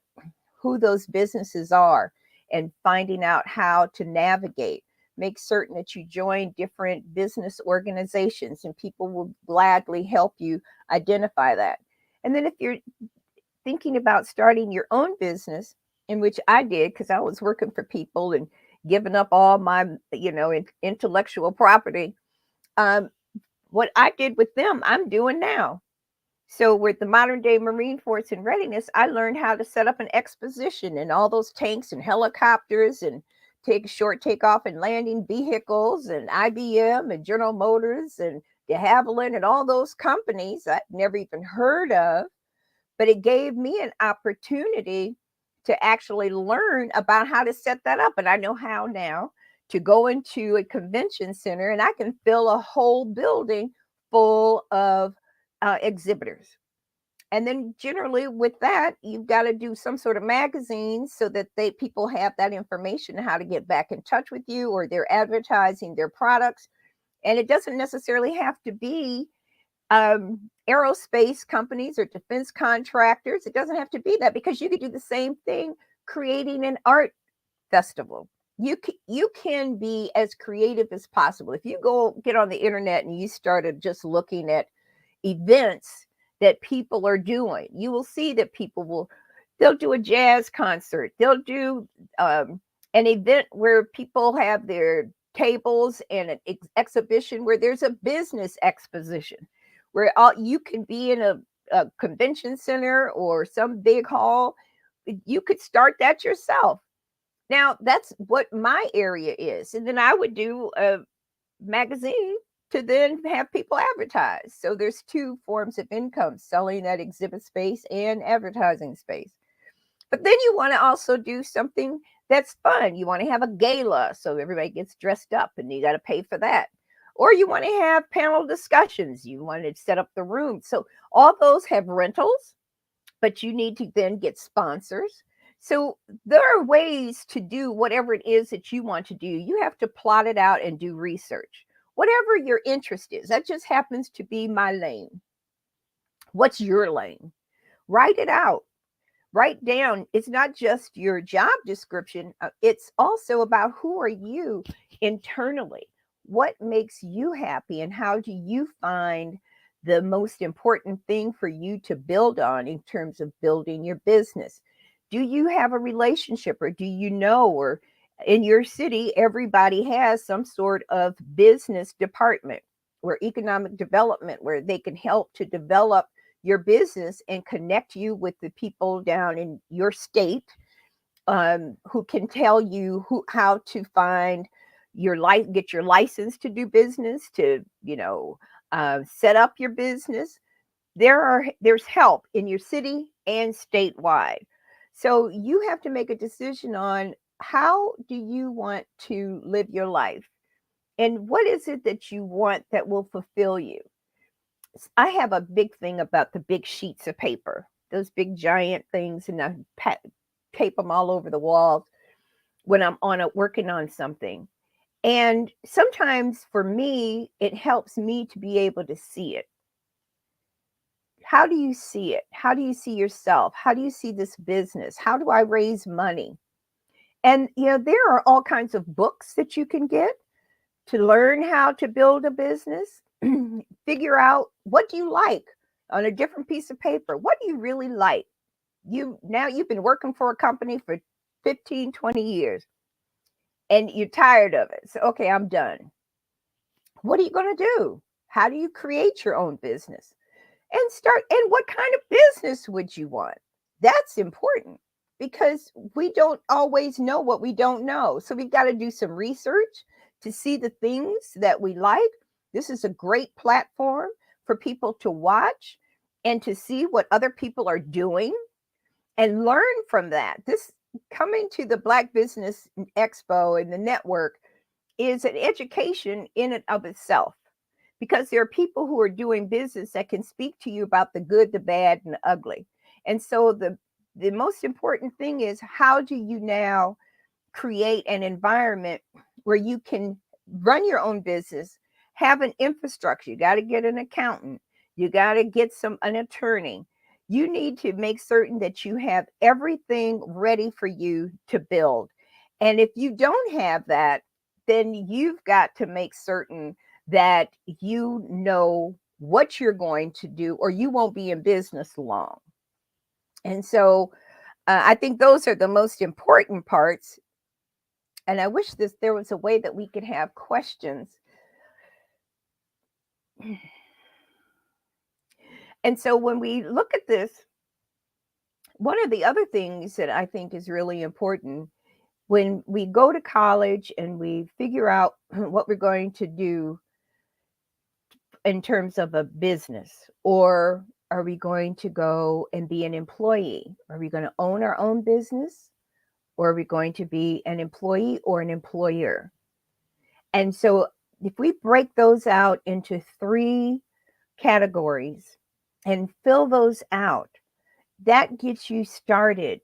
who those businesses are, and finding out how to navigate. Make certain that you join different business organizations, and people will gladly help you identify that. And then if you're thinking about starting your own business, in which I did, because I was working for people and giving up all my, intellectual property. What I did with them, I'm doing now. So with the modern day Marine Force in readiness, I learned how to set up an exposition and all those tanks and helicopters and take short takeoff and landing vehicles and IBM and General Motors and de Havilland and all those companies I'd never even heard of. But it gave me an opportunity to actually learn about how to set that up. And I know how now to go into a convention center and I can fill a whole building full of exhibitors. And then generally with that, you've got to do some sort of magazine so that people have that information, how to get back in touch with you, or they're advertising their products. And it doesn't necessarily have to be aerospace companies or defense contractors. It doesn't have to be that, because you could do the same thing creating an art festival. You can be as creative as possible. If you go get on the internet and you started just looking at events that people are doing, you will see that they'll do a jazz concert. They'll do an event where people have their tables, and an exhibition where there's a business exposition, where you can be in a convention center or some big hall. You could start that yourself. Now, that's what my area is. And then I would do a magazine to then have people advertise. So there's two forms of income: selling that exhibit space and advertising space. But then you want to also do something that's fun. You want to have a gala so everybody gets dressed up, and you got to pay for that. Or you want to have panel discussions. You want to set up the room. So all those have rentals, but you need to then get sponsors. So there are ways to do whatever it is that you want to do. You have to plot it out and do research. Whatever your interest is, that just happens to be my lane. What's your lane? Write it out. Write down. It's not just your job description. It's also about who are you internally? What makes you happy, and how do you find the most important thing for you to build on in terms of building your business? Do you have a relationship, or do you know, or in your city, everybody has some sort of business department or economic development where they can help to develop your business and connect you with the people down in your state, who can tell you how to find get your license to do business, to set up your business. There's help in your city and statewide. So you have to make a decision on how do you want to live your life, and what is it that you want that will fulfill you. I have a big thing about the big sheets of paper, those big giant things, and I tape them all over the walls when I'm working on something. And sometimes for me, it helps me to be able to see it. How do you see it? How do you see yourself? How do you see this business? How do I raise money? And, there are all kinds of books that you can get to learn how to build a business. Figure out, what do you like on a different piece of paper? What do you really like? You've been working for a company for 15, 20 years, and you're tired of it. So, okay, I'm done. What are you going to do? How do you create your own business? And what kind of business would you want? That's important, because we don't always know what we don't know. So we've got to do some research to see the things that we like. This is a great platform for people to watch and to see what other people are doing and learn from that. This coming to the Black Business Expo and the network is an education in and of itself, because there are people who are doing business that can speak to you about the good, the bad, and the ugly. And so the most important thing is, how do you now create an environment where you can run your own business, have an infrastructure? You got to get an accountant. You got to get an attorney. You need to make certain that you have everything ready for you to build. And if you don't have that, then you've got to make certain that you know what you're going to do, or you won't be in business long. And so I think those are the most important parts. And I wish there was a way that we could have questions. And so when we look at this, one of the other things that I think is really important, when we go to college and we figure out what we're going to do in terms of a business, or are we going to go and be an employee? Are we going to own our own business, or are we going to be an employee or an employer? And so if we break those out into 3 categories and fill those out, that gets you started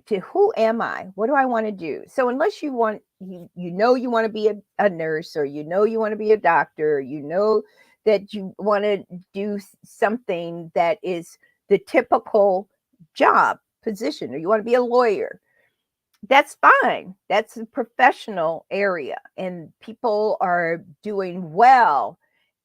to who am I? What do I want to do? So unless you want, you want to be a nurse, or you want to be a doctor, or that you want to do something that is the typical job position, or you want to be a lawyer, that's fine. That's a professional area, and people are doing well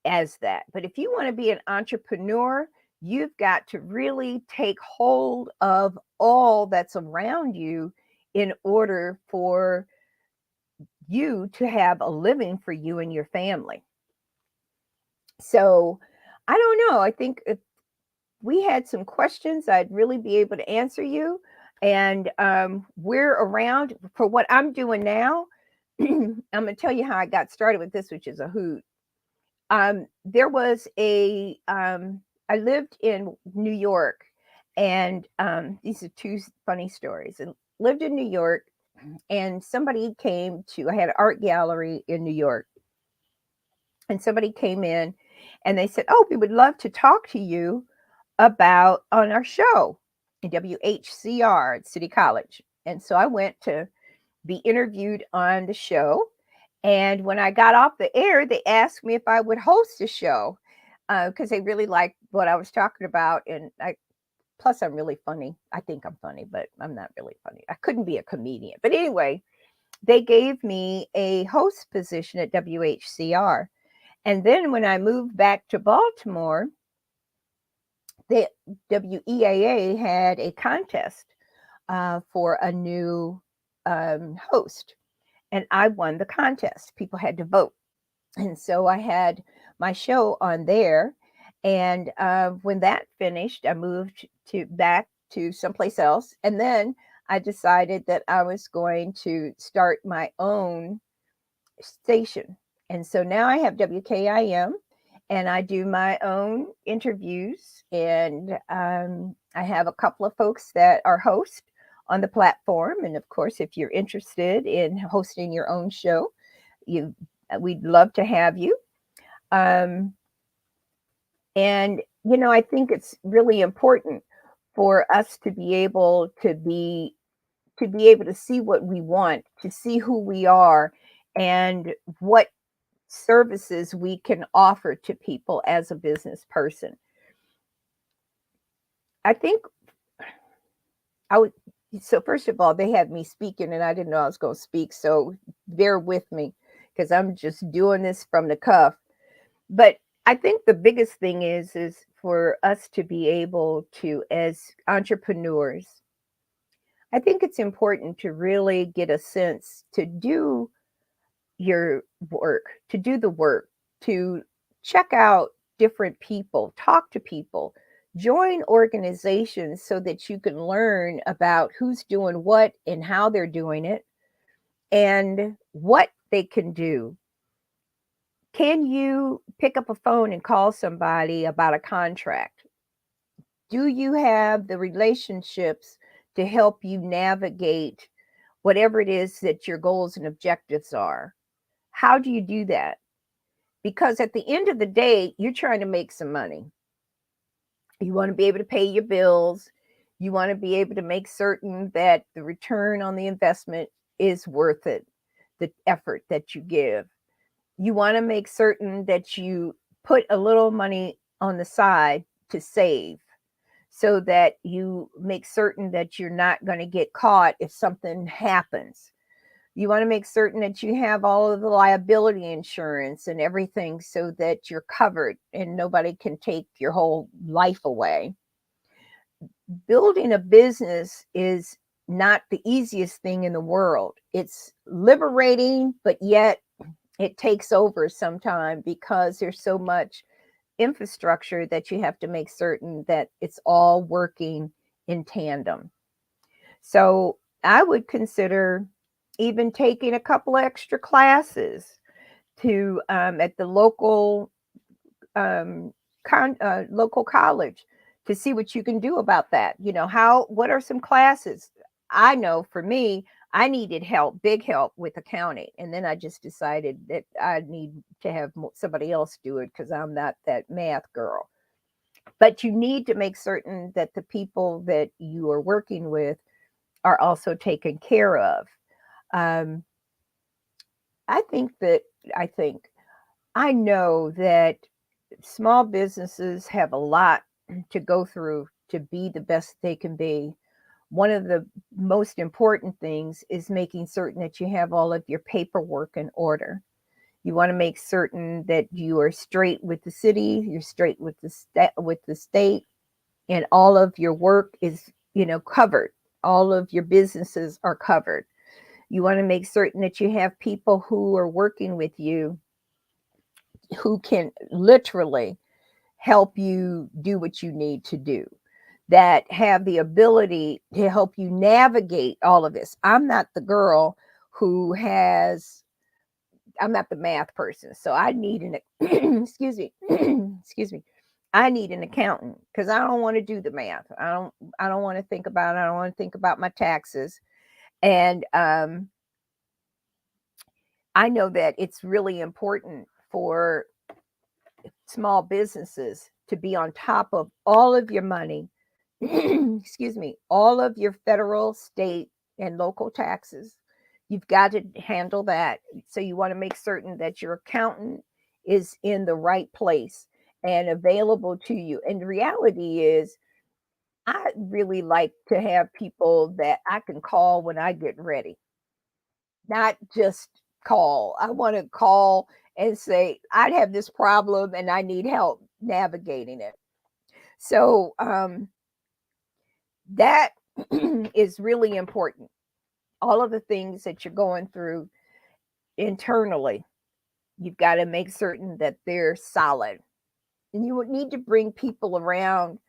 as that. But if you want to be an entrepreneur, you've got to really take hold of all that's around you in order for you to have a living for you and your family. So I don't know. I think if we had some questions, I'd really be able to answer you. And we're around for what I'm doing now. I'm going to tell you how I got started with this, which is a hoot. There was I lived in New York, and these are 2 funny stories. I lived in New York, and somebody came to, I had an art gallery in New York, and somebody came in and they said, "Oh, we would love to talk to you about on our show in WHCR at City College." And so I went to be interviewed on the show. And when I got off the air, they asked me if I would host a show because they really liked what I was talking about. And plus I'm really funny. I think I'm funny, but I'm not really funny. I couldn't be a comedian. But anyway, they gave me a host position at WHCR. And then when I moved back to Baltimore, the WEAA had a contest for a new host. And I won the contest. People had to vote. And so I had my show on there. And when that finished, I moved back to someplace else. And then I decided that I was going to start my own station. And so now I have WKIM, and I do my own interviews. And I have a couple of folks that are hosts on the platform. And of course, if you're interested in hosting your own show, we'd love to have you. And I think it's really important for us to be able to see what we want, to see who we are, and what services we can offer to people as a business person. I think so first of all, they had me speaking and I didn't know I was going to speak. So bear with me because I'm just doing this from the cuff. But I think the biggest thing is for us to be able to, as entrepreneurs, I think it's important to really get a sense to do your work, to do the work, to check out different people, talk to people, join organizations so that you can learn about who's doing what and how they're doing it and what they can do. Can you pick up a phone and call somebody about a contract? Do you have the relationships to help you navigate whatever it is that your goals and objectives are? How do you do that? Because at the end of the day, you're trying to make some money. You want to be able to pay your bills. You want to be able to make certain that the return on the investment is worth it, the effort that you give. You want to make certain that you put a little money on the side to save so that you make certain that you're not going to get caught if something happens. You want to make certain that you have all of the liability insurance and everything so that you're covered and nobody can take your whole life away. Building a business is not the easiest thing in the world. It's liberating, but yet it takes over sometime because there's so much infrastructure that you have to make certain that it's all working in tandem. So I would consider even taking a couple extra classes to at the local local college to see what you can do about that. What are some classes? I know for me, I needed help, big help with accounting. And then I just decided that I need to have somebody else do it because I'm not that math girl. But you need to make certain that the people that you are working with are also taken care of. I know that small businesses have a lot to go through to be the best they can be. One of the most important things is making certain that you have all of your paperwork in order. You want to make certain that you are straight with the city, you're straight with the state, and all of your work is, covered. All of your businesses are covered. You want to make certain that you have people who are working with you who can literally help you do what you need to do, that have the ability to help you navigate all of this. I'm not the girl I'm not the math person. So I need excuse me, I need an accountant because I don't want to do the math. I don't want to think about it. I don't want to think about my taxes. And I know that it's really important for small businesses to be on top of all of your money, excuse me, all of your federal, state, and local taxes. You've got to handle that. So you want to make certain that your accountant is in the right place and available to you. And the reality is, I really like to have people that I can call when I get ready. Not just call. I want to call and say, I have this problem and I need help navigating it. So that is really important. All of the things that you're going through internally, you've got to make certain that they're solid. And you would need to bring people around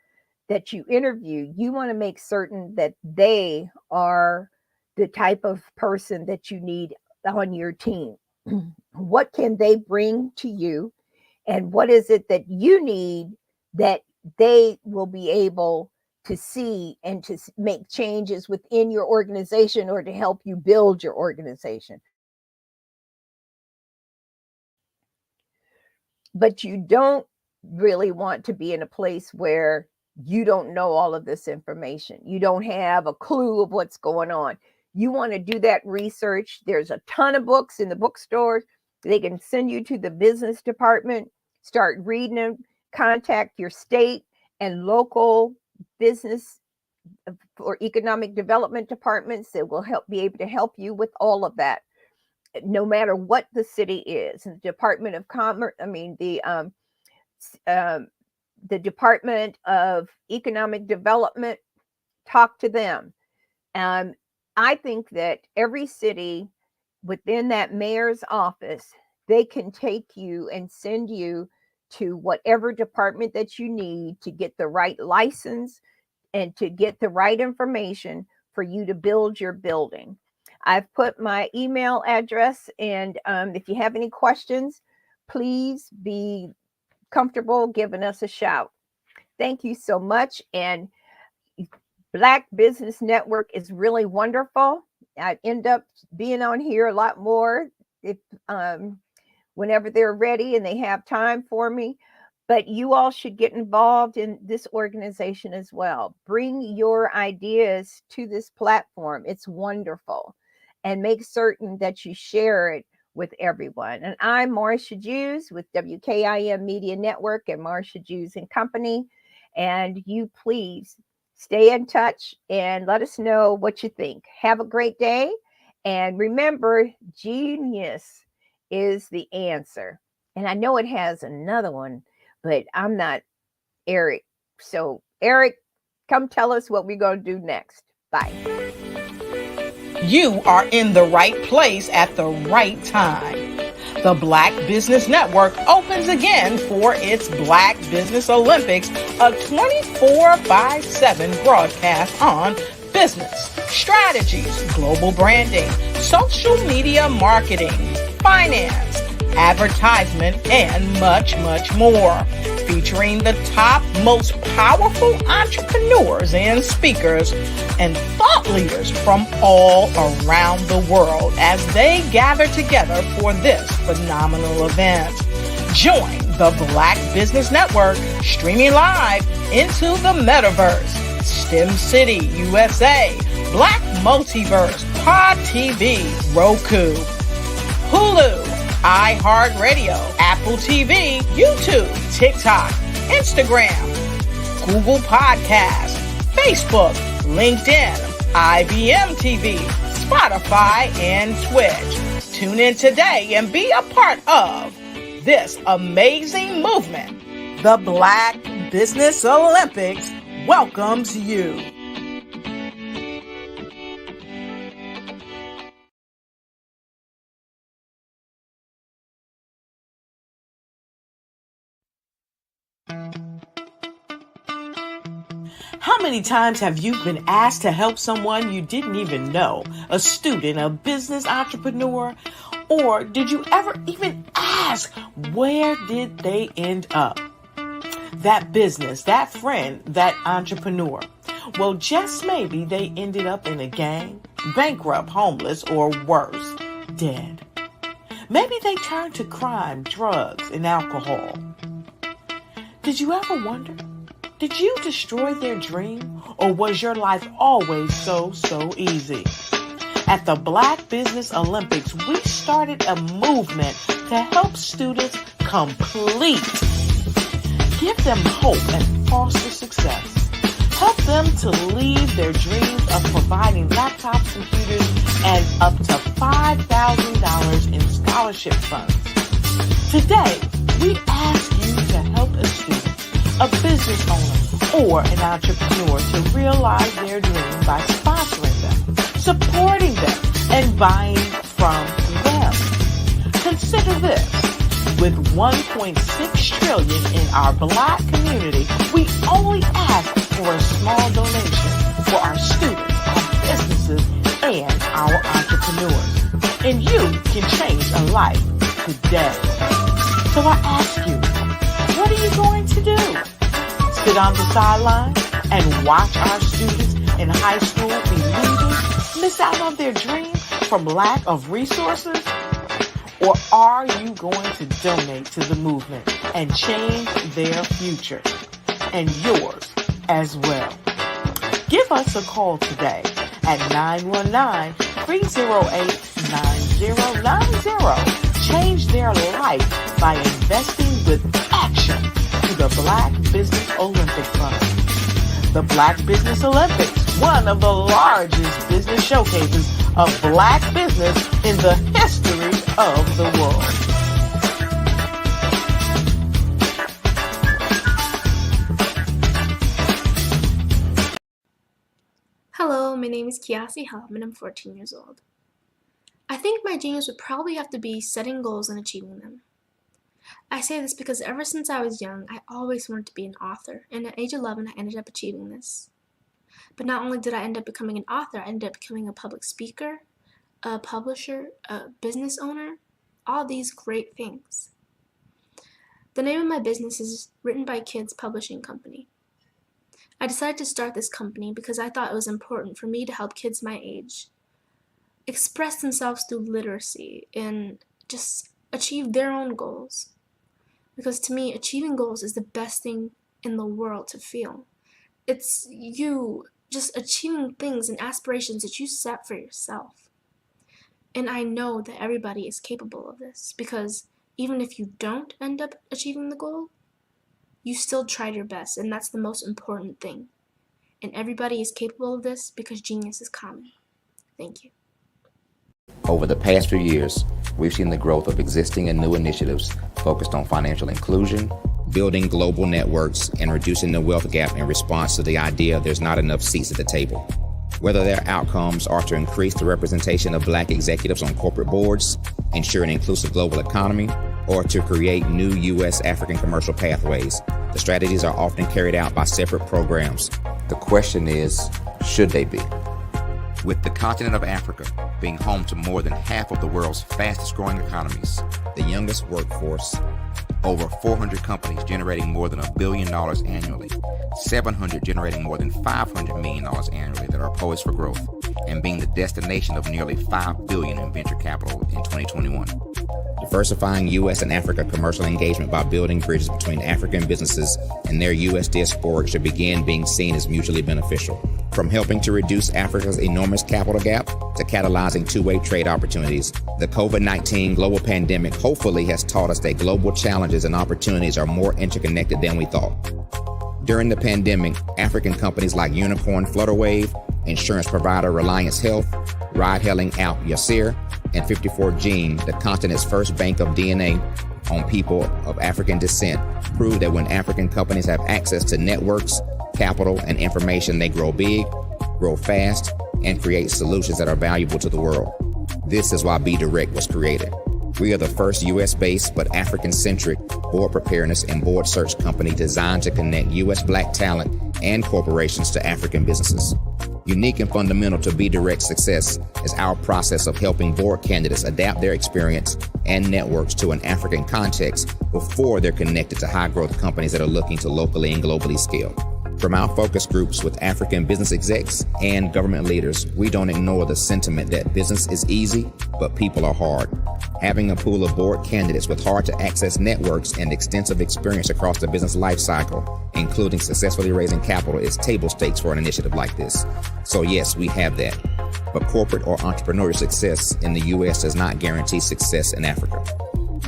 that you interview. You want to make certain that they are the type of person that you need on your team. What can they bring to you? And what is it that you need that they will be able to see and to make changes within your organization or to help you build your organization? But you don't really want to be in a place where you don't know all of this information. You don't have a clue of what's going on. You want to do that research. There's a ton of books in the bookstores. They can send you to the business department, start reading them, contact your state and local business or economic development departments that will be able to help you with all of that, no matter what the city is. And the Department of Commerce, the Department of Economic Development, talk to them. I think that every city within that mayor's office, they can take you and send you to whatever department that you need to get the right license and to get the right information for you to build your building. I've put my email address, and if you have any questions, please be comfortable giving us a shout. Thank you so much. And Black Business Network is really wonderful. I end up being on here a lot more if whenever they're ready and they have time for me. But you all should get involved in this organization as well. Bring your ideas to this platform. It's wonderful. And make certain that you share it with everyone. And I'm Marcia Jews with WKIM Media Network and Marcia Jews and Company. And you please stay in touch and let us know what you think. Have a great day. And remember, genius is the answer. And I know it has another one, but I'm not Eric. So Eric, come tell us what we're going to do next. Bye. You are in the right place at the right time. The Black Business Network opens again for its Black Business Olympics, a 24/7 broadcast on business, strategies, global branding, social media marketing, finance, advertisement, and much, much more. featuring the top, most powerful entrepreneurs and speakers and thought leaders from all around the world as they gather together for this phenomenal event. Join the Black Business Network streaming live into the metaverse, STEM City, USA, Black Multiverse, Pod TV, Roku, Hulu, iHeartRadio, Apple TV, YouTube, TikTok, Instagram, Google Podcasts, Facebook, LinkedIn, IBM TV, Spotify, and Twitch. Tune in today and be a part of this amazing movement. The Black Business Olympics welcomes you. How many times have you been asked to help someone you didn't even know, a student, a business entrepreneur? Or did you ever even ask, where did they end up? That business, that friend, that entrepreneur. Well, just maybe they ended up in a gang, bankrupt, homeless, or worse, dead. Maybe they turned to crime, drugs, and alcohol. Did you ever wonder? Did you destroy their dream, or was your life always so easy? At the Black Business Olympics, we started a movement to help students complete. Give them hope and foster success. Help them to leave their dreams of providing laptops, computers, and up to $5,000 in scholarship funds. Today, we ask you to help a student, a business owner, or an entrepreneur to realize their dream by sponsoring them, supporting them, and buying from them. Consider this. With $1.6 trillion in our Black community, we only ask for a small donation for our students, our businesses, and our entrepreneurs. And you can change a life today. So I ask you, what are you going to do? Sit on the sideline and watch our students in high school be leaders, miss out on their dream from lack of resources? Or are you going to donate to the movement and change their future and yours as well? Give us a call today at 919-308-9090. Change their life by investing with action to the Black Business Olympic Fund. The Black Business Olympics, one of the largest business showcases of Black business in the history of the world. Hello, my name is Kiasi Helm and I'm 14 years old. I think my genius would probably have to be setting goals and achieving them. I say this because ever since I was young, I always wanted to be an author, and at age 11, I ended up achieving this. But not only did I end up becoming an author, I ended up becoming a public speaker, a publisher, a business owner, all these great things. The name of my business is Written by Kids Publishing Company. I decided to start this company because I thought it was important for me to help kids my age express themselves through literacy and just achieve their own goals. Because to me, achieving goals is the best thing in the world to feel. It's you just achieving things and aspirations that you set for yourself. And I know that everybody is capable of this because even if you don't end up achieving the goal, you still tried your best, and that's the most important thing. And everybody is capable of this because genius is common. Thank you. Over the past few years, we've seen the growth of existing and new initiatives focused on financial inclusion, building global networks, and reducing the wealth gap in response to the idea there's not enough seats at the table. Whether their outcomes are to increase the representation of Black executives on corporate boards, ensure an inclusive global economy, or to create new U.S. African commercial pathways, the strategies are often carried out by separate programs. The question is, should they be? With the continent of Africa being home to more than half of the world's fastest growing economies, the youngest workforce, Over 400 companies generating more than $1 billion annually, 700 generating more than $500 million annually that are poised for growth, and being the destination of nearly $5 billion in venture capital in 2021. Diversifying U.S. and Africa commercial engagement by building bridges between African businesses and their U.S. diaspora should begin being seen as mutually beneficial. From helping to reduce Africa's enormous capital gap to catalyzing two-way trade opportunities, the COVID-19 global pandemic hopefully has taught us that global challenges and opportunities are more interconnected than we thought. During the pandemic, African companies like Unicorn Flutterwave, insurance provider Reliance Health, ride-hailing app Yasir, and 54Gene, the continent's first bank of DNA on people of African descent, proved that when African companies have access to networks, capital, and information, they grow big, grow fast, and create solutions that are valuable to the world. This is why Be Direct was created. We are the first U.S.-based but African-centric board preparedness and board search company designed to connect U.S. Black talent and corporations to African businesses. Unique and fundamental to Be Direct's success is our process of helping board candidates adapt their experience and networks to an African context before they're connected to high-growth companies that are looking to locally and globally scale. From our focus groups with African business execs and government leaders, we don't ignore the sentiment that business is easy, but people are hard. Having a pool of board candidates with hard-to-access networks and extensive experience across the business life cycle, including successfully raising capital, is table stakes for an initiative like this. So yes, we have that. But corporate or entrepreneurial success in the U.S. does not guarantee success in Africa.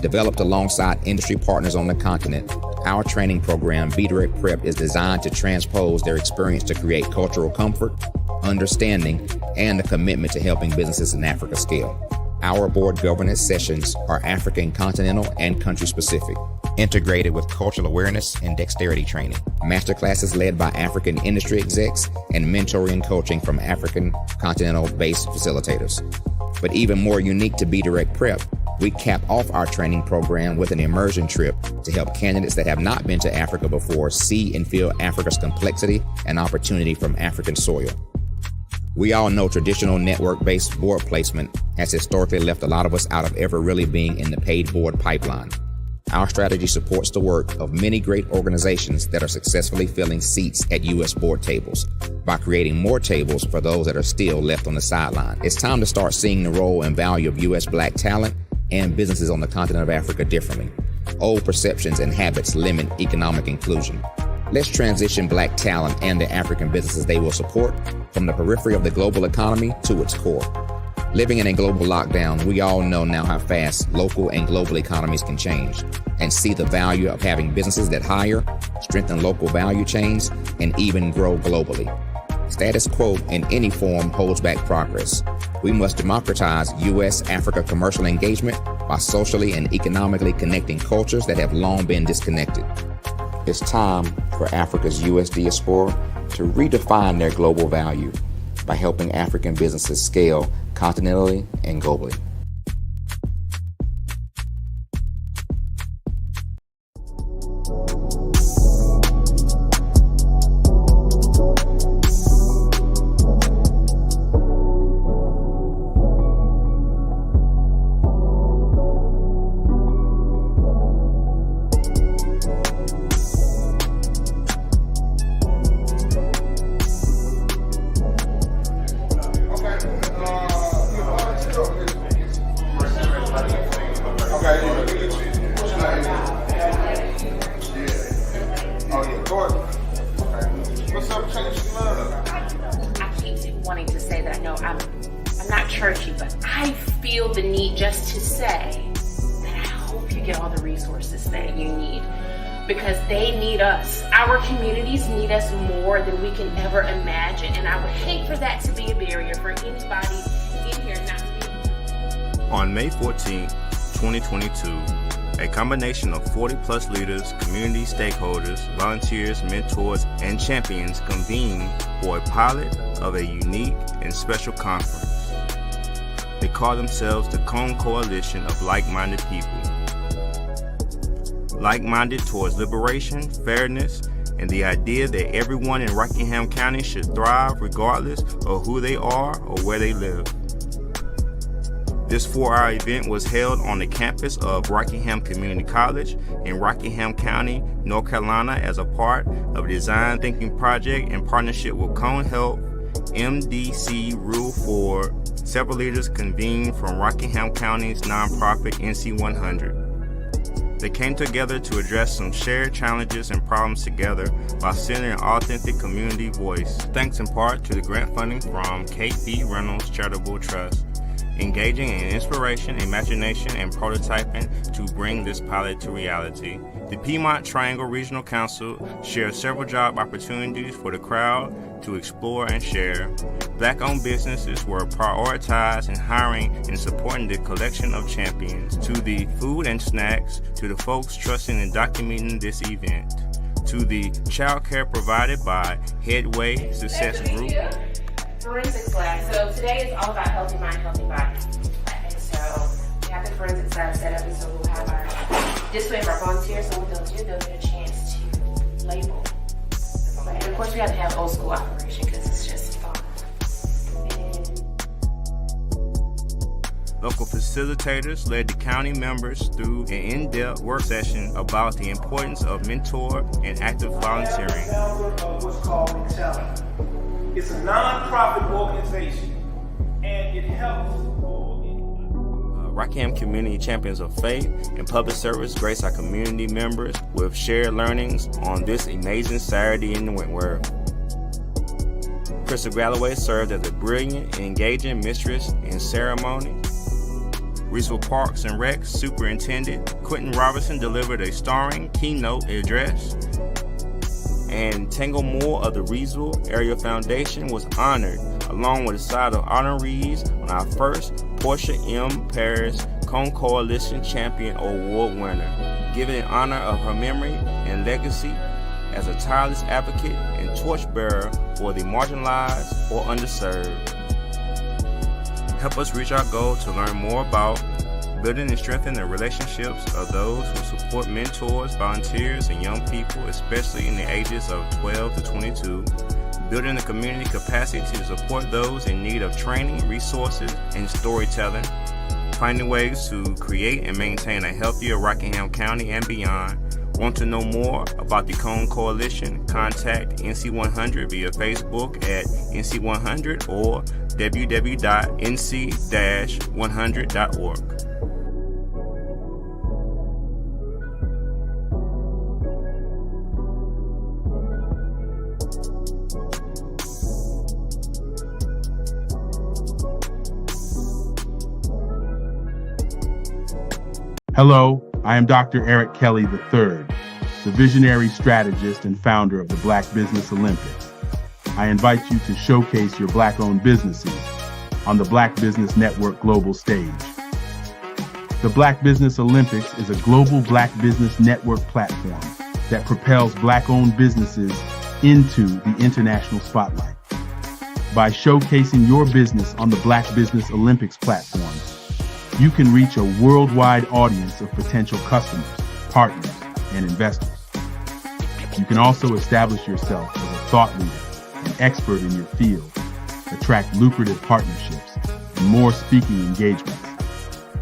Developed alongside industry partners on the continent, our training program, Be Direct Prep, is designed to transpose their experience to create cultural comfort, understanding, and a commitment to helping businesses in Africa scale. Our board governance sessions are African continental and country specific, integrated with cultural awareness and dexterity training, masterclasses led by African industry execs, and mentoring and coaching from African continental-based facilitators. But even more unique to Be Direct Prep, we cap off our training program with an immersion trip to help candidates that have not been to Africa before see and feel Africa's complexity and opportunity from African soil. We all know traditional network-based board placement has historically left a lot of us out of ever really being in the paid board pipeline. Our strategy supports the work of many great organizations that are successfully filling seats at U.S. board tables by creating more tables for those that are still left on the sideline. It's time to start seeing the role and value of U.S. Black talent and businesses on the continent of Africa differently. Old perceptions and habits limit economic inclusion. Let's transition Black talent and the African businesses they will support from the periphery of the global economy to its core. Living in a global lockdown, we all know now how fast local and global economies can change, and see the value of having businesses that hire, strengthen local value chains, and even grow globally. Status quo in any form holds back progress. We must democratize U.S.-Africa commercial engagement by socially and economically connecting cultures that have long been disconnected. It's time for Africa's U.S. diaspora to redefine their global value by helping African businesses scale continentally and globally. Because they need us. Our communities need us more than we can ever imagine. And I would hate for that to be a barrier for anybody in here not to be. On May 14, 2022, a combination of 40 plus leaders, community stakeholders, volunteers, mentors, and champions convened for a pilot of a unique and special conference. They call themselves the Cone Coalition of Like-Minded People. Like-minded towards liberation, fairness, and the idea that everyone in Rockingham County should thrive regardless of who they are or where they live. This 4-hour event was held on the campus of Rockingham Community College in Rockingham County, North Carolina, as a part of a design thinking project in partnership with Cone Health, MDC Rule 4. Several leaders convened from Rockingham County's nonprofit NC100. They came together to address some shared challenges and problems together while centering an authentic community voice, thanks in part to the grant funding from Kate B. Reynolds Charitable Trust, engaging in inspiration, imagination, and prototyping to bring this pilot to reality. The Piedmont Triangle Regional Council shared several job opportunities for the crowd to explore and share. Black-owned businesses were prioritized in hiring and supporting the collection of champions, to the food and snacks, to the folks trusting and documenting this event, to the child care provided by Headway Success Group. Forensics lab. So today is all about healthy mind, healthy body. And so we have the forensics lab set up, and so we'll have our display of our volunteers. So what they'll get a chance to label. And of course we have to have old school operation because it's just fun. Local facilitators led the county members through an in-depth work session about the importance of mentor and active volunteering. What's called excelling. It's a non-profit organization, and it helps. Rockingham Community Champions of Faith and Public Service grace our community members with shared learnings on this amazing Saturday in the Wentworth. Crystal Galloway served as a brilliant and engaging mistress in ceremony. Reesville Parks and Rec Superintendent Quentin Robinson delivered a starring keynote address. And Tango Moore of the Reesville Area Foundation was honored, along with a side of honorees on our first Portia M. Paris Cone Coalition Champion Award winner, given in honor of her memory and legacy as a tireless advocate and torchbearer for the marginalized or underserved. Help us reach our goal to learn more about building and strengthening the relationships of those who support mentors, volunteers, and young people, especially in the ages of 12 to 22, building the community capacity to support those in need of training, resources, and storytelling, finding ways to create and maintain a healthier Rockingham County and beyond. Want to know more about the Cone Coalition? Contact NC100 via Facebook at NC100 or www.nc-100.org. Hello, I am Dr. Eric Kelly III, the visionary strategist and founder of the Black Business Olympics. I invite you to showcase your Black-owned businesses on the Black Business Network global stage. The Black Business Olympics is a global Black Business Network platform that propels Black-owned businesses into the international spotlight. By showcasing your business on the Black Business Olympics platform, you can reach a worldwide audience of potential customers, partners, and investors. You can also establish yourself as a thought leader, an expert in your field, attract lucrative partnerships, and more speaking engagements.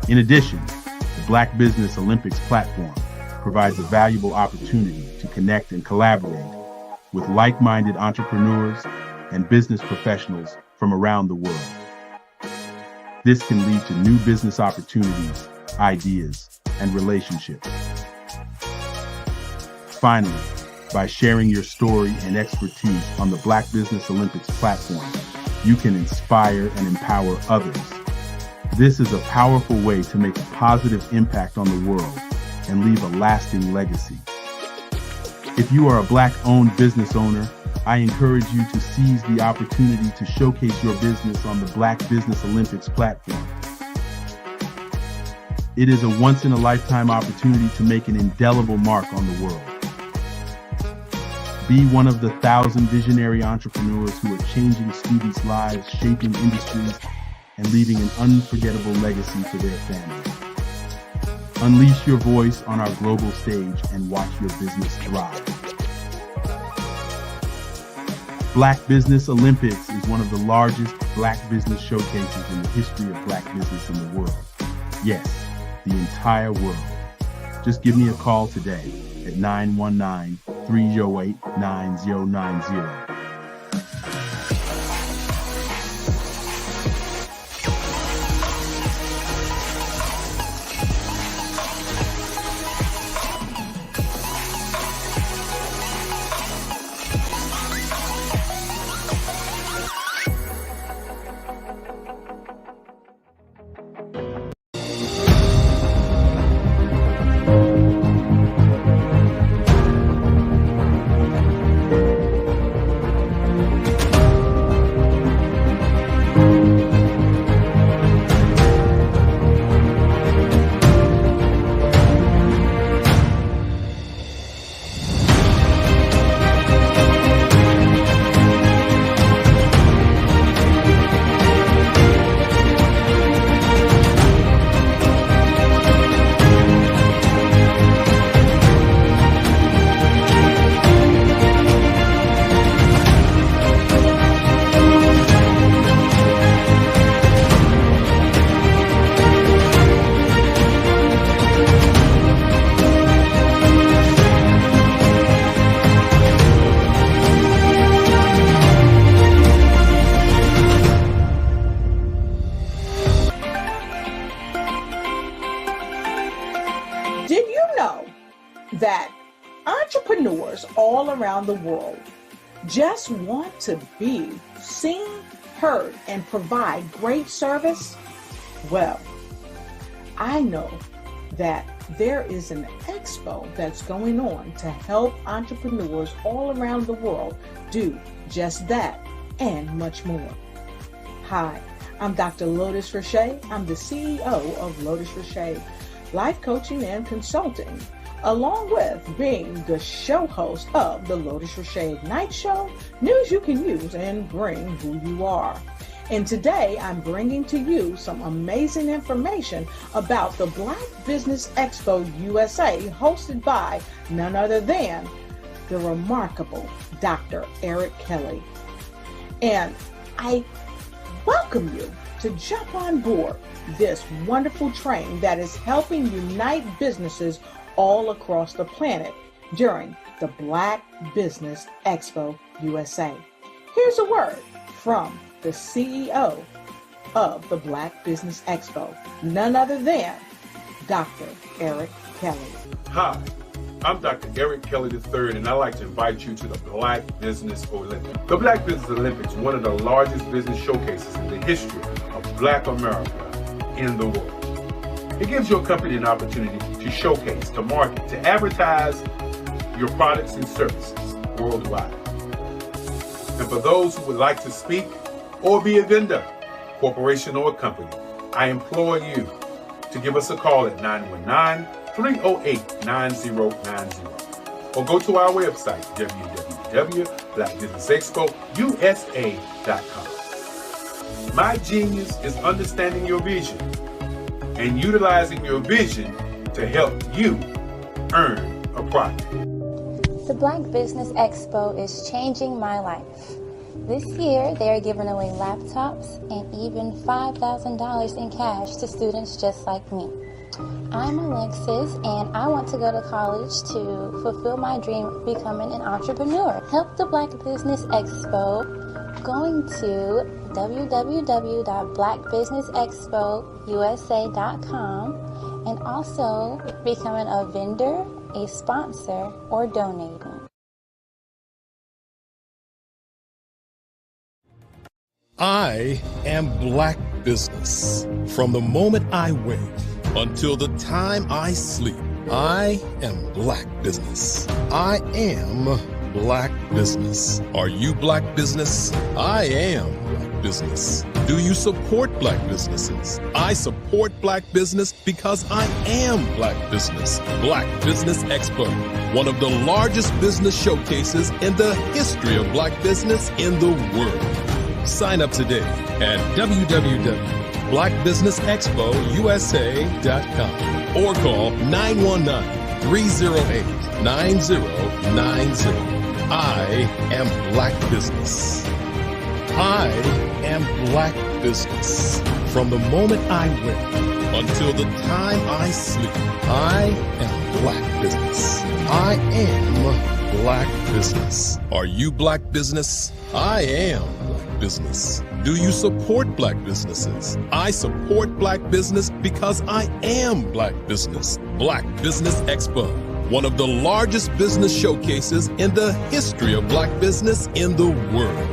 In addition, the Black Business Olympics platform provides a valuable opportunity to connect and collaborate with like-minded entrepreneurs and business professionals from around the world. This can lead to new business opportunities, ideas, and relationships. Finally, by sharing your story and expertise on the Black Business Olympics platform, you can inspire and empower others. This is a powerful way to make a positive impact on the world and leave a lasting legacy. If you are a Black-owned business owner, I encourage you to seize the opportunity to showcase your business on the Black Business Olympics platform. It is a once-in-a-lifetime opportunity to make an indelible mark on the world. Be one of the 1,000 visionary entrepreneurs who are changing students' lives, shaping industries, and leaving an unforgettable legacy for their families. Unleash your voice on our global stage and watch your business thrive. Black Business Olympics is one of the largest Black business showcases in the history of Black business in the world. Yes, the entire world. Just give me a call today at 919-308-9090. That entrepreneurs all around the world just want to be seen, heard, and provide great service? Well, I know that there is an expo that's going on to help entrepreneurs all around the world do just that and much more. Hi, I'm Dr. Lotus Roche. I'm the CEO of Lotus Roche Life Coaching and Consulting, along with being the show host of the Lotus Roche Ignite Show, news you can use and bring who you are. And today I'm bringing to you some amazing information about the Black Business Expo USA, hosted by none other than the remarkable Dr. Eric Kelly. And I welcome you to jump on board this wonderful train that is helping unite businesses all across the planet during the Black Business Expo USA. Here's a word from the CEO of the Black Business Expo, none other than Dr. Eric Kelly. Hi, I'm Dr. Eric Kelly III, and I'd like to invite you to the Black Business Olympics. The Black Business Olympics is one of the largest business showcases in the history of Black America in the world. It gives your company an opportunity to showcase, to market, to advertise your products and services worldwide. And for those who would like to speak or be a vendor, corporation or company, I implore you to give us a call at 919-308-9090 or go to our website, www.blackbusinessexpousa.com. My genius is understanding your vision and utilizing your vision to help you earn a profit. The Black Business Expo is changing my life. This year, they are giving away laptops and even $5,000 in cash to students just like me. I'm Alexis, and I want to go to college to fulfill my dream of becoming an entrepreneur. Help the Black Business Expo going to www.blackbusinessexpousa.com and also becoming a vendor, a sponsor, or donating. I am Black business. From the moment I wake until the time I sleep, I am Black business. I am Black business. Are you Black business? I am Black business. Do you support Black businesses? I support Black business because I am Black business. Black Business Expo, one of the largest business showcases in the history of Black business in the world. Sign up today at www.blackbusinessexpousa.com or call 919-308-9090. I am Black business. I am Black business. From the moment I wake until the time I sleep, I am Black business. I am Black business. Are you Black business? I am Black business. Do you support Black businesses? I support Black business because I am Black business. Black Business Expo, one of the largest business showcases in the history of Black business in the world.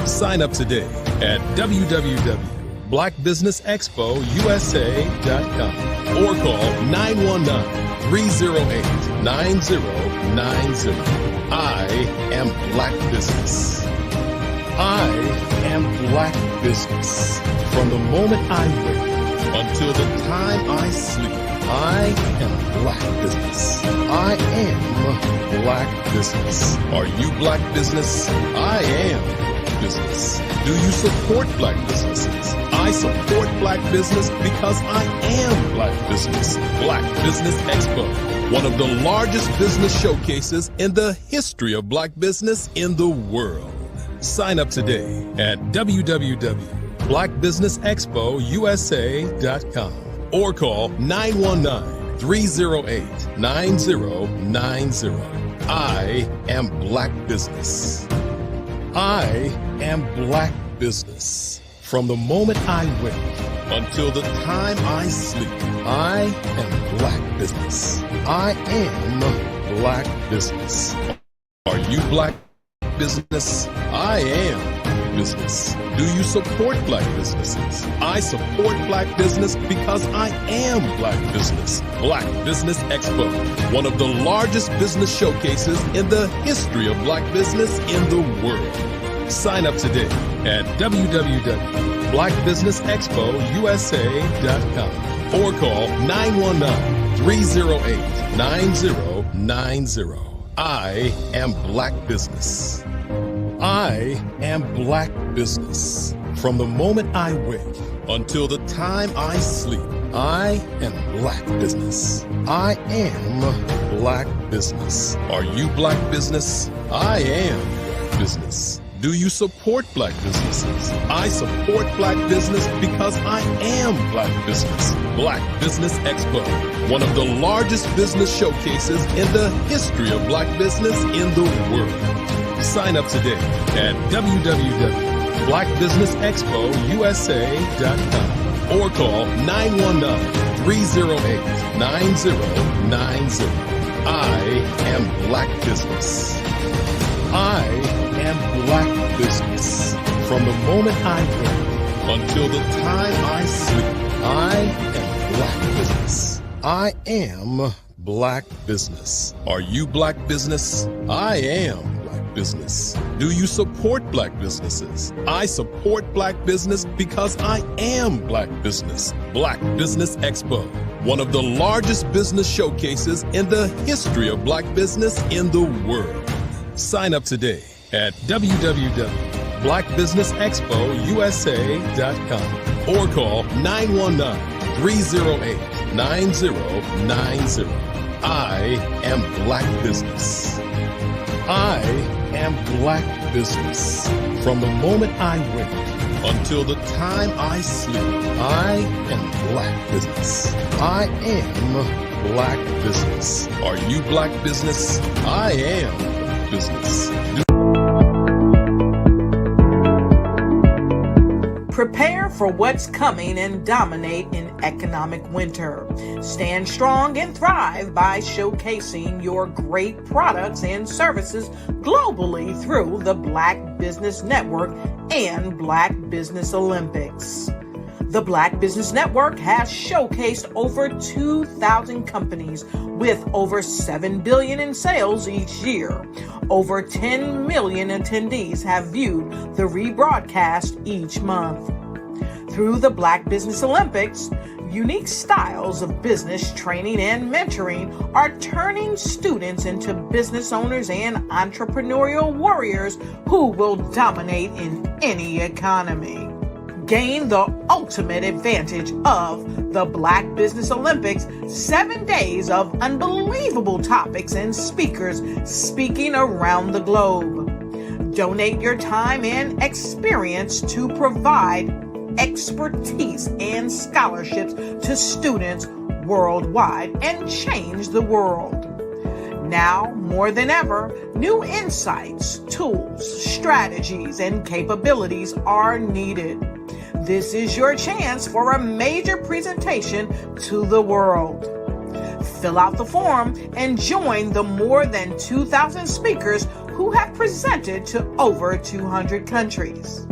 Sign up today at www.blackbusinessexpousa.com or call 919-308-9090. I am Black business. I am Black business. From the moment I wake until the time I sleep, I am Black business. I am Black business. Are you Black business? I am Black business. Do you support Black businesses? I support Black business because I am Black business. Black Business Expo, one of the largest business showcases in the history of Black business in the world. Sign up today at www.blackbusinessexpousa.com or call 919-308-9090. I am Black business. I am Black business. From the moment I wake until the time I sleep, I am Black business. I am Black business. Are you Black business? I am business. Do you support Black businesses? I support Black business because I am Black business. Black Business Expo, one of the largest business showcases in the history of Black business in the world. Sign up today at www.blackbusinessexpousa.com or call 919-308-9090. I am Black business. I am Black business. From the moment I wake until the time I sleep, I am Black business. I am Black business. Are you Black business? I am Black business. Do you support Black businesses? I support Black business because I am Black business. Black Business Expo, one of the largest business showcases in the history of Black business in the world. Sign up today at www.blackbusinessexpousa.com or call 919-308-9090. I am Black business. I am Black business. From the moment I wake until the time I sleep, I am Black business. I am Black business. Are you Black business? I am Black business. Do you support Black businesses? I support Black business because I am Black business. Black Business Expo, one of the largest business showcases in the history of Black business in the world. Sign up today at www.blackbusinessexpousa.com or call 919-308-9090. I am Black business. I am Black business. From the moment I wake until the time I sleep, I am Black business. I am Black business. Are you Black business? I am Black business. Prepare for what's coming and dominate in economic winter. Stand strong and thrive by showcasing your great products and services globally through the Black Business Network and Black Business Olympics. The Black Business Network has showcased over 2,000 companies with over $7 billion in sales each year. Over 10 million attendees have viewed the rebroadcast each month. Through the Black Business Olympics, unique styles of business training and mentoring are turning students into business owners and entrepreneurial warriors who will dominate in any economy. Gain the ultimate advantage of the Black Business Olympics, 7 days of unbelievable topics and speakers speaking around the globe. Donate your time and experience to provide expertise and scholarships to students worldwide and change the world. Now, more than ever, new insights, tools, strategies, and capabilities are needed. This is your chance for a major presentation to the world. Fill out the form and join the more than 2,000 speakers who have presented to over 200 countries.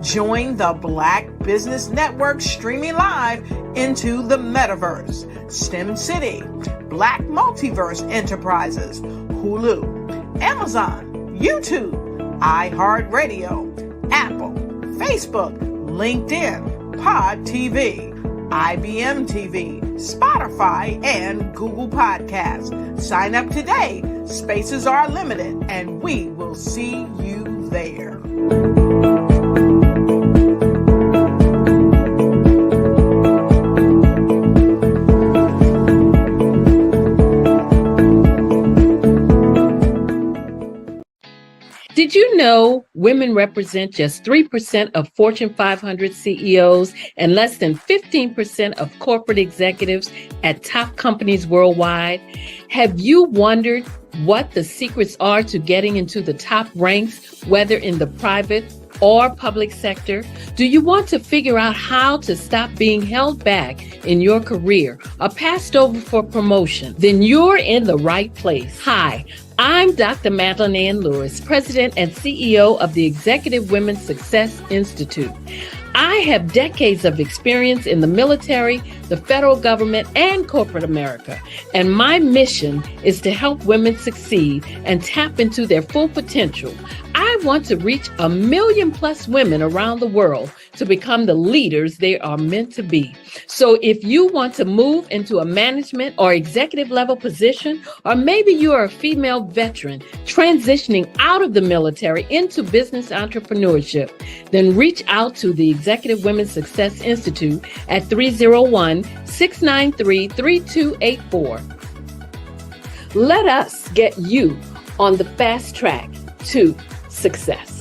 Join the Black Business Network streaming live into the Metaverse, STEM City, Black Multiverse Enterprises, Hulu, Amazon, YouTube, iHeartRadio, Apple, Facebook, LinkedIn, Pod TV, IBM TV, Spotify, and Google Podcasts. Sign up today. Spaces are limited, and we will see you there. Did you know women represent just 3% of Fortune 500 CEOs and less than 15% of corporate executives at top companies worldwide? Have you wondered what the secrets are to getting into the top ranks, whether in the private or public sector? Do you want to figure out how to stop being held back in your career or passed over for promotion? Then you're in the right place. Hi, I'm Dr. Madeline Ann Lewis, President and CEO of the Executive Women's Success Institute. I have decades of experience in the military, the federal government, and corporate America, and my mission is to help women succeed and tap into their full potential. I want to reach 1 million plus women around the world to become the leaders they are meant to be. So if you want to move into a management or executive level position, or maybe you are a female veteran transitioning out of the military into business entrepreneurship, then reach out to the Executive Women's Success Institute at 301-693-3284. Let us get you on the fast track to success.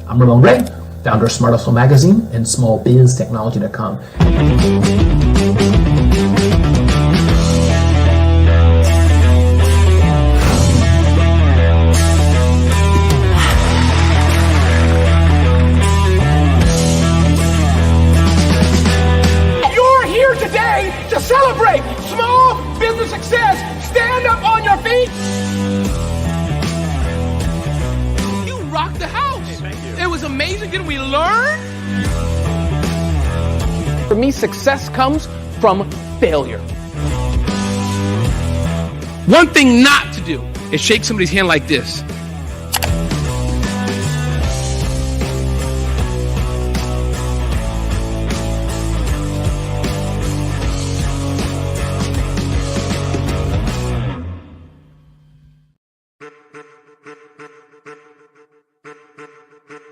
I'm Ramon Ray, founder of Smart Hustle Magazine and smallbiztechnology.com. You're here today to celebrate small business success. Stand up on your feet. You rocked the house. It was amazing. Didn't we learn? For me, success comes from failure. One thing not to do is shake somebody's hand like this.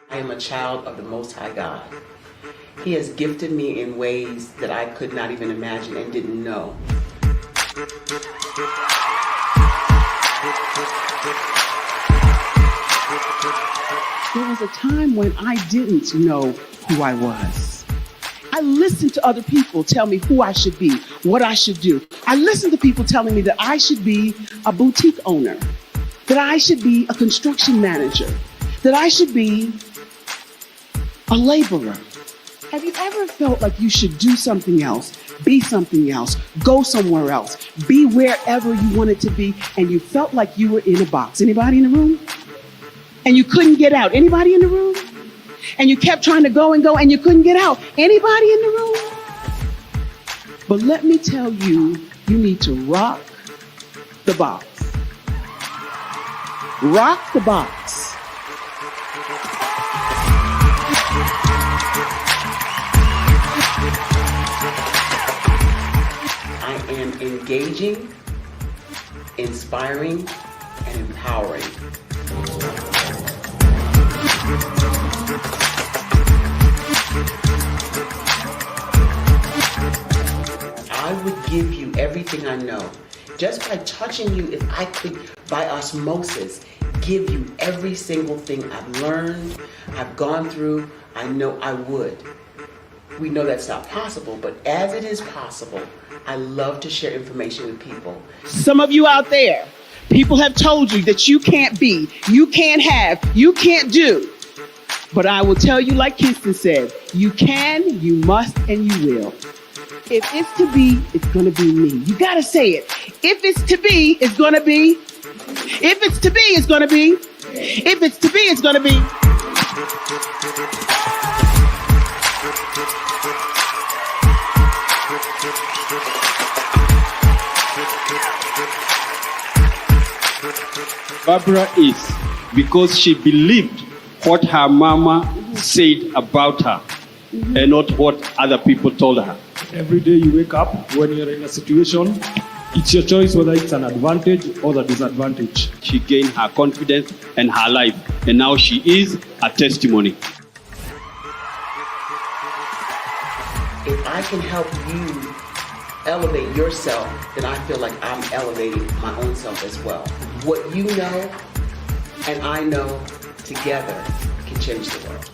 I am a child of the Most High God. He has gifted me in ways that I could not even imagine and didn't know. There was a time when I didn't know who I was. I listened to other people tell me who I should be, what I should do. I listened to people telling me that I should be a boutique owner, that I should be a construction manager, that I should be a laborer. Have you ever felt like you should do something else, be something else, go somewhere else, be wherever you wanted to be, and you felt like you were in a box? Anybody in the room? And you couldn't get out? Anybody in the room? And you kept trying to go and go and you couldn't get out? Anybody in the room? But let me tell you, you need to rock the box. Rock the box. am engaging, inspiring, and empowering. I would give you everything I know. Just by touching you, if I could, by osmosis, give you every single thing I've learned, I've gone through, I know I would. We know that's not possible, but as it is possible, I love to share information with people. Some of you out there, people have told you that you can't be, you can't have, you can't do. But I will tell you, like Kinston said, you can, you must, and you will. If it's to be, it's going to be me. You got to say it. If it's to be, it's going to be. If it's to be, it's going to be. If it's to be, it's going to be. Barbara is because she believed what her mama said about her and not what other people told her. Every day you wake up, when you're in a situation, it's your choice whether it's an advantage or the disadvantage. She gained her confidence and her life, and now she is a testimony. If I can help you elevate yourself, then I feel like I'm elevating my own self as well. What you know and I know together can change the world.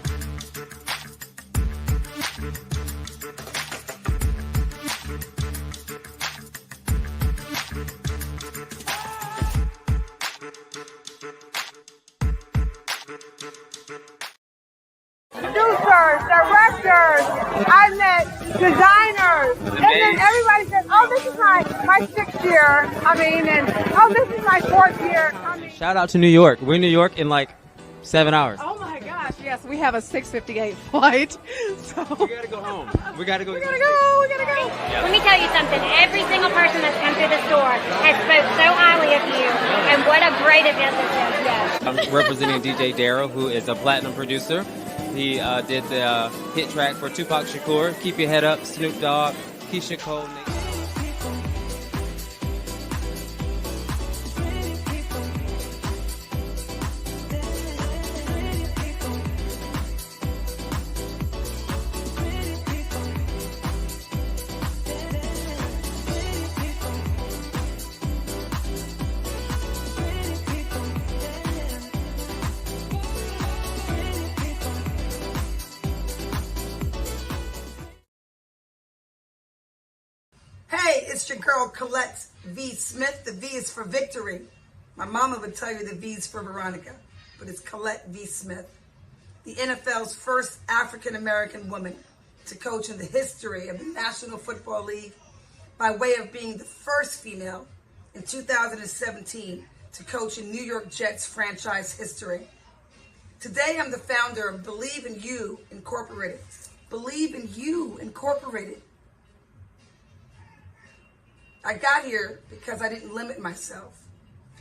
Producers, directors, I met designers, and then everybody says, oh, this is my 6th year, and oh, this is my 4th year. Shout out to New York. We're in New York in like 7 hours. Oh my gosh, yes, we have a 6:58 flight, so. We gotta go home. We gotta go. We gotta go. Yeah. Let me tell you something. Every single person that's come through the store has spoke so highly of you, and what a great event this is. Yes. I'm representing DJ Darryl, who is a platinum producer. He did the hit track for Tupac Shakur, Keep Your Head Up, Snoop Dogg, Keisha Cole. Hey, it's your girl Colette V. Smith. The V is for victory. My mama would tell you the V is for Veronica, but it's Colette V. Smith, the NFL's first African-American woman to coach in the history of the National Football League by way of being the first female in 2017 to coach in New York Jets franchise history. Today, I'm the founder of Believe in You Incorporated. Believe in You Incorporated. I got here because I didn't limit myself.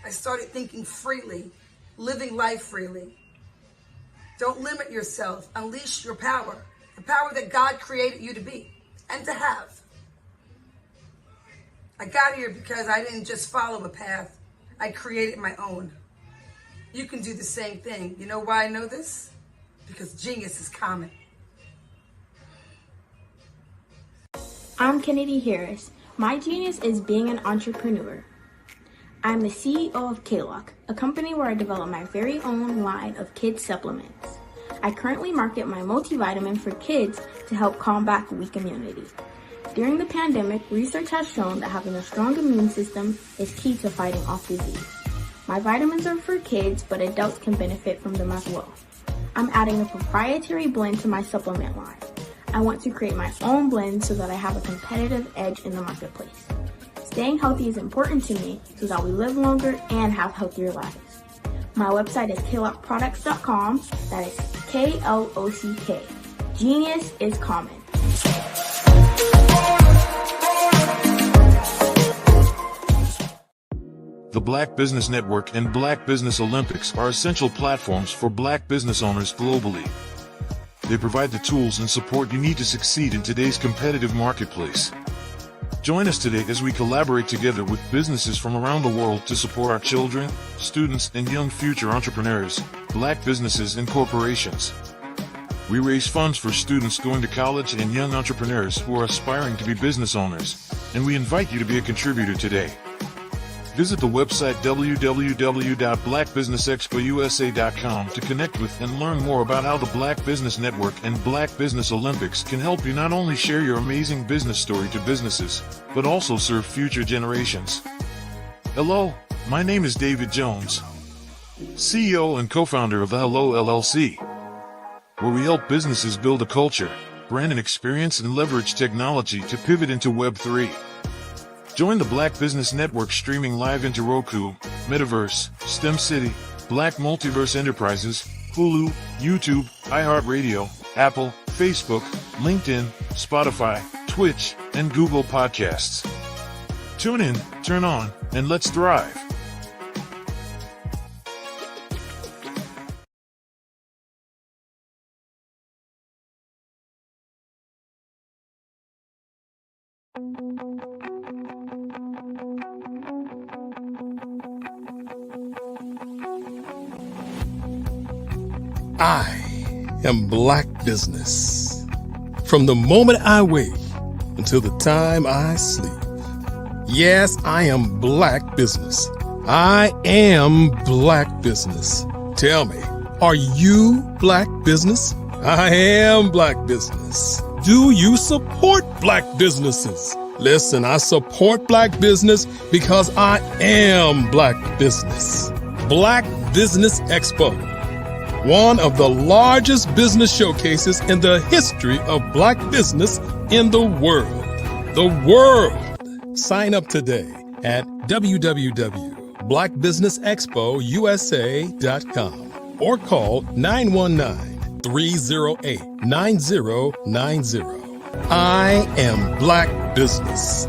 I started thinking freely, living life freely. Don't limit yourself. Unleash your power, the power that God created you to be and to have. I got here because I didn't just follow a path. I created my own. You can do the same thing. You know why I know this? Because genius is common. I'm Kennedy Harris. My genius is being an entrepreneur. I'm the CEO of K-Lock, a company where I develop my very own line of kids supplements. I currently market my multivitamin for kids to help combat weak immunity. During the pandemic, research has shown that having a strong immune system is key to fighting off disease. My vitamins are for kids, but adults can benefit from them as well. I'm adding a proprietary blend to my supplement line. I want to create my own blend so that I have a competitive edge in the marketplace. Staying healthy is important to me so that we live longer and have healthier lives. My website is klockproducts.com. That is K-L-O-C-K. Genius is common. The Black Business Network and Black Business Olympics are essential platforms for Black business owners globally. They provide the tools and support you need to succeed in today's competitive marketplace. Join us today as we collaborate together with businesses from around the world to support our children, students, and young future entrepreneurs, Black businesses and corporations. We raise funds for students going to college and young entrepreneurs who are aspiring to be business owners, and we invite you to be a contributor today. Visit the website www.blackbusinessexpousa.com to connect with and learn more about how the Black Business Network and Black Business Olympics can help you not only share your amazing business story to businesses, but also serve future generations. Hello, my name is David Jones, CEO and co-founder of the Hello LLC, where we help businesses build a culture, brand and experience, and leverage technology to pivot into Web3. Join the Black Business Network streaming live into Roku, Metaverse, STEM City, Black Multiverse Enterprises, Hulu, YouTube, iHeartRadio, Apple, Facebook, LinkedIn, Spotify, Twitch, and Google Podcasts. Tune in, turn on, and let's thrive. I am Black business. From the moment I wake until the time I sleep. Yes, I am Black business. I am Black business. Tell me, are you Black business? I am Black business. Do you support Black businesses? Listen, I support Black business because I am Black business. Black Business Expo, one of the largest business showcases in the history of Black business in the world. The world! Sign up today at www.blackbusinessexpousa.com or call 919-308-9090. I am Black business.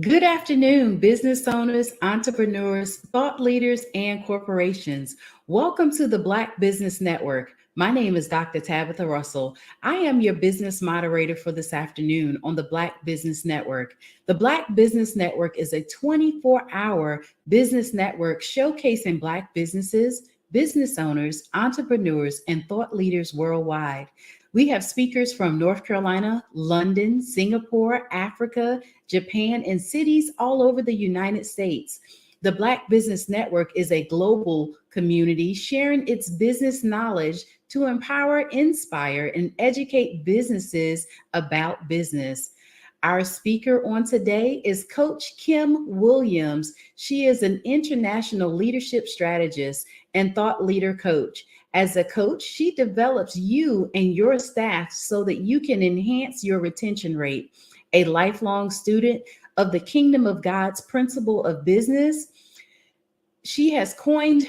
Good afternoon, business owners, entrepreneurs, thought leaders, and corporations. Welcome to the Black Business Network. My name is Dr. Tabitha Russell. I am your business moderator for this afternoon on the Black Business Network. The Black Business Network is a 24-hour business network showcasing Black businesses, business owners, entrepreneurs, and thought leaders worldwide. We have speakers from North Carolina, London, Singapore, Africa, Japan, and cities all over the United States. The Black Business Network is a global community sharing its business knowledge to empower, inspire, and educate businesses about business. Our speaker on today is Coach Kim Williams. She is an international leadership strategist and thought leader coach. As a coach, she develops you and your staff so that you can enhance your retention rate. A lifelong student of the Kingdom of God's principle of business, that has coined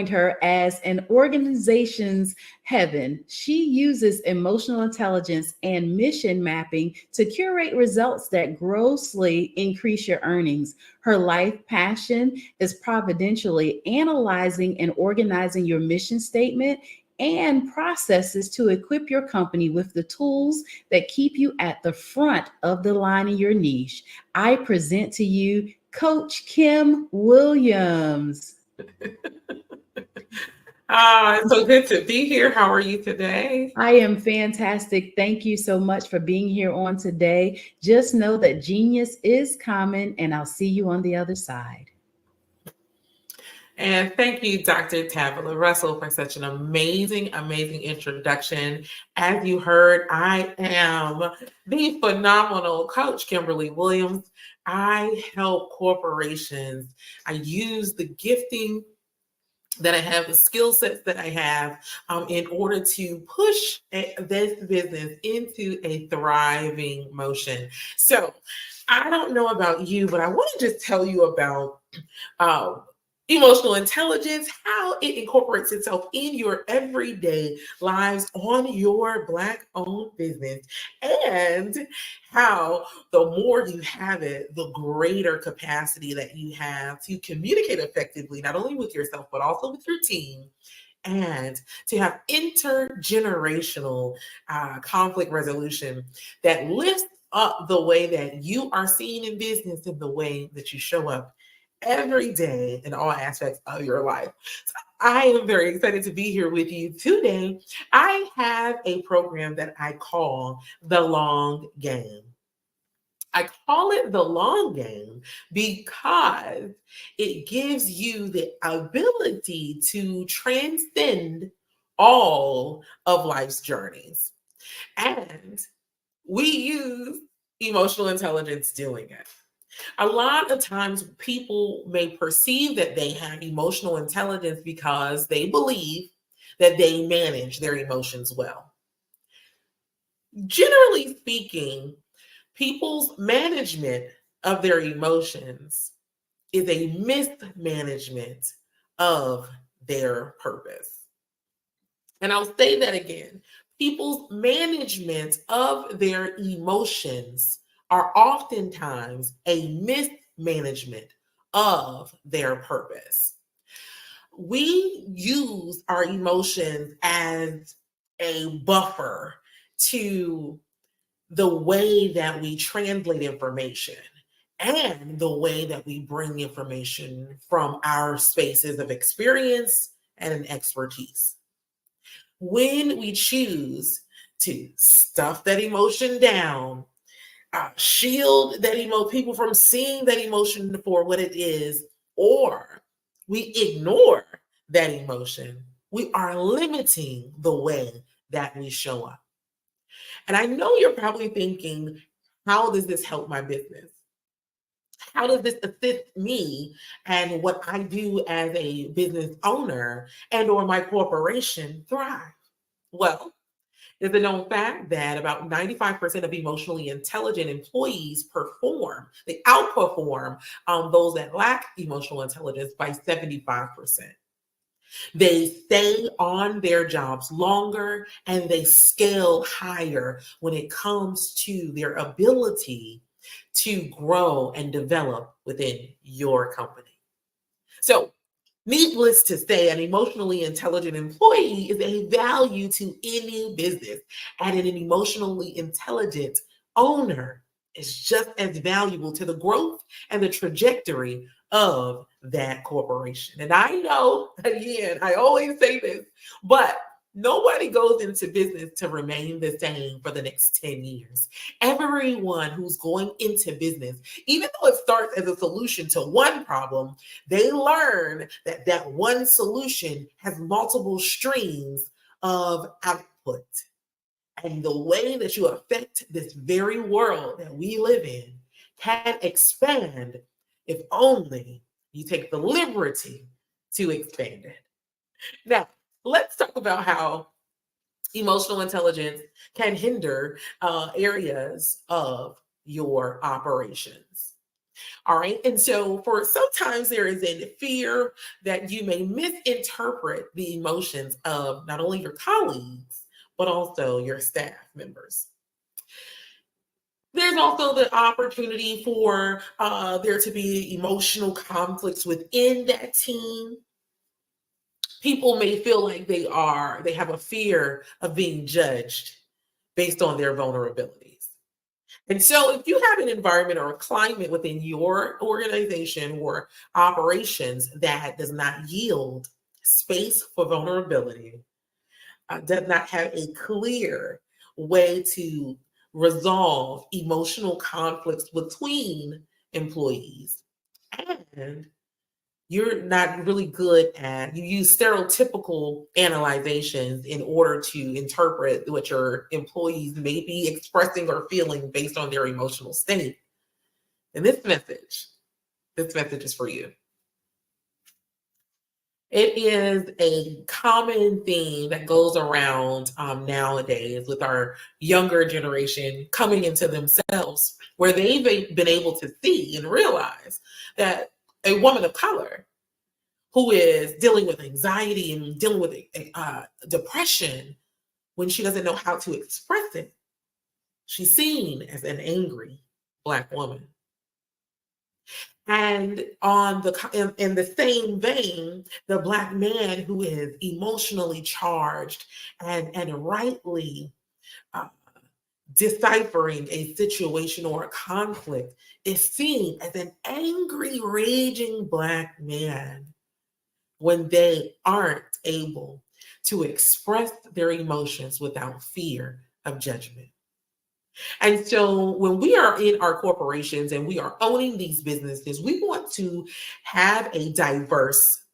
her as an organization's heaven. She uses emotional intelligence and mission mapping to curate results that grossly increase your earnings. Her life passion is providentially analyzing and organizing your mission statement and processes to equip your company with the tools that keep you at the front of the line in your niche. I present to you Coach Kim Williams. It's so good to be here. How are you today? I am fantastic. Thank you so much for being here on today. Just know that genius is common, and I'll see you on the other side. And thank you, Dr. Tabitha Russell, for such an amazing introduction. As you heard, I am the phenomenal Coach Kimberly Williams. I help corporations. I use the gifting that I have, the skill sets that I have in order to push this business into a thriving motion. So I don't know about you, but I want to just tell you about Emotional intelligence, how it incorporates itself in your everyday lives on your Black-owned business, and how the more you have it, the greater capacity that you have to communicate effectively, not only with yourself, but also with your team, and to have intergenerational conflict resolution that lifts up the way that you are seen in business and the way that you show up every day in all aspects of your life. So I am very excited to be here with you today. I have a program that I call The Long Game. I call it the long game because it gives you the ability to transcend all of life's journeys. And we use emotional intelligence doing it. A lot of times people may perceive that they have emotional intelligence because they believe that they manage their emotions well. Generally speaking, people's management of their emotions is a mismanagement of their purpose. And I'll say that again. People's management of their emotions are oftentimes a mismanagement of their purpose. We use our emotions as a buffer to the way that we translate information and the way that we bring information from our spaces of experience and expertise. When we choose to stuff that emotion down, shield that people from seeing that emotion for what it is, or we ignore that emotion, we are limiting the way that we show up. And I know you're probably thinking, how does this help my business? How does this assist me and what I do as a business owner and or my corporation thrive? Well, it's a known fact that about 95% of emotionally intelligent employees they outperform those that lack emotional intelligence by 75%. They stay on their jobs longer and they scale higher when it comes to their ability to grow and develop within your company. So, needless to say, an emotionally intelligent employee is a value to any business, and an emotionally intelligent owner is just as valuable to the growth and the trajectory of that corporation. And I know, again, I always say this, but nobody goes into business to remain the same for the next 10 years. Everyone who's going into business, even though it starts as a solution to one problem, they learn that that one solution has multiple streams of output. And the way that you affect this very world that we live in can expand if only you take the liberty to expand it. Now, let's talk about how emotional intelligence can hinder areas of your operations. All right. And so sometimes there is a fear that you may misinterpret the emotions of not only your colleagues, but also your staff members. There's also the opportunity for there to be emotional conflicts within that team. People may feel like they have a fear of being judged based on their vulnerabilities. And so if you have an environment or a climate within your organization or operations that does not yield space for vulnerability, does not have a clear way to resolve emotional conflicts between employees, and you're not really good at, you use stereotypical analyzations in order to interpret what your employees may be expressing or feeling based on their emotional state. And this message is for you. It is a common theme that goes around nowadays with our younger generation coming into themselves, where they've been able to see and realize that a woman of color who is dealing with anxiety and dealing with depression, when she doesn't know how to express it, she's seen as an angry Black woman. And in the same vein, the Black man who is emotionally charged and rightly deciphering a situation or a conflict is seen as an angry, raging Black man when they aren't able to express their emotions without fear of judgment. And so when we are in our corporations and we are owning these businesses, we want to have a diverse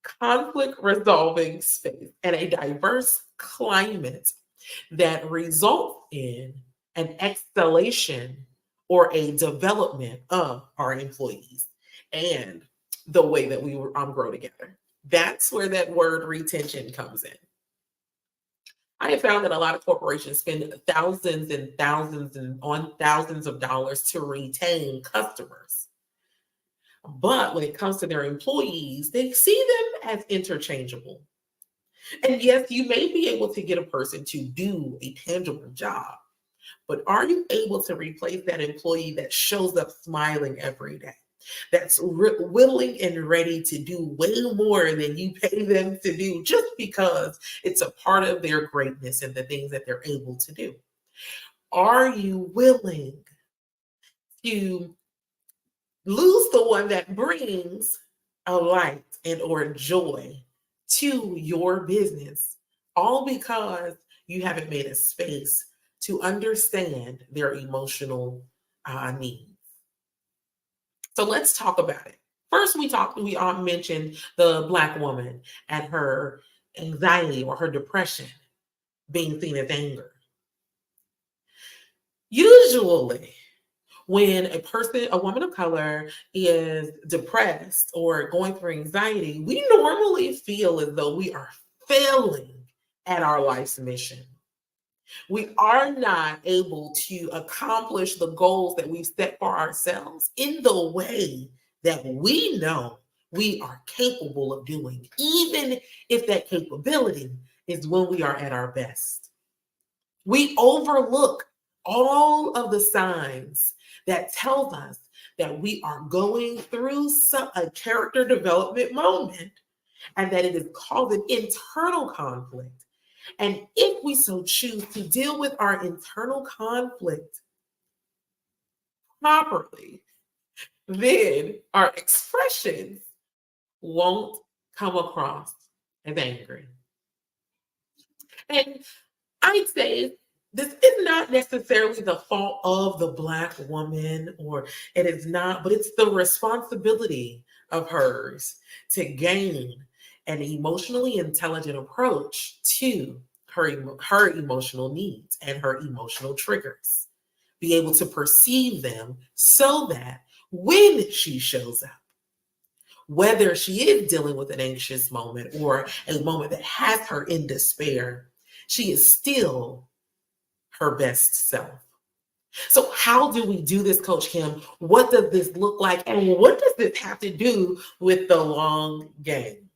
conflict resolving space and a diverse climate that results in an escalation or a development of our employees and the way that we grow together. That's where that word retention comes in. I have found that a lot of corporations spend thousands and thousands and on thousands of dollars to retain customers. But when it comes to their employees, they see them as interchangeable. And yes, you may be able to get a person to do a tangible job, but are you able to replace that employee that shows up smiling every day, that's willing and ready to do way more than you pay them to do just because it's a part of their greatness and the things that they're able to do? Are you willing to lose the one that brings a light and or joy to your business, all because you haven't made a space to understand their emotional needs? So let's talk about it. First, we all mentioned the Black woman and her anxiety or her depression being seen as anger. Usually, when a woman of color is depressed or going through anxiety, we normally feel as though we are failing at our life's mission. We are not able to accomplish the goals that we've set for ourselves in the way that we know we are capable of doing, even if that capability is when we are at our best. We overlook all of the signs that tells us that we are going through a character development moment and that it is causing internal conflict. And if we so choose to deal with our internal conflict properly, then our expressions won't come across as angry. And I'd say this is not necessarily the fault of the Black woman, or it is not, but it's the responsibility of hers to gain an emotionally intelligent approach to her emotional needs and her emotional triggers. Be able to perceive them so that when she shows up, whether she is dealing with an anxious moment or a moment that has her in despair, she is still her best self. So how do we do this, Coach Kim? What does this look like? And what does this have to do with the long game?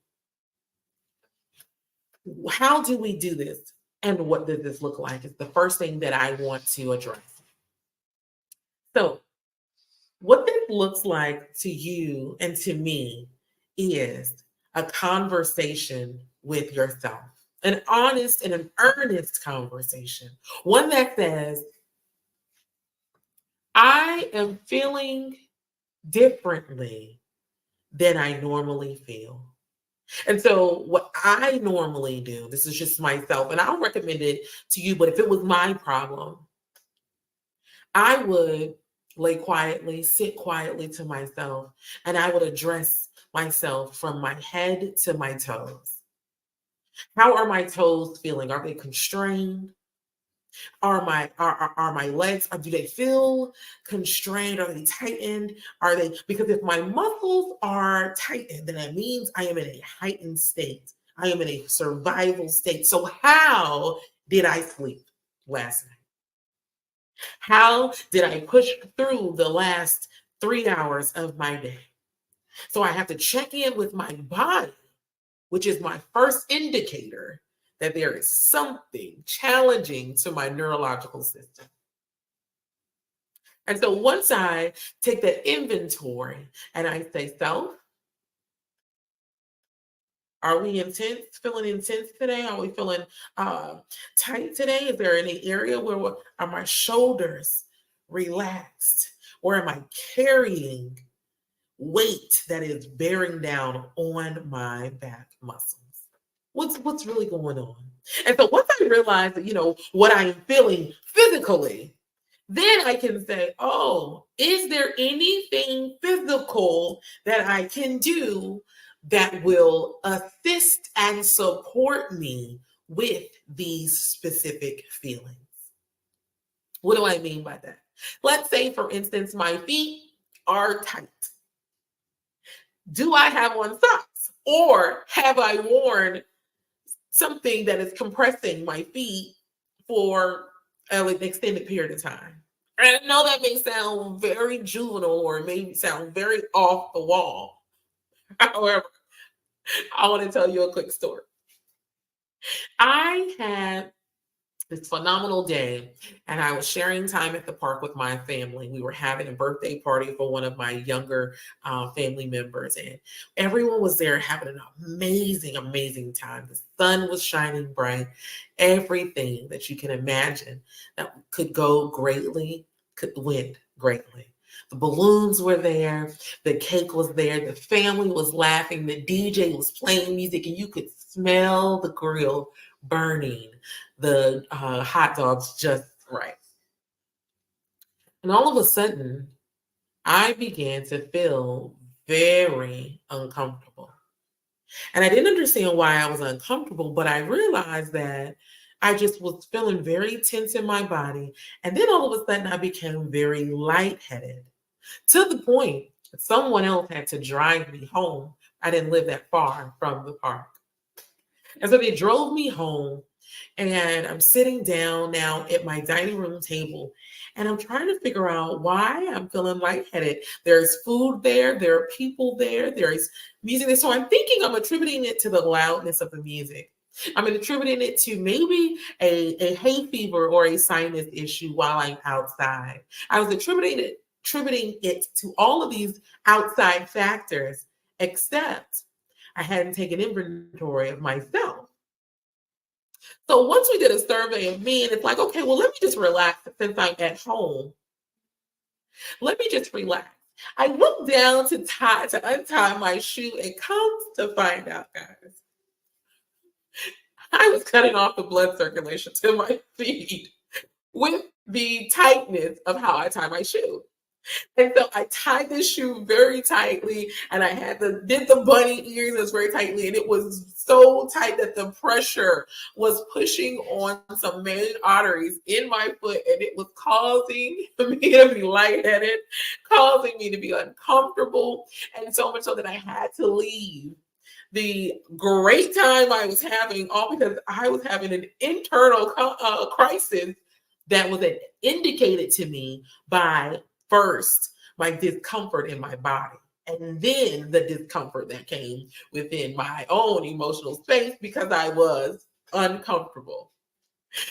How do we do this? And what does this look like? Is the first thing that I want to address. So what this looks like to you and to me is a conversation with yourself, an honest and an earnest conversation, one that says, I am feeling differently than I normally feel. And so what I normally do, this is just myself, and I'll recommend it to you, but if it was my problem, I would lay quietly, sit quietly to myself, and I would address myself from my head to my toes. How are my toes feeling? Are they constrained? Are my legs, do they feel constrained? Are they tightened? Because if my muscles are tightened, then that means I am in a heightened state. I am in a survival state. So how did I sleep last night? How did I push through the last 3 hours of my day? So I have to check in with my body, which is my first indicator that there is something challenging to my neurological system. And so once I take that inventory and I say, self, are we intense, feeling intense today? Are we feeling tight today? Is there any area where are my shoulders relaxed? Or am I carrying weight that is bearing down on my back muscles? What's really going on? And so once I realize that, what I am feeling physically, then I can say, oh, is there anything physical that I can do that will assist and support me with these specific feelings? What do I mean by that? Let's say, for instance, my feet are tight. Do I have on socks, or have I worn something that is compressing my feet for an extended period of time? And I know that may sound very juvenile or maybe sound very off the wall. However, I want to tell you a quick story. I had this phenomenal day, and I was sharing time at the park with my family. We were having a birthday party for one of my younger family members, and everyone was there having an amazing, amazing time. The sun was shining bright. Everything that you can imagine that could go greatly could win greatly. The balloons were there. The cake was there. The family was laughing. The DJ was playing music, and you could smell the grill burning, the hot dogs just right. And all of a sudden, I began to feel very uncomfortable. And I didn't understand why I was uncomfortable, but I realized that I just was feeling very tense in my body. And then all of a sudden, I became very lightheaded, to the point that someone else had to drive me home. I didn't live that far from the park. And so they drove me home, and I'm sitting down now at my dining room table, and I'm trying to figure out why I'm feeling lightheaded. There's food there, there are people there, there's music there. So I'm thinking I'm attributing it to the loudness of the music. I'm attributing it to maybe a hay fever or a sinus issue while I'm outside. I was attributing it to all of these outside factors, except I hadn't taken inventory of myself. So once we did a survey of me, and it's like, okay, well, let me just relax since I'm at home. Let me just relax. I looked down to untie my shoe, and come to find out, guys, I was cutting off the blood circulation to my feet with the tightness of how I tie my shoe. And so I tied this shoe very tightly, and I did the bunny ears as very tightly, and it was so tight that the pressure was pushing on some main arteries in my foot, and it was causing me to be lightheaded, causing me to be uncomfortable, and so much so that I had to leave the great time I was having, all because I was having an internal crisis that was indicated to me by, first, my discomfort in my body, and then the discomfort that came within my own emotional space because I was uncomfortable.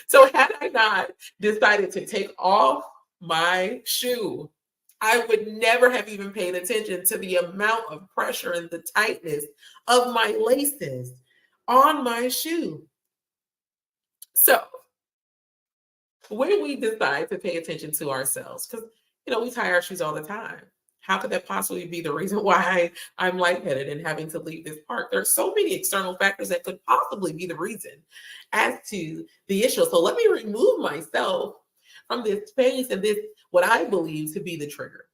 So had I not decided to take off my shoe, I would never have even paid attention to the amount of pressure and the tightness of my laces on my shoe. So when we decide to pay attention to ourselves, because we tie our shoes all the time. How could that possibly be the reason why I'm lightheaded and having to leave this park? There are so many external factors that could possibly be the reason as to the issue. So let me remove myself from this space and this, what I believe to be the trigger.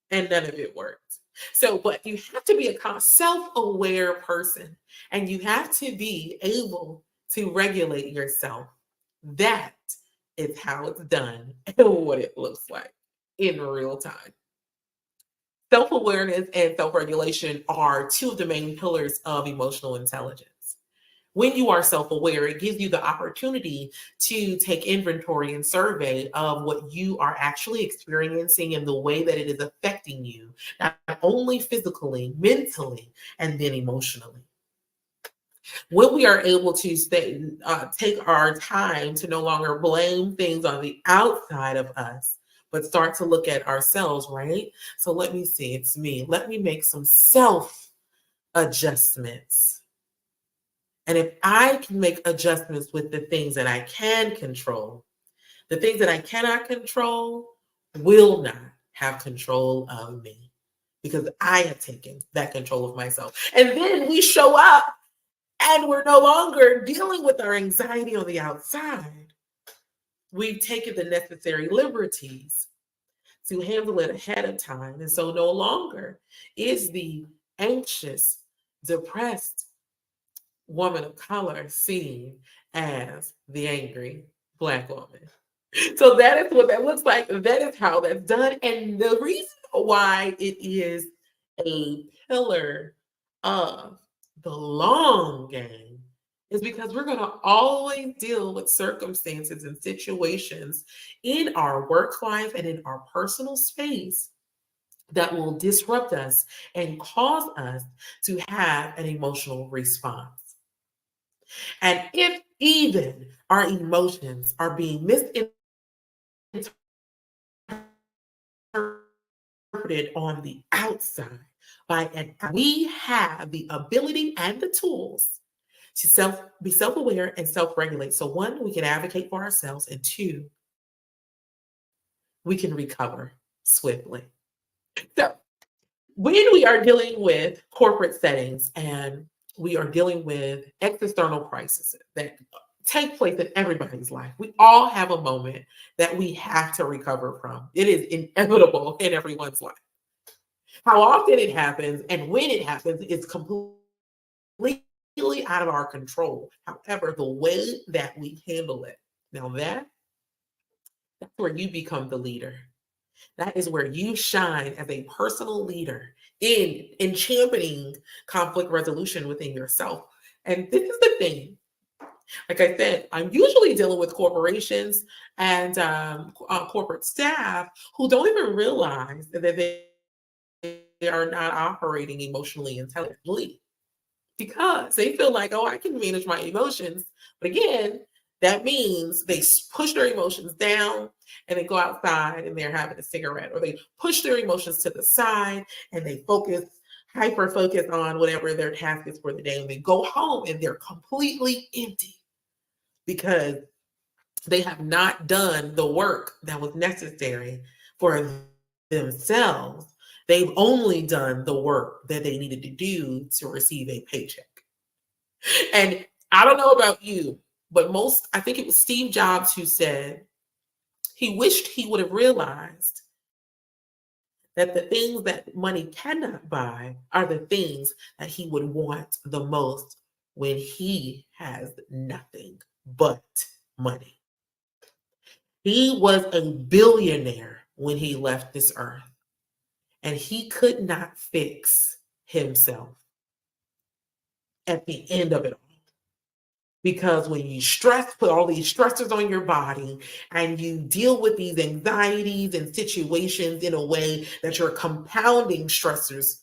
And none of it worked. So, but you have to be a self-aware person, and you have to be able to regulate yourself. That is how it's done and what it looks like in real time. Self-awareness and self-regulation are two of the main pillars of emotional intelligence. When you are self-aware, it gives you the opportunity to take inventory and survey of what you are actually experiencing and the way that it is affecting you, not only physically, mentally, and then emotionally. When we are able to take our time to no longer blame things on the outside of us, but start to look at ourselves, right? So let me see, it's me. Let me make some self adjustments. And if I can make adjustments with the things that I can control, the things that I cannot control will not have control of me because I have taken that control of myself. And then we show up and we're no longer dealing with our anxiety on the outside. We've taken the necessary liberties to handle it ahead of time. And so no longer is the anxious, depressed woman of color seen as the angry Black woman. So that is what that looks like. That is how that's done. And the reason why it is a pillar of the long game is because we're going to always deal with circumstances and situations in our work life and in our personal space that will disrupt us and cause us to have an emotional response. And if even our emotions are being misinterpreted on the outside we have the ability and the tools to be self-aware and self-regulate. So one, we can advocate for ourselves, and two, we can recover swiftly. So when we are dealing with corporate settings and we are dealing with external crises that take place in everybody's life, we all have a moment that we have to recover from. It is inevitable in everyone's life. How often it happens and when it happens is completely out of our control. However, the way that we handle it, now that's where you become the leader. That is where you shine as a personal leader in championing conflict resolution within yourself. And this is the thing. Like I said, I'm usually dealing with corporations and corporate staff who don't even realize that they are not operating emotionally intelligently because they feel like, oh, I can manage my emotions. But again, that means they push their emotions down and they go outside and they're having a cigarette, or they push their emotions to the side and they hyper focus on whatever their task is for the day. And they go home and they're completely empty because they have not done the work that was necessary for themselves. They've only done the work that they needed to do to receive a paycheck. And I don't know about you, but I think it was Steve Jobs who said he wished he would have realized that the things that money cannot buy are the things that he would want the most when he has nothing but money. He was a billionaire when he left this earth, and he could not fix himself at the end of it all. Because when you put all these stressors on your body and you deal with these anxieties and situations in a way that you're compounding stressors,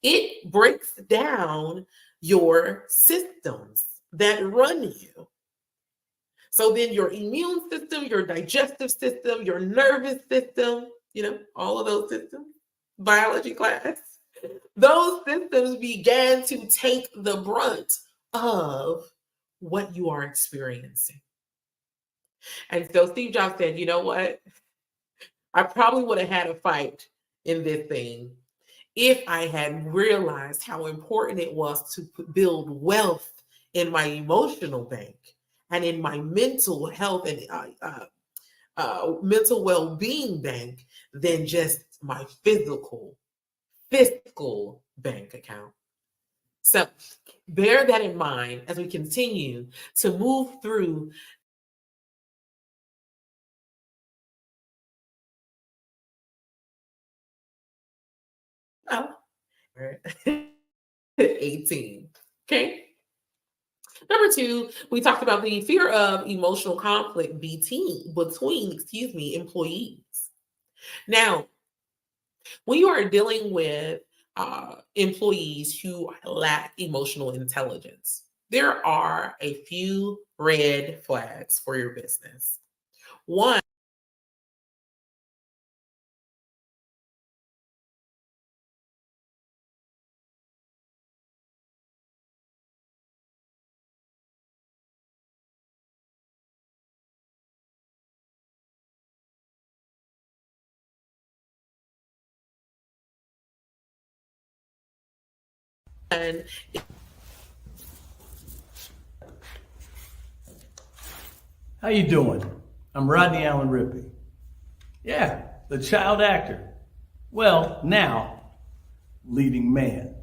it breaks down your systems that run you. So then your immune system, your digestive system, your nervous system, all of those systems, biology class, those systems began to take the brunt of what you are experiencing. And so Steve Jobs said, you know what? I probably would have had a fight in this thing if I had realized how important it was to build wealth in my emotional bank and in my mental health and mental well-being bank than just my fiscal bank account. So bear that in mind as we continue to move through oh, 18. Okay. Number two, we talked about the fear of emotional conflict between employees. Now, when you are dealing with employees who lack emotional intelligence, there are a few red flags for your business. One, How you doing? I'm Rodney Allen Rippey. Yeah, the child actor. Well, now, leading man.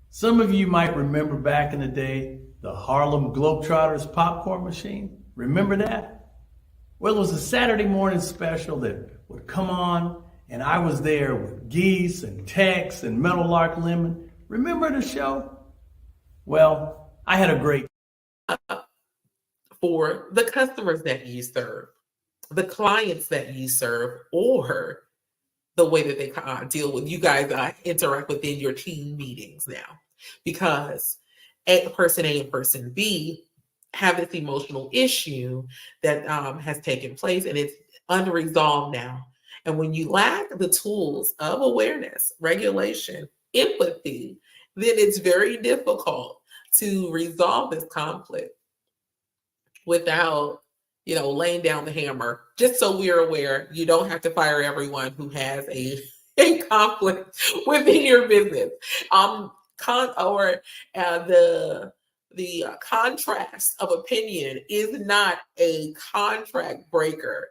Some of you might remember back in the day, the Harlem Globetrotters popcorn machine. Remember that? Well, it was a Saturday morning special that would come on, and I was there with Geese and Tex and Meadowlark Lemon. Remember the show? Well, I had a great for the customers that you serve, the clients that you serve, or the way that they deal with you guys interact within your team meetings now. Because person A and person B have this emotional issue that has taken place and it's unresolved now. And when you lack the tools of awareness, regulation, empathy, then it's very difficult to resolve this conflict without, laying down the hammer. Just so we're aware, you don't have to fire everyone who has a conflict within your business. The contrast of opinion is not a contract breaker,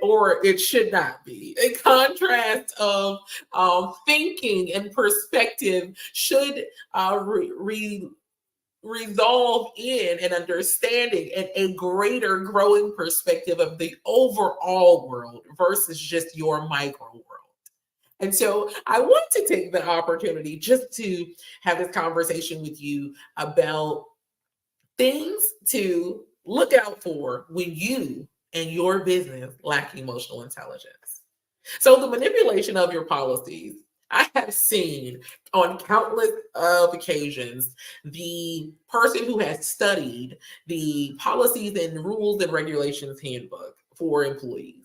or it should not be. A contrast of thinking and perspective should resolve in an understanding and a greater growing perspective of the overall world versus just your micro world. And so I want to take the opportunity just to have this conversation with you about things to look out for when you and your business lack emotional intelligence. So the manipulation of your policies, I have seen on countless occasions the person who has studied the policies and rules and regulations handbook for employees.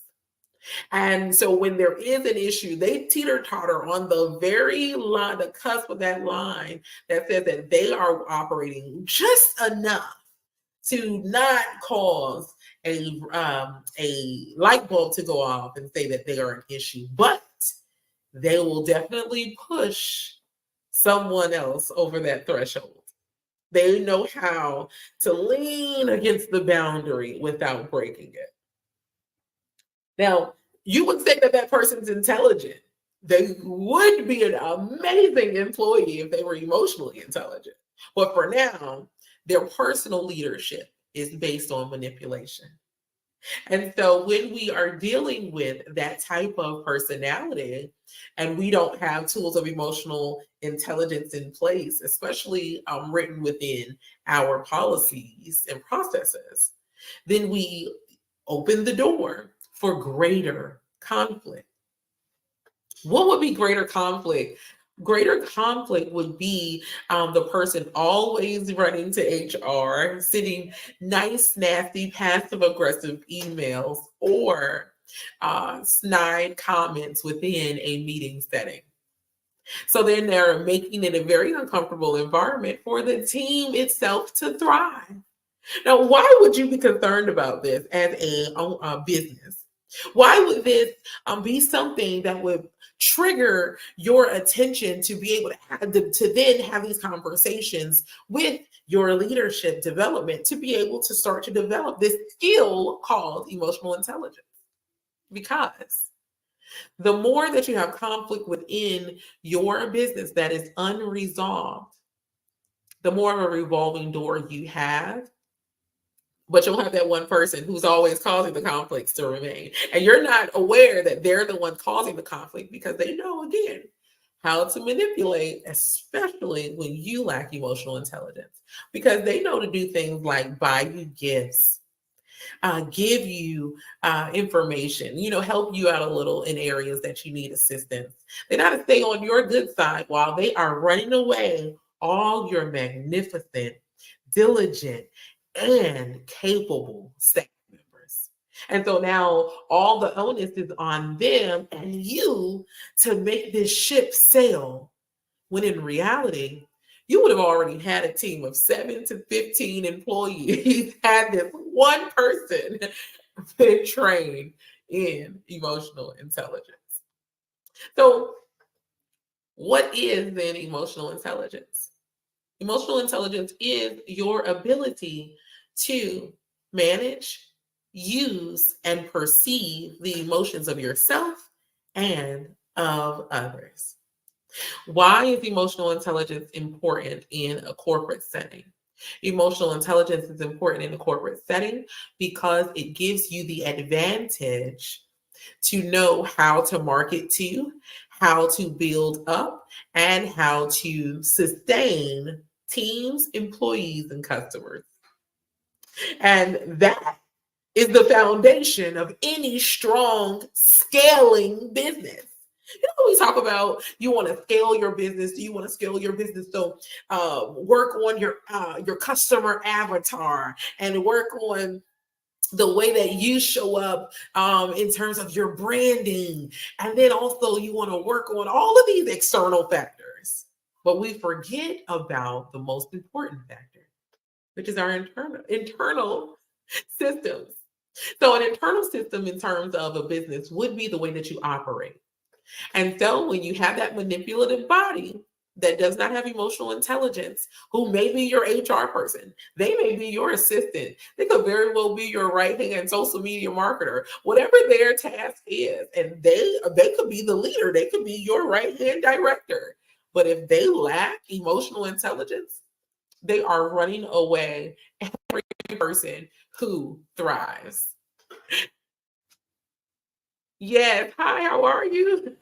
And so when there is an issue, they teeter-totter on the very line, the cusp of that line that says that they are operating just enough to not cause a light bulb to go off and say that they are an issue, but they will definitely push someone else over that threshold. They know how to lean against the boundary without breaking it. Now, you would say that that person's intelligent. They would be an amazing employee if they were emotionally intelligent. But for now, their personal leadership is based on manipulation. And so when we are dealing with that type of personality and we don't have tools of emotional intelligence in place, especially written within our policies and processes, then we open the door for greater conflict. What would be greater conflict? Greater conflict would be the person always running to HR, sending nice, nasty, passive-aggressive emails or snide comments within a meeting setting. So then they're making it a very uncomfortable environment for the team itself to thrive. Now, why would you be concerned about this as a business? Why would this be something that would trigger your attention to be able to then have these conversations with your leadership development to be able to start to develop this skill called emotional intelligence? Because the more that you have conflict within your business that is unresolved, the more of a revolving door you have. But you'll have that one person who's always causing the conflicts to remain. And you're not aware that they're the one causing the conflict because they know, again, how to manipulate, especially when you lack emotional intelligence, because they know to do things like buy you gifts, give you information, help you out a little in areas that you need assistance. They got to stay on your good side while they are running away all your magnificent, diligent, and capable staff members. And so now all the onus is on them and you to make this ship sail, when in reality, you would have already had a team of 7 to 15 employees, had this one person been trained in emotional intelligence. So, what is then emotional intelligence? Emotional intelligence is your ability to manage, use, and perceive the emotions of yourself and of others. Why is emotional intelligence important in a corporate setting? Emotional intelligence is important in a corporate setting because it gives you the advantage to know how to market to, how to build up, and how to sustain teams, employees, and customers. And that is the foundation of any strong scaling business. We talk about you want to scale your business. Do you want to scale your business? So work on your customer avatar and work on the way that you show up in terms of your branding. And then also you want to work on all of these external factors. But we forget about the most important factor, which is our internal systems. So an internal system in terms of a business would be the way that you operate. And so when you have that manipulative body that does not have emotional intelligence, who may be your HR person, they may be your assistant, they could very well be your right-hand social media marketer, whatever their task is, and they could be the leader, they could be your right-hand director. But if they lack emotional intelligence, they are running away every person who thrives. Yes. Hi, how are you?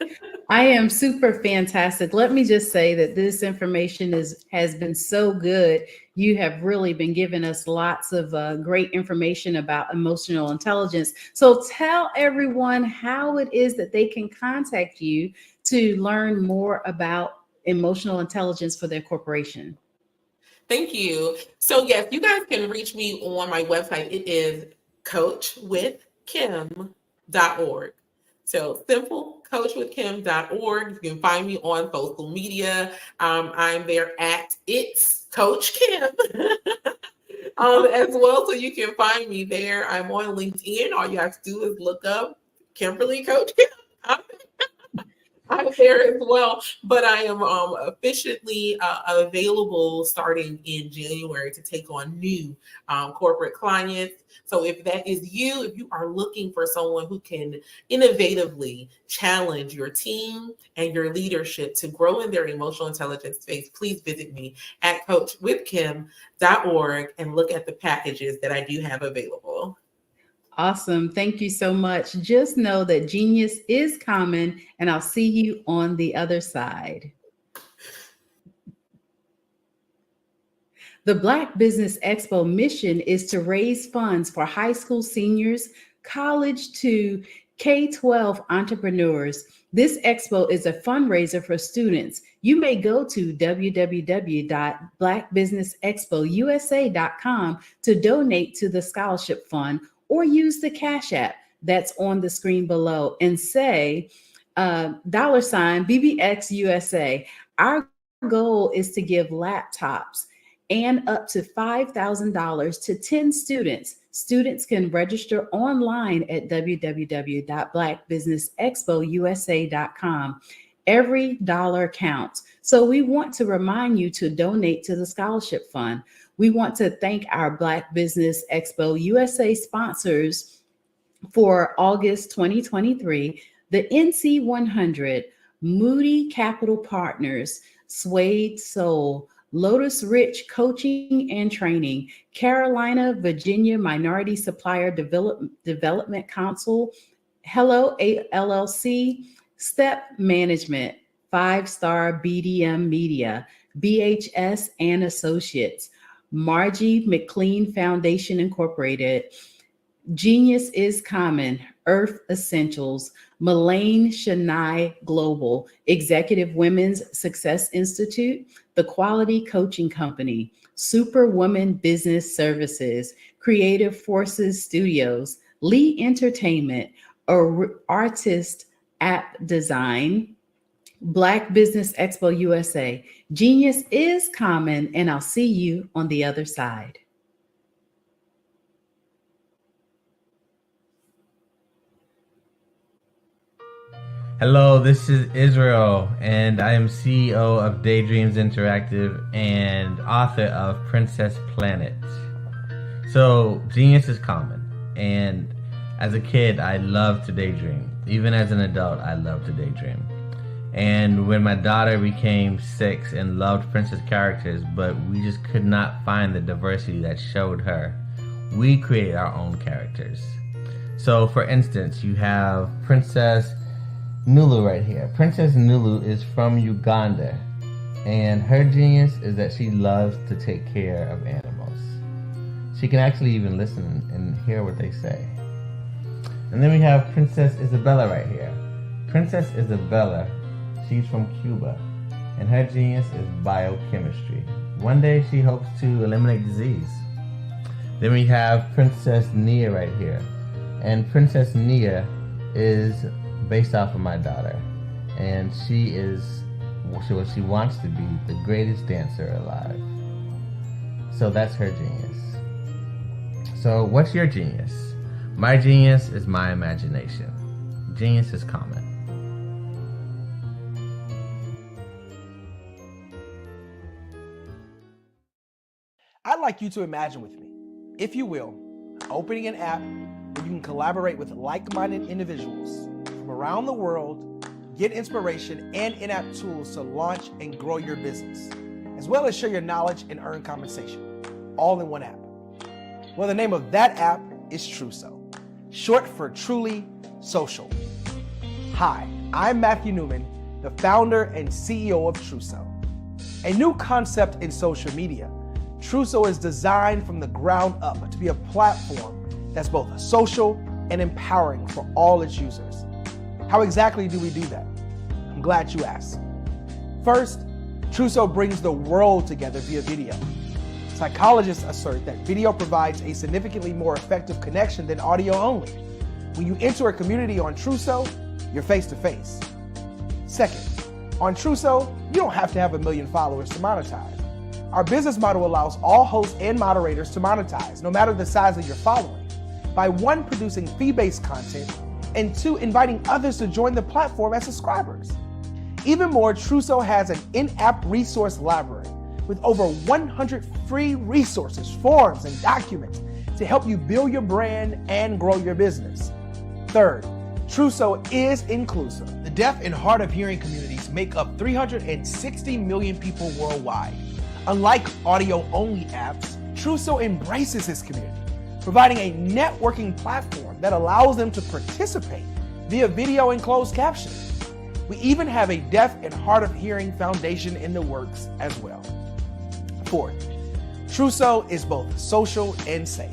I am super fantastic. Let me just say that this information has been so good. You have really been giving us lots of great information about emotional intelligence. So tell everyone how it is that they can contact you to learn more about emotional intelligence for their corporation. Thank you. So yes, you guys can reach me on my website. It is coachwithkim.org. So simple, coachwithkim.org. You can find me on social media. I'm there at It's Coach Kim as well. So you can find me there. I'm on LinkedIn. All you have to do is look up Kimberly Coach Kim. I'm there as well, but I am officially available starting in January to take on new corporate clients. So if that is you, if you are looking for someone who can innovatively challenge your team and your leadership to grow in their emotional intelligence space, please visit me at coachwithkim.org and look at the packages that I do have available. Awesome. Thank you so much. Just know that genius is common, and I'll see you on the other side. The Black Business Expo mission is to raise funds for high school seniors, college to K-12 entrepreneurs. This expo is a fundraiser for students. You may go to www.blackbusinessexpousa.com to donate to the scholarship fund, or use the Cash App that's on the screen below and say $BBXUSA. Our goal is to give laptops and up to $5,000 to 10 students. Students can register online at www.blackbusinessexpousa.com. Every dollar counts. So we want to remind you to donate to the scholarship fund. We want to thank our Black Business Expo USA sponsors for August 2023, the NC 100, Moody Capital Partners, Suede Soul, Lotus Rich Coaching and Training, Carolina, Virginia Minority Supplier Development Council, Hello LLC, Step Management, 5-Star BDM Media, BHS and Associates, Margie McLean Foundation Incorporated, Genius is Common, Earth Essentials, Mullane Shania Global, Executive Women's Success Institute, The Quality Coaching Company, Superwoman Business Services, Creative Forces Studios, Lee Entertainment, Artist App Design, Black Business Expo USA. Genius is common, and I'll see you on the other side. Hello, this is Israel, and I am CEO of Daydreams Interactive and author of Princess Planet. So, genius is common, and as a kid, I loved to daydream. Even as an adult, I love to daydream. And when my daughter became 6 and loved princess characters, but we just could not find the diversity that showed her, we created our own characters. So, for instance, you have Princess Nulu right here. Princess Nulu is from Uganda, and her genius is that she loves to take care of animals. She can actually even listen and hear what they say. And then we have Princess Isabella right here. Princess Isabella, she's from Cuba, and her genius is biochemistry. One day she hopes to eliminate disease. Then we have Princess Nia right here, and Princess Nia is based off of my daughter, and she is what she wants to be, the greatest dancer alive. So that's her genius. So what's your genius? My genius is my imagination. Genius is common. I'd like you to imagine with me, if you will, opening an app where you can collaborate with like-minded individuals from around the world, get inspiration and in-app tools to launch and grow your business, as well as share your knowledge and earn compensation, all in one app. Well, the name of that app is Truso, short for Truly Social. Hi, I'm Matthew Newman, the founder and CEO of Truso. A new concept in social media, Truso is designed from the ground up to be a platform that's both social and empowering for all its users. How exactly do we do that? I'm glad you asked. First, Truso brings the world together via video. Psychologists assert that video provides a significantly more effective connection than audio only. When you enter a community on Truso, you're face to face. Second, on Truso, you don't have to have 1 million followers to monetize. Our business model allows all hosts and moderators to monetize, no matter the size of your following, by 1, producing fee-based content, and 2, inviting others to join the platform as subscribers. Even more, Truso has an in-app resource library with over 100 free resources, forms, and documents to help you build your brand and grow your business. Third, Truso is inclusive. The deaf and hard of hearing communities make up 360 million people worldwide. Unlike audio-only apps, Truso embraces this community, providing a networking platform that allows them to participate via video and closed captioning. We even have a deaf and hard of hearing foundation in the works as well. Fourth, Truso is both social and safe.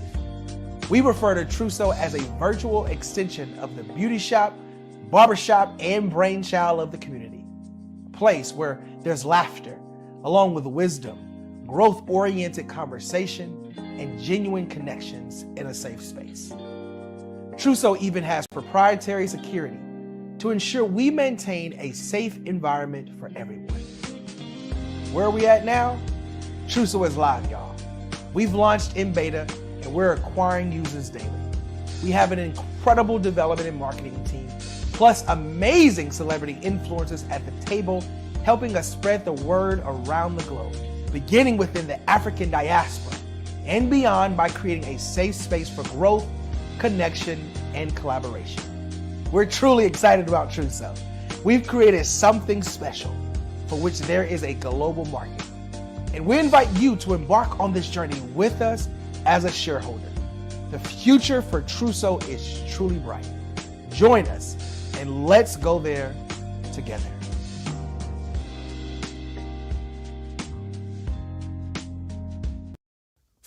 We refer to Truso as a virtual extension of the beauty shop, barbershop, and brainchild of the community. A place where there's laughter, along with wisdom, growth-oriented conversation, and genuine connections in a safe space. Truso even has proprietary security to ensure we maintain a safe environment for everyone. Where are we at now? Truso is live, y'all. We've launched in beta, and we're acquiring users daily. We have an incredible development and marketing team, plus amazing celebrity influencers at the table, helping us spread the word around the globe, beginning within the African diaspora and beyond by creating a safe space for growth, connection, and collaboration. We're truly excited about Truso. We've created something special for which there is a global market. And we invite you to embark on this journey with us as a shareholder. The future for Truso is truly bright. Join us and let's go there together.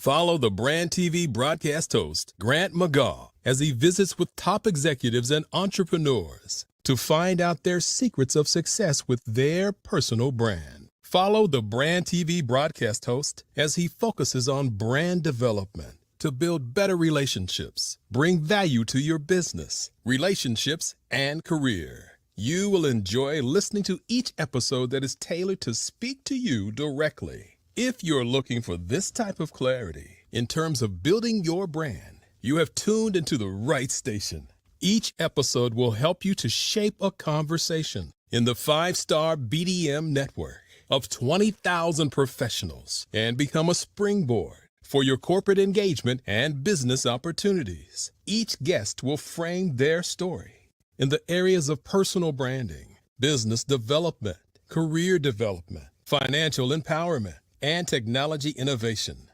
Follow the Brand TV broadcast host, Grant McGaw, as he visits with top executives and entrepreneurs to find out their secrets of success with their personal brand. Follow the Brand TV broadcast host as he focuses on brand development to build better relationships, bring value to your business, relationships, and career. You will enjoy listening to each episode that is tailored to speak to you directly. If you're looking for this type of clarity in terms of building your brand, you have tuned into the right station. Each episode will help you to shape a conversation in the 5-star BDM network of 20,000 professionals and become a springboard for your corporate engagement and business opportunities. Each guest will frame their story in the areas of personal branding, business development, career development, financial empowerment, and technology innovation.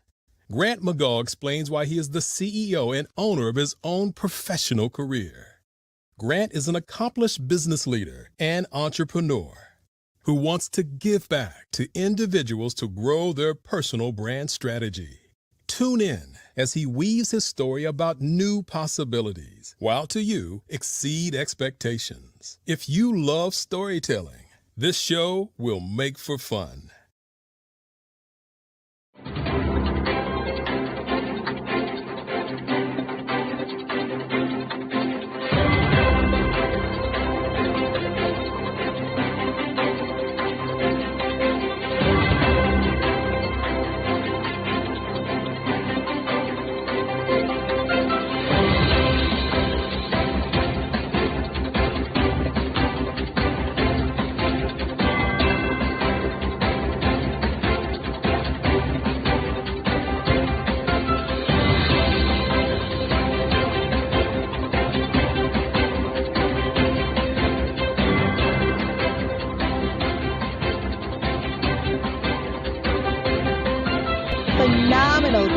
Grant McGaw explains why he is the CEO and owner of his own professional career. Grant is an accomplished business leader and entrepreneur who wants to give back to individuals to grow their personal brand strategy. Tune in as he weaves his story about new possibilities, while to you exceed expectations. If you love storytelling, this show will make for fun.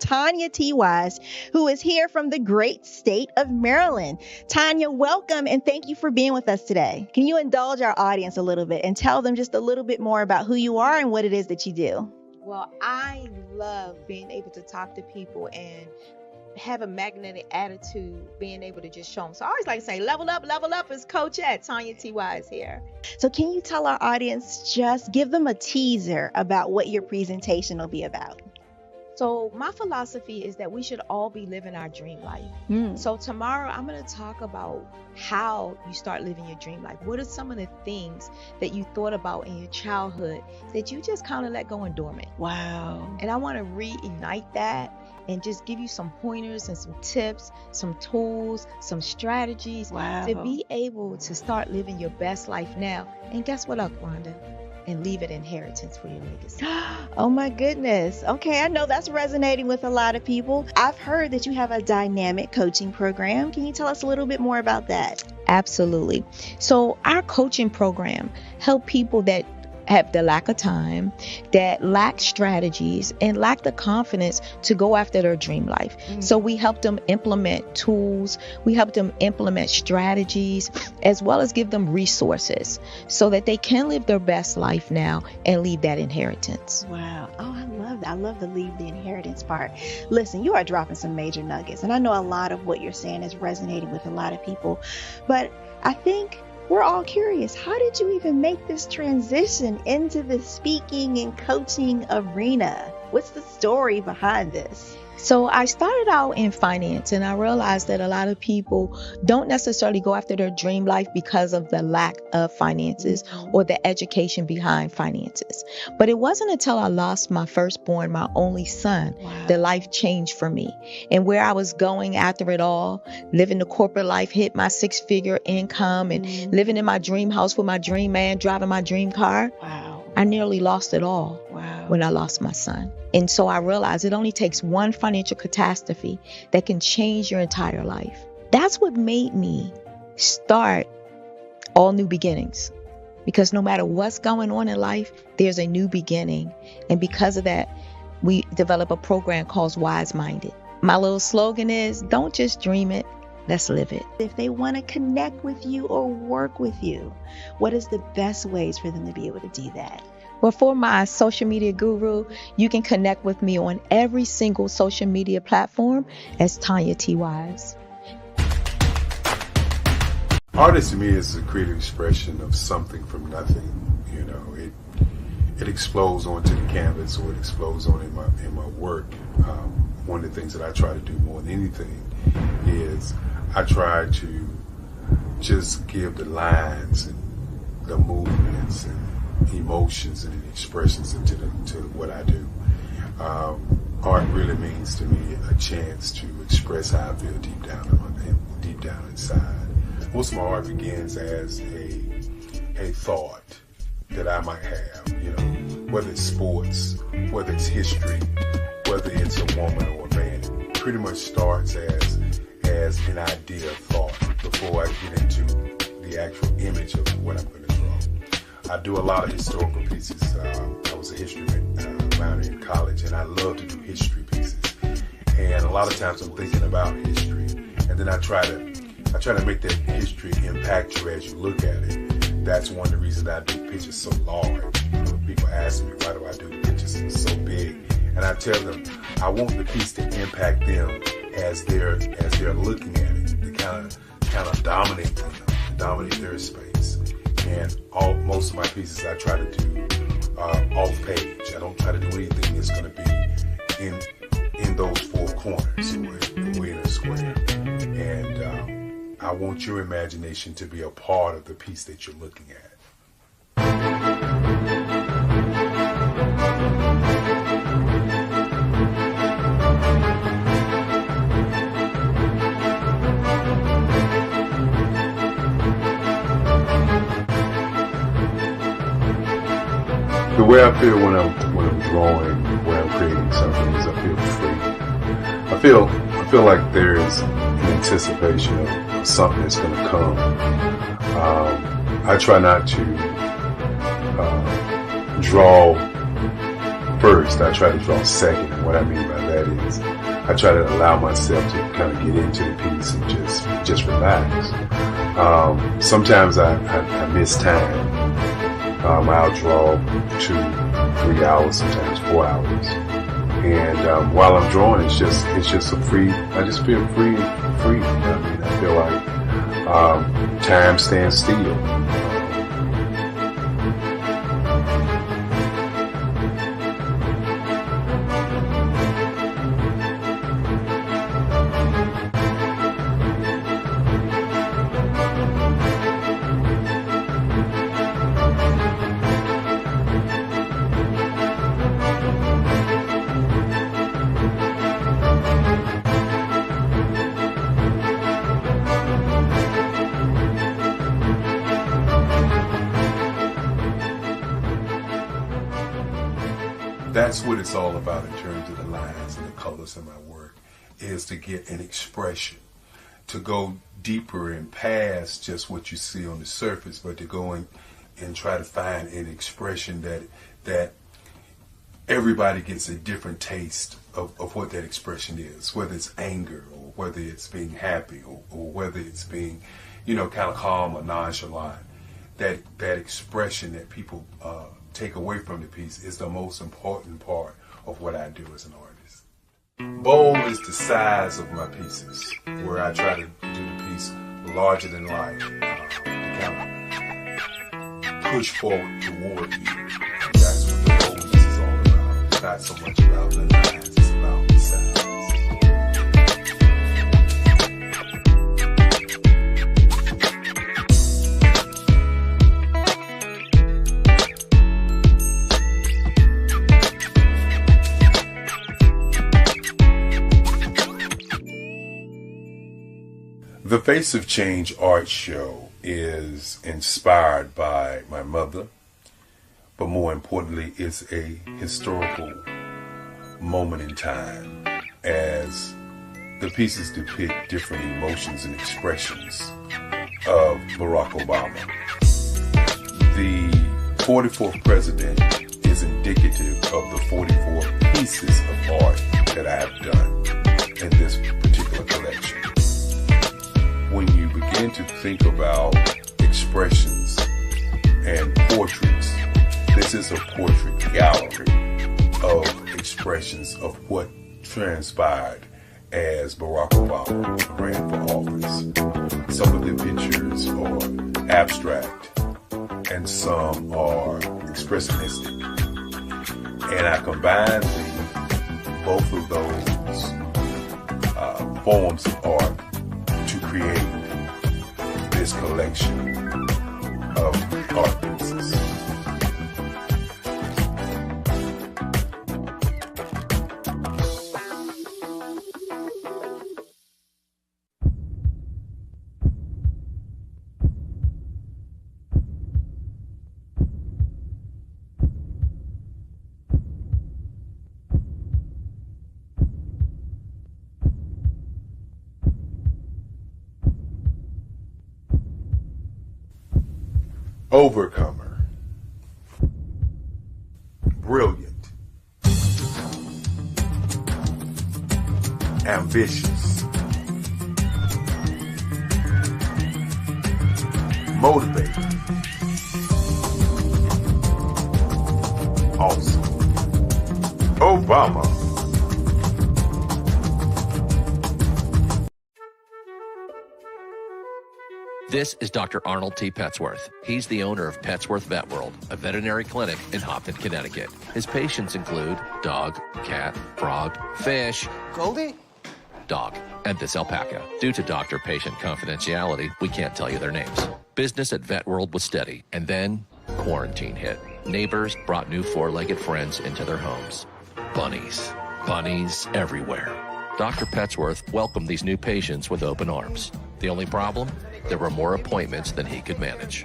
Tanya T. Wise, who is here from the great state of Maryland. Tanya, welcome and thank you for being with us today. Can you indulge our audience a little bit and tell them just a little bit more about who you are and what it is that you do? Well, I love being able to talk to people and have a magnetic attitude, being able to just show them. So I always like to say, level up is Coach at Tanya T. Wise here. So can you tell our audience, just give them a teaser about what your presentation will be about? So my philosophy is that we should all be living our dream life. So tomorrow I'm going to talk about how you start living your dream life. What are some of the things that you thought about in your childhood that you just kind of let go and dormant? Wow. And I want to reignite that and just give you some pointers and some tips, some tools, some strategies to be able to start living your best life now. And guess what, Akwanda? And leave an inheritance for your legacy. Oh my goodness. Okay, I know that's resonating with a lot of people. I've heard that you have a dynamic coaching program. Can you tell us a little bit more about that? Absolutely. So our coaching program help people that have the lack of time, that lack strategies, and lack the confidence to go after their dream life. So we help them implement tools, we help them implement strategies, as well as give them resources so that they can live their best life now and leave that inheritance. Wow. Oh, I love that. I love the leave the inheritance part. Listen, you are dropping some major nuggets, and I know a lot of what you're saying is resonating with a lot of people, but I think we're all curious. How did you even make this transition into the speaking and coaching arena? What's the story behind this? So I started out in finance, and I realized that a lot of people don't necessarily go after their dream life because of the lack of finances or the education behind finances. But it wasn't until I lost my firstborn, my only son, that life changed for me. And where I was going after it all, living the corporate life, hit my 6-figure income and living in my dream house with my dream man, driving my dream car. I nearly lost it all when I lost my son. And so I realized it only takes one financial catastrophe that can change your entire life. That's what made me start All New Beginnings. Because no matter what's going on in life, there's a new beginning. And because of that, we develop a program called Wise Minded. My little slogan is, don't just dream it, let's live it. If they want to connect with you or work with you, what is the best ways for them to be able to do that? Well, for my social media guru, you can connect with me on every single social media platform as Tanya T. Wise. Artist to me is a creative expression of something from nothing. You know, it explodes onto the canvas, or it explodes on in my work. One of the things that I try to do more than anything is I try to just give the lines and the movements and emotions and expressions into to what I do. Art really means to me a chance to express how I feel deep down inside. Most of my art begins as a thought that I might have, you know, whether it's sports, whether it's history, whether it's a woman or a man. It pretty much starts as an idea of thought before I get into the actual image of what I'm going to draw. I do a lot of historical pieces. I was a history minor in college, and I love to do history pieces. And a lot of times I'm thinking about history, and then I try to make that history impact you as you look at it. That's one of the reasons I do pictures so large. People ask me, why do I do the pictures so big? And I tell them, I want the piece to impact them as they're looking at it, to kind of dominate them, dominate their space. And most of my pieces I try to do off page. I don't try to do anything that's going to be in those four corners or in a square. And I want your imagination to be a part of the piece that you're looking at. The way I feel when I'm drawing, when I'm creating something, is I feel free. I feel like there's an anticipation of something that's going to come. I try not to draw first. I try to draw second. And what I mean by that is I try to allow myself to kind of get into the piece and just relax. Sometimes I miss time. I'll draw 2-3 hours, sometimes 4 hours. And while I'm drawing, it's just a free. I just feel free. I mean, I feel like time stands still. That's what it's all about in terms of the lines and the colors in my work, is to get an expression, to go deeper and past just what you see on the surface, but to go in and try to find an expression that everybody gets a different taste of what that expression is, whether it's anger or whether it's being happy or whether it's being, kind of calm or nonchalant. That expression that people take away from the piece is the most important part of what I do as an artist. Bold is the size of my pieces, where I try to do the piece larger than life, to kind of push forward toward you. That's what the boldness is all about. It's not so much about the lines, it's about the size. The Face of Change art show is inspired by my mother, but more importantly, it's a historical moment in time as the pieces depict different emotions and expressions of Barack Obama. The 44th president is indicative of the 44 pieces of art that I have done in this particular collection. When you begin to think about expressions and portraits, there's This is a portrait gallery of expressions of what transpired as Barack Obama ran for office. Some of the pictures are abstract and some are expressionistic. And I combined both of those forms of art to create this collection of art pieces. Overcomer, brilliant, ambitious, motivated, awesome, Obama. This is Dr. Arnold T. Petsworth. He's the owner of Petsworth Vet World, a veterinary clinic in Hopton, Connecticut. His patients include dog, cat, frog, fish, Goldie? dog, and this alpaca. Due to doctor-patient confidentiality, we can't tell you their names. Business at Vet World was steady, and then quarantine hit. Neighbors brought new four-legged friends into their homes. Bunnies. Bunnies everywhere. Dr. Petsworth welcomed these new patients with open arms. The only problem? There were more appointments than he could manage.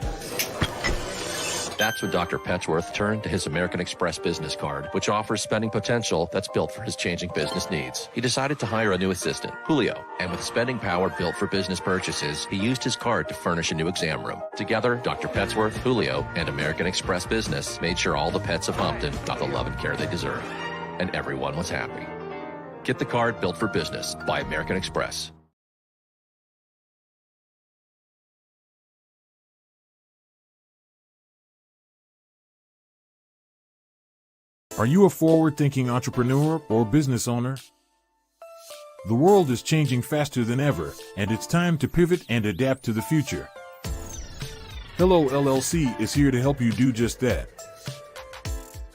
That's when Dr. Petsworth turned to his American Express business card, which offers spending potential that's built for his changing business needs. He decided to hire a new assistant, Julio, and with spending power built for business purchases, he used his card to furnish a new exam room. Together, Dr. Petsworth, Julio, and American Express Business made sure all the pets of Hopton got the love and care they deserve. And everyone was happy. Get the card built for business by American Express. Are you a forward-thinking entrepreneur or business owner? The world is changing faster than ever, and it's time to pivot and adapt to the future. Hello LLC is here to help you do just that.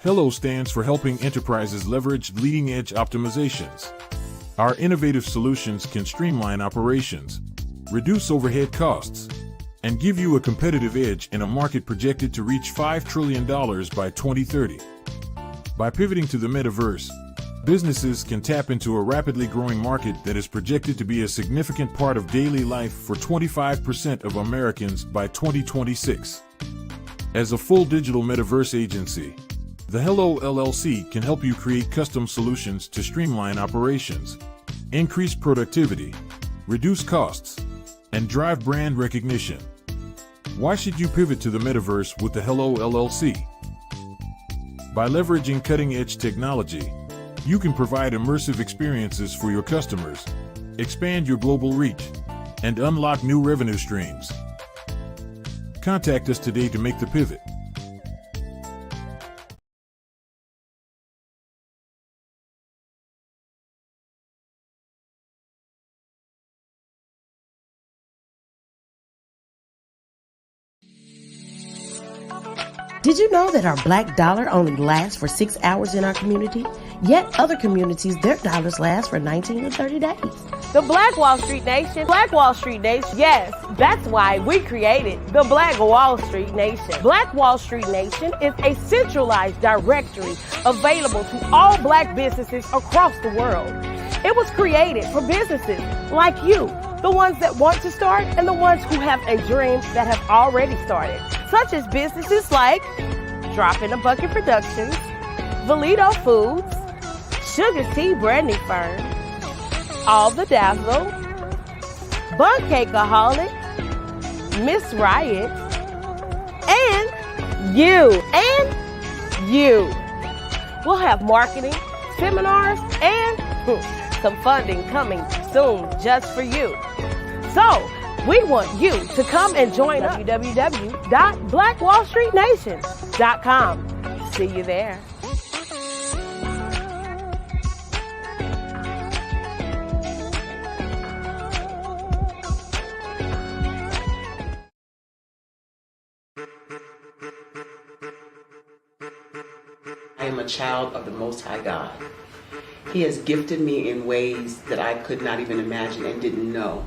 Hello stands for helping enterprises leverage leading-edge optimizations. Our innovative solutions can streamline operations, reduce overhead costs, and give you a competitive edge in a market projected to reach $5 trillion by 2030. By pivoting to the metaverse, businesses can tap into a rapidly growing market that is projected to be a significant part of daily life for 25% of Americans by 2026. As a full digital metaverse agency, the Hello LLC can help you create custom solutions to streamline operations, increase productivity, reduce costs, and drive brand recognition. Why should you pivot to the metaverse with the Hello LLC? By leveraging cutting-edge technology, you can provide immersive experiences for your customers, expand your global reach, and unlock new revenue streams. Contact us today to make the pivot. Did you know that our black dollar only lasts for 6 hours in our community? Yet other communities, their dollars last for 19 to 30 days. The Black Wall Street Nation. Black Wall Street Nation. Yes, that's why we created the Black Wall Street Nation. Black Wall Street Nation is a centralized directory available to all black businesses across the world. It was created for businesses like you, the ones that want to start and the ones who have a dream that have already started, such as businesses like Drop in a Bucket Productions, Valito Foods, Sugar Tea Brandy Firm, All the Dazzle, Bun Cakeaholic, Miss Riot, and you. We'll have marketing, seminars, and some funding coming soon just for you. So, we want you to come and join us. www.blackwallstreetnation.com. See you there. I am a child of the Most High God. He has gifted me in ways that I could not even imagine and didn't know.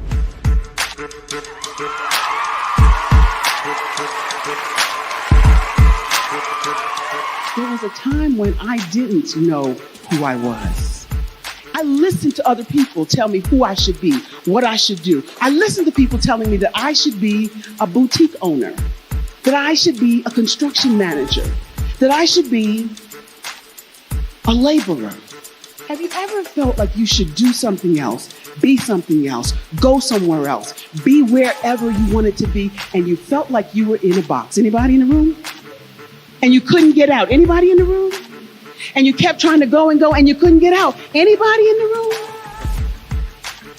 There was a time when I didn't know who I was. I listened to other people tell me who I should be, what I should do. I listened to people telling me that I should be a boutique owner, that I should be a construction manager, that I should be a laborer. Have you ever felt like you should do something else, be something else, go somewhere else, be wherever you wanted to be, and you felt like you were in a box? Anybody in the room? And you couldn't get out. Anybody in the room? And you kept trying to go and you couldn't get out. Anybody in the room?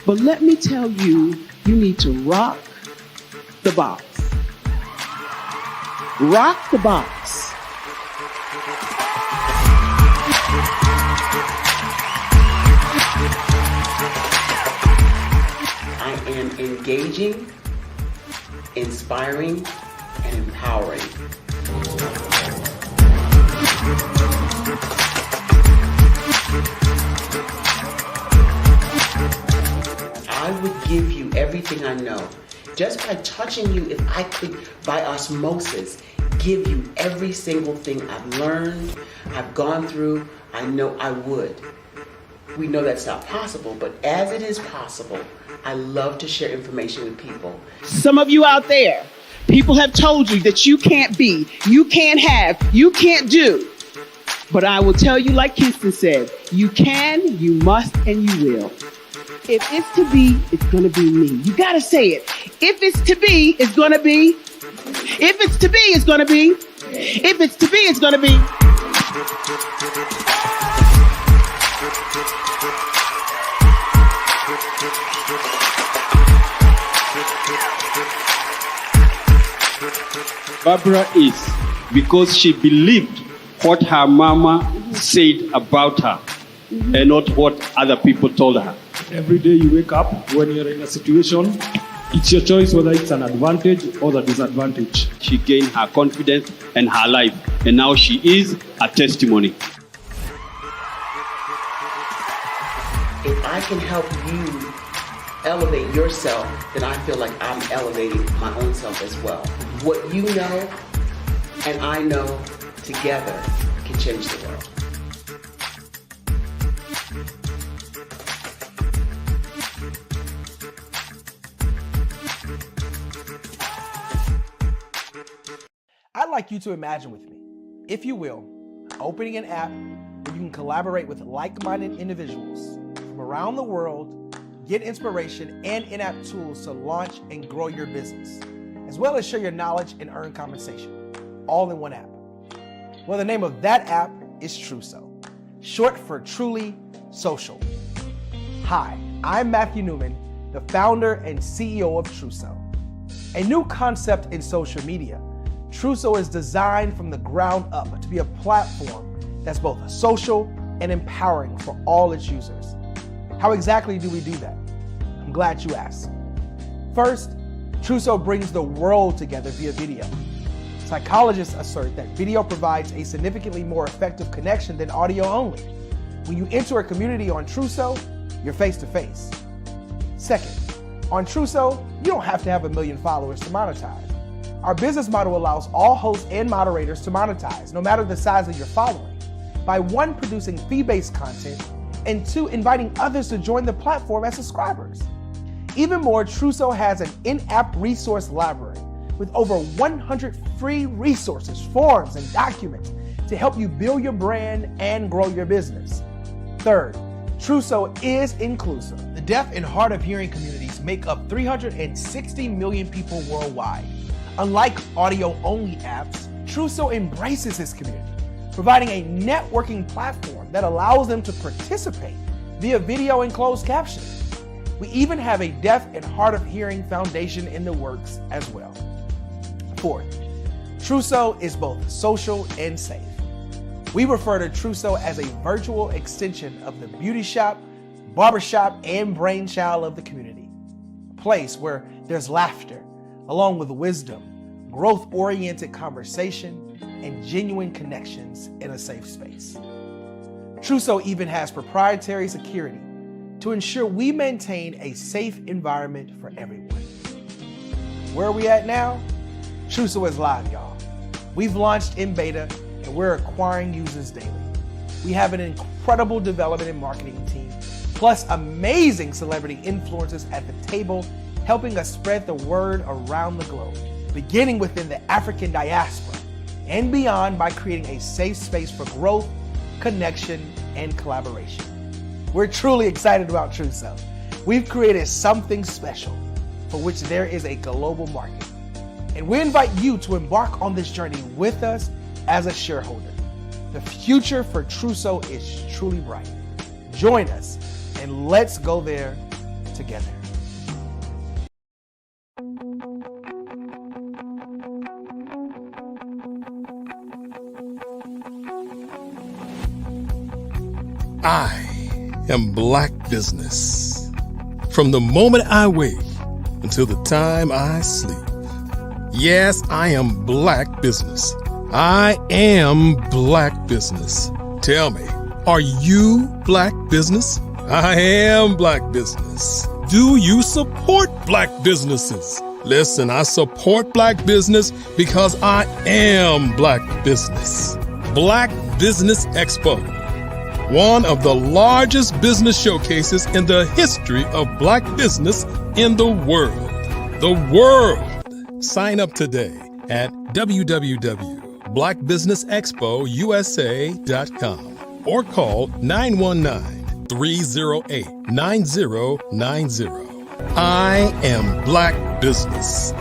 But let me tell you, you need to rock the box. Rock the box. I am engaging, inspiring, and empowering. I would give you everything I know. Just by touching you, if I could, by osmosis, give you every single thing I've learned, I've gone through, I know I would. We know that's not possible, but as it is possible, I love to share information with people. Some of you out there, people have told you that you can't be, you can't have, you can't do. But I will tell you, like Kingston said, you can, you must, and you will. If it's to be, it's going to be me. You got to say it. If it's to be, it's going to be. If it's to be, it's going to be. If it's to be, it's going to be. Barbara is because she believed what her mama said about her and not what other people told her. Every day you wake up, when you're in a situation, it's your choice whether it's an advantage or the disadvantage. She gained her confidence and her life, and now she is a testimony. If I can help you elevate yourself, then I feel like I'm elevating my own self as well. What you know and I know together can change the world. I'd like you to imagine with me, if you will, opening an app where you can collaborate with like-minded individuals from around the world, get inspiration and in-app tools to launch and grow your business, as well as share your knowledge and earn compensation, all in one app. Well, the name of that app is Truso, short for Truly Social. Hi, I'm Matthew Newman, the founder and CEO of Truso. A new concept in social media, Truso is designed from the ground up to be a platform that's both social and empowering for all its users. How exactly do we do that? I'm glad you asked. First, Truso brings the world together via video. Psychologists assert that video provides a significantly more effective connection than audio only. When you enter a community on Truso, you're face to face. Second, on Truso, you don't have to have 1 million followers to monetize. Our business model allows all hosts and moderators to monetize, no matter the size of your following, by 1, producing fee-based content, and 2, inviting others to join the platform as subscribers. Even more, Truso has an in-app resource library with over 100 free resources, forms, and documents to help you build your brand and grow your business. Third, Truso is inclusive. The deaf and hard of hearing communities make up 360 million people worldwide. Unlike audio-only apps, Truso embraces this community, providing a networking platform that allows them to participate via video and closed captioning. We even have a deaf and hard of hearing foundation in the works as well. Fourth, Truso is both social and safe. We refer to Trousseau as a virtual extension of the beauty shop, barbershop, and brainchild of the community. A place where there's laughter, along with wisdom, growth-oriented conversation, and genuine connections in a safe space. Trousseau even has proprietary security to ensure we maintain a safe environment for everyone. Where are we at now? Trousseau is live, y'all. We've launched in beta and we're acquiring users daily. We have an incredible development and marketing team, plus amazing celebrity influencers at the table, helping us spread the word around the globe, beginning within the African diaspora and beyond by creating a safe space for growth, connection, and collaboration. We're truly excited about Trousseau. We've created something special for which there is a global market. And we invite you to embark on this journey with us as a shareholder. The future for Trousseau is truly bright. Join us and let's go there together. I am Black business. From the moment I wake until the time I sleep. Yes, I am Black business. I am Black business. Tell me, are you Black business? I am Black business. Do you support Black businesses? Listen, I support Black business because I am Black business. Black Business Expo, one of the largest business showcases in the history of Black business in the world. The world! Sign up today at www.blackbusinessexpousa.com or call 919-308-9090. I am Black business.